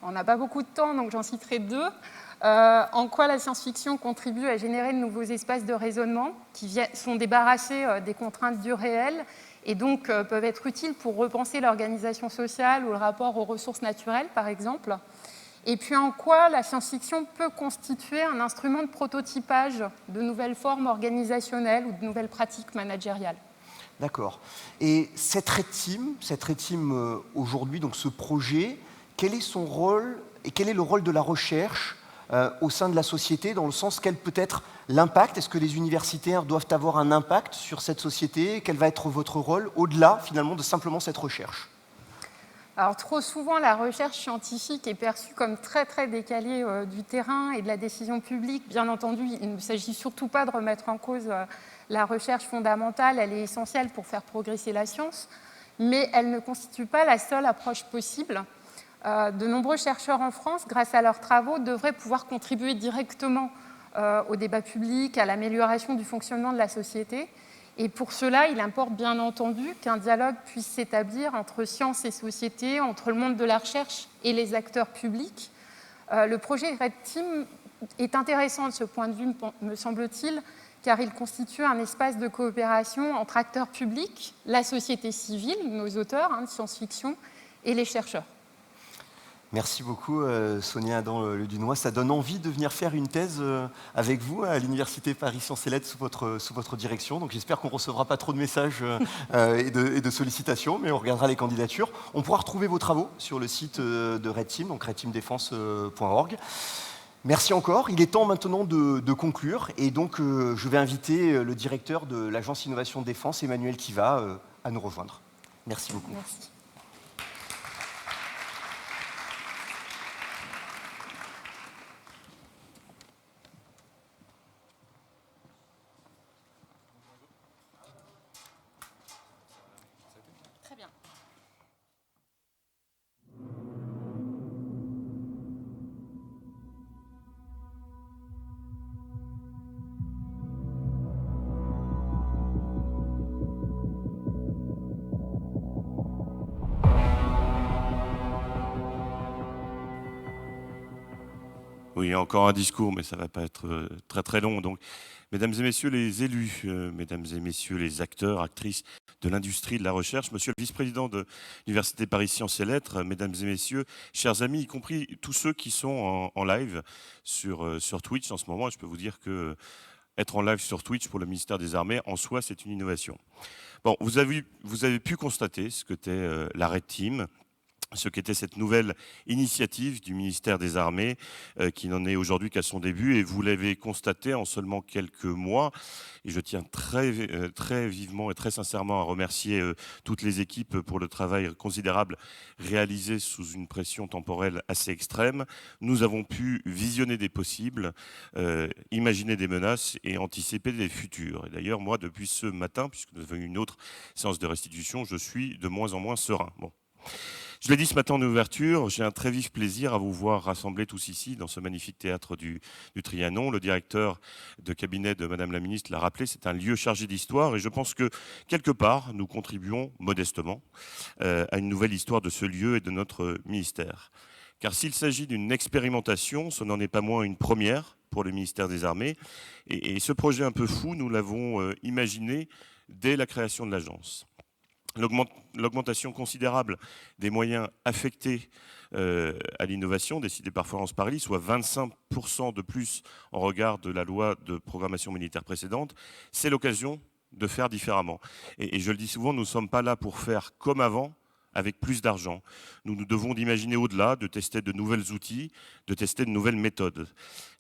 On n'a pas beaucoup de temps, donc j'en citerai deux. En quoi la science-fiction contribue à générer de nouveaux espaces de raisonnement qui sont débarrassés des contraintes du réel et donc peuvent être utiles pour repenser l'organisation sociale ou le rapport aux ressources naturelles, par exemple. Et puis en quoi la science-fiction peut constituer un instrument de prototypage de nouvelles formes organisationnelles ou de nouvelles pratiques managériales. D'accord. Et cette Red Team aujourd'hui, donc ce projet, quel est son rôle et quel est le rôle de la recherche au sein de la société, dans le sens quel peut être l'impact? Est-ce que les universitaires doivent avoir un impact sur cette société? Quel va être votre rôle au-delà finalement de simplement cette recherche? Alors trop souvent, la recherche scientifique est perçue comme très très décalée du terrain et de la décision publique. Bien entendu, il ne s'agit surtout pas de remettre en cause la recherche fondamentale, elle est essentielle pour faire progresser la science, mais elle ne constitue pas la seule approche possible. De nombreux chercheurs en France, grâce à leurs travaux, devraient pouvoir contribuer directement au débat public, à l'amélioration du fonctionnement de la société. Et pour cela, il importe bien entendu qu'un dialogue puisse s'établir entre science et société, entre le monde de la recherche et les acteurs publics. Le projet Red Team est intéressant de ce point de vue, me semble-t-il, car il constitue un espace de coopération entre acteurs publics, la société civile, nos auteurs de science-fiction, et les chercheurs. Merci beaucoup Sonia Le Dunois. Ça donne envie de venir faire une thèse avec vous à l'Université Paris Sciences et Lettres sous votre direction. Donc j'espère qu'on ne recevra pas trop de messages et de sollicitations, mais on regardera les candidatures. On pourra retrouver vos travaux sur le site de Red Team, donc redteamdefense.org. Merci encore. Il est temps maintenant de conclure. Et donc je vais inviter le directeur de l'Agence Innovation Défense, Emmanuel Kiva, à nous rejoindre. Merci beaucoup. Merci. Oui, encore un discours, mais ça ne va pas être très très long. Donc, mesdames et messieurs les élus, mesdames et messieurs les acteurs, actrices de l'industrie de la recherche, monsieur le vice-président de l'Université Paris Sciences et Lettres, mesdames et messieurs, chers amis, y compris tous ceux qui sont en live sur Twitch en ce moment, je peux vous dire que être en live sur Twitch pour le ministère des Armées, en soi, c'est une innovation. Bon, vous avez pu constater ce qu'était la Red Team, ce qu'était cette nouvelle initiative du ministère des Armées qui n'en est aujourd'hui qu'à son début, et vous l'avez constaté en seulement quelques mois, et je tiens très vivement et très sincèrement à remercier toutes les équipes pour le travail considérable réalisé sous une pression temporelle assez extrême. Nous avons pu visionner des possibles, imaginer des menaces et anticiper des futurs. Et d'ailleurs, moi, depuis ce matin, puisque nous avons eu une autre séance de restitution, je suis de moins en moins serein. Bon. Je l'ai dit ce matin en ouverture, j'ai un très vif plaisir à vous voir rassemblés tous ici dans ce magnifique théâtre du Trianon. Le directeur de cabinet de Madame la Ministre l'a rappelé, c'est un lieu chargé d'histoire et je pense que quelque part, nous contribuons modestement à une nouvelle histoire de ce lieu et de notre ministère. Car s'il s'agit d'une expérimentation, ce n'en est pas moins une première pour le ministère des Armées. Et ce projet un peu fou, nous l'avons imaginé dès la création de l'agence. L'augmentation considérable des moyens affectés à l'innovation décidée par Florence Parly, soit 25% de plus en regard de la loi de programmation militaire précédente, c'est l'occasion de faire différemment. Et je le dis souvent, nous ne sommes pas là pour faire comme avant, avec plus d'argent. Nous devons d'imaginer au-delà, de tester de nouveaux outils, de tester de nouvelles méthodes.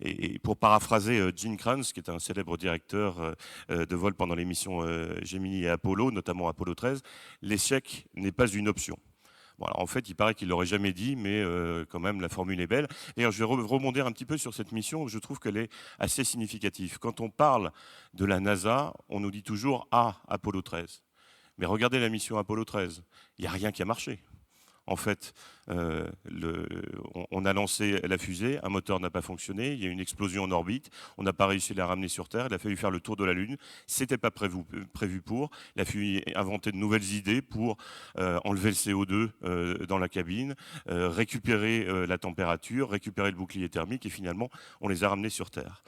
Et pour paraphraser Gene Kranz, qui est un célèbre directeur de vol pendant les missions Gemini et Apollo, notamment Apollo 13, l'échec n'est pas une option. Bon, alors en fait, il paraît qu'il ne l'aurait jamais dit, mais quand même, la formule est belle. D'ailleurs, je vais rebondir un petit peu sur cette mission, je trouve qu'elle est assez significative. Quand on parle de la NASA, on nous dit toujours « Ah, Apollo 13 ». Mais regardez la mission Apollo 13, il n'y a rien qui a marché. En fait, on a lancé la fusée, un moteur n'a pas fonctionné, il y a eu une explosion en orbite, on n'a pas réussi à la ramener sur Terre, il a fallu faire le tour de la Lune, ce n'était pas prévu pour, il a fallu inventer de nouvelles idées pour enlever le CO2 dans la cabine, récupérer la température, récupérer le bouclier thermique, et finalement, on les a ramenés sur Terre.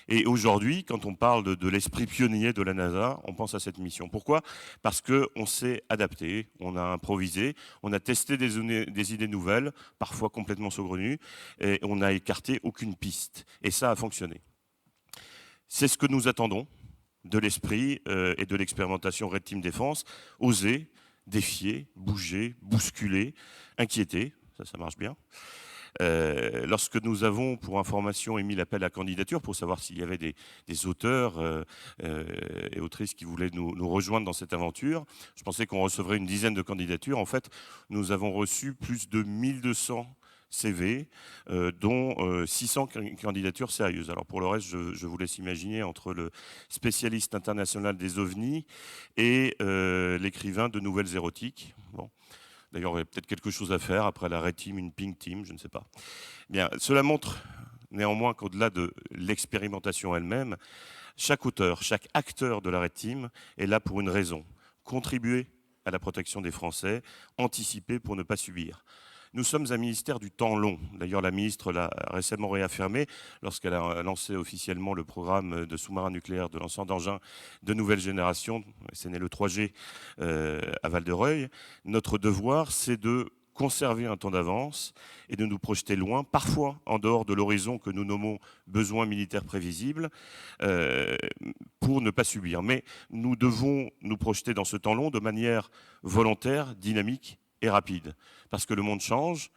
Et aujourd'hui, quand on parle de l'esprit pionnier de la NASA, on pense à cette mission. Pourquoi ? Parce qu'on s'est adapté, on a improvisé, on a testé des idées nouvelles, parfois complètement saugrenues, et on n'a écarté aucune piste. Et ça a fonctionné. C'est ce que nous attendons de l'esprit et de l'expérimentation Red Team Défense. Oser, défier, bouger, bousculer, inquiéter, ça marche bien. Lorsque nous avons, pour information, émis l'appel à candidature pour savoir s'il y avait des auteurs et autrices qui voulaient nous rejoindre dans cette aventure, je pensais qu'on recevrait une dizaine de candidatures. En fait, nous avons reçu plus de 1200 CV, dont 600 candidatures sérieuses. Alors pour le reste, je vous laisse imaginer entre le spécialiste international des ovnis et l'écrivain de nouvelles érotiques. Bon. D'ailleurs, il y a peut-être quelque chose à faire après la Red Team, une Pink Team, je ne sais pas. Bien, cela montre néanmoins qu'au-delà de l'expérimentation elle-même, chaque auteur, chaque acteur de la Red Team est là pour une raison, contribuer à la protection des Français, anticiper pour ne pas subir. Nous sommes un ministère du temps long. D'ailleurs, la ministre l'a récemment réaffirmé lorsqu'elle a lancé officiellement le programme de sous-marins nucléaires de lanceurs d'engins de nouvelle génération. C'est né le 3G à Val-de-Reuil. Notre devoir, c'est de conserver un temps d'avance et de nous projeter loin, parfois en dehors de l'horizon que nous nommons besoins militaires prévisibles, pour ne pas subir. Mais nous devons nous projeter dans ce temps long de manière volontaire, dynamique et rapide. Parce que le monde change,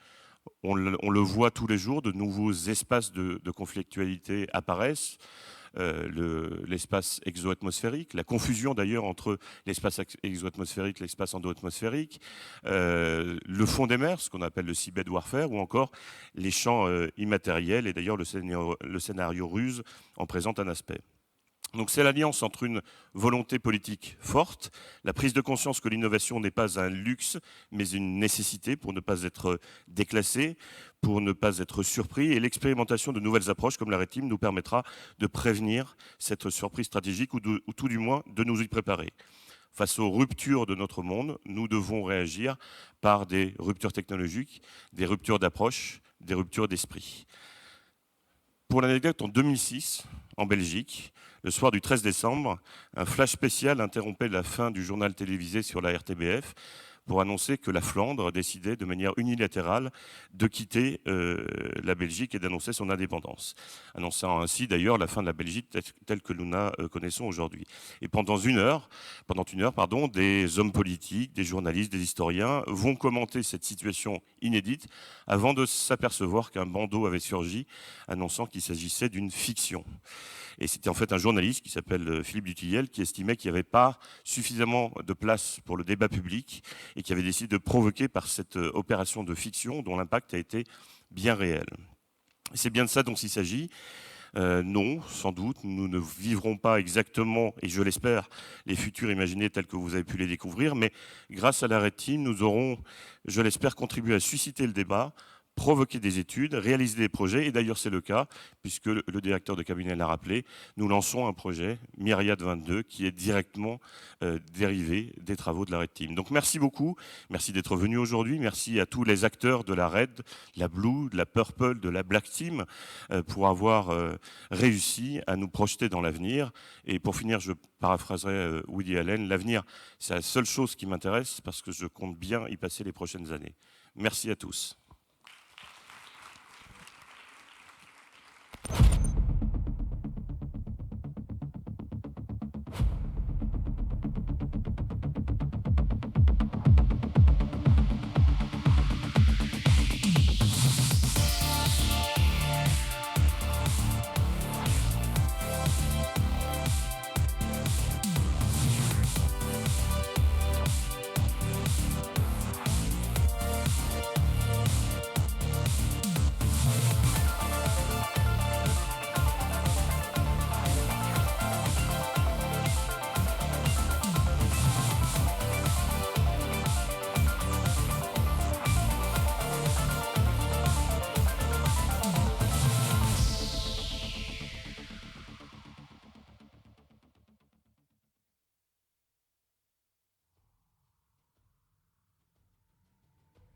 on le voit tous les jours, de nouveaux espaces de conflictualité apparaissent. L'espace exo-atmosphérique, la confusion d'ailleurs entre l'espace exo-atmosphérique et l'espace endo-atmosphérique, le fond des mers, ce qu'on appelle le seabed warfare, ou encore les champs immatériels, et d'ailleurs le scénario ruse en présente un aspect. Donc c'est l'alliance entre une volonté politique forte, la prise de conscience que l'innovation n'est pas un luxe, mais une nécessité pour ne pas être déclassé, pour ne pas être surpris, et l'expérimentation de nouvelles approches comme la REDTeam nous permettra de prévenir cette surprise stratégique ou tout du moins de nous y préparer. Face aux ruptures de notre monde, nous devons réagir par des ruptures technologiques, des ruptures d'approche, des ruptures d'esprit. Pour l'anecdote, en 2006, en Belgique, le soir du 13 décembre, un flash spécial interrompait la fin du journal télévisé sur la RTBF pour annoncer que la Flandre décidait de manière unilatérale de quitter la Belgique et d'annoncer son indépendance, annonçant ainsi d'ailleurs la fin de la Belgique telle que nous la connaissons aujourd'hui. Et pendant une heure, des hommes politiques, des journalistes, des historiens vont commenter cette situation inédite avant de s'apercevoir qu'un bandeau avait surgi annonçant qu'il s'agissait d'une fiction. Et c'était en fait un journaliste qui s'appelle Philippe Dutilleul qui estimait qu'il n'y avait pas suffisamment de place pour le débat public et qui avait décidé de provoquer par cette opération de fiction dont l'impact a été bien réel. C'est bien de ça dont il s'agit. Non, sans doute, nous ne vivrons pas exactement, et je l'espère, les futurs imaginés tels que vous avez pu les découvrir, mais grâce à la REDTeam, nous aurons, je l'espère, contribué à susciter le débat, provoquer des études, réaliser des projets, et d'ailleurs c'est le cas, puisque le directeur de cabinet l'a rappelé, nous lançons un projet, Myriad 22, qui est directement dérivé des travaux de la REDTeam. Donc merci beaucoup, merci d'être venu aujourd'hui, merci à tous les acteurs de la RED, de la Blue, de la Purple, de la Black Team, pour avoir réussi à nous projeter dans l'avenir. Et pour finir, je paraphraserai Woody Allen, l'avenir c'est la seule chose qui m'intéresse, parce que je compte bien y passer les prochaines années. Merci à tous.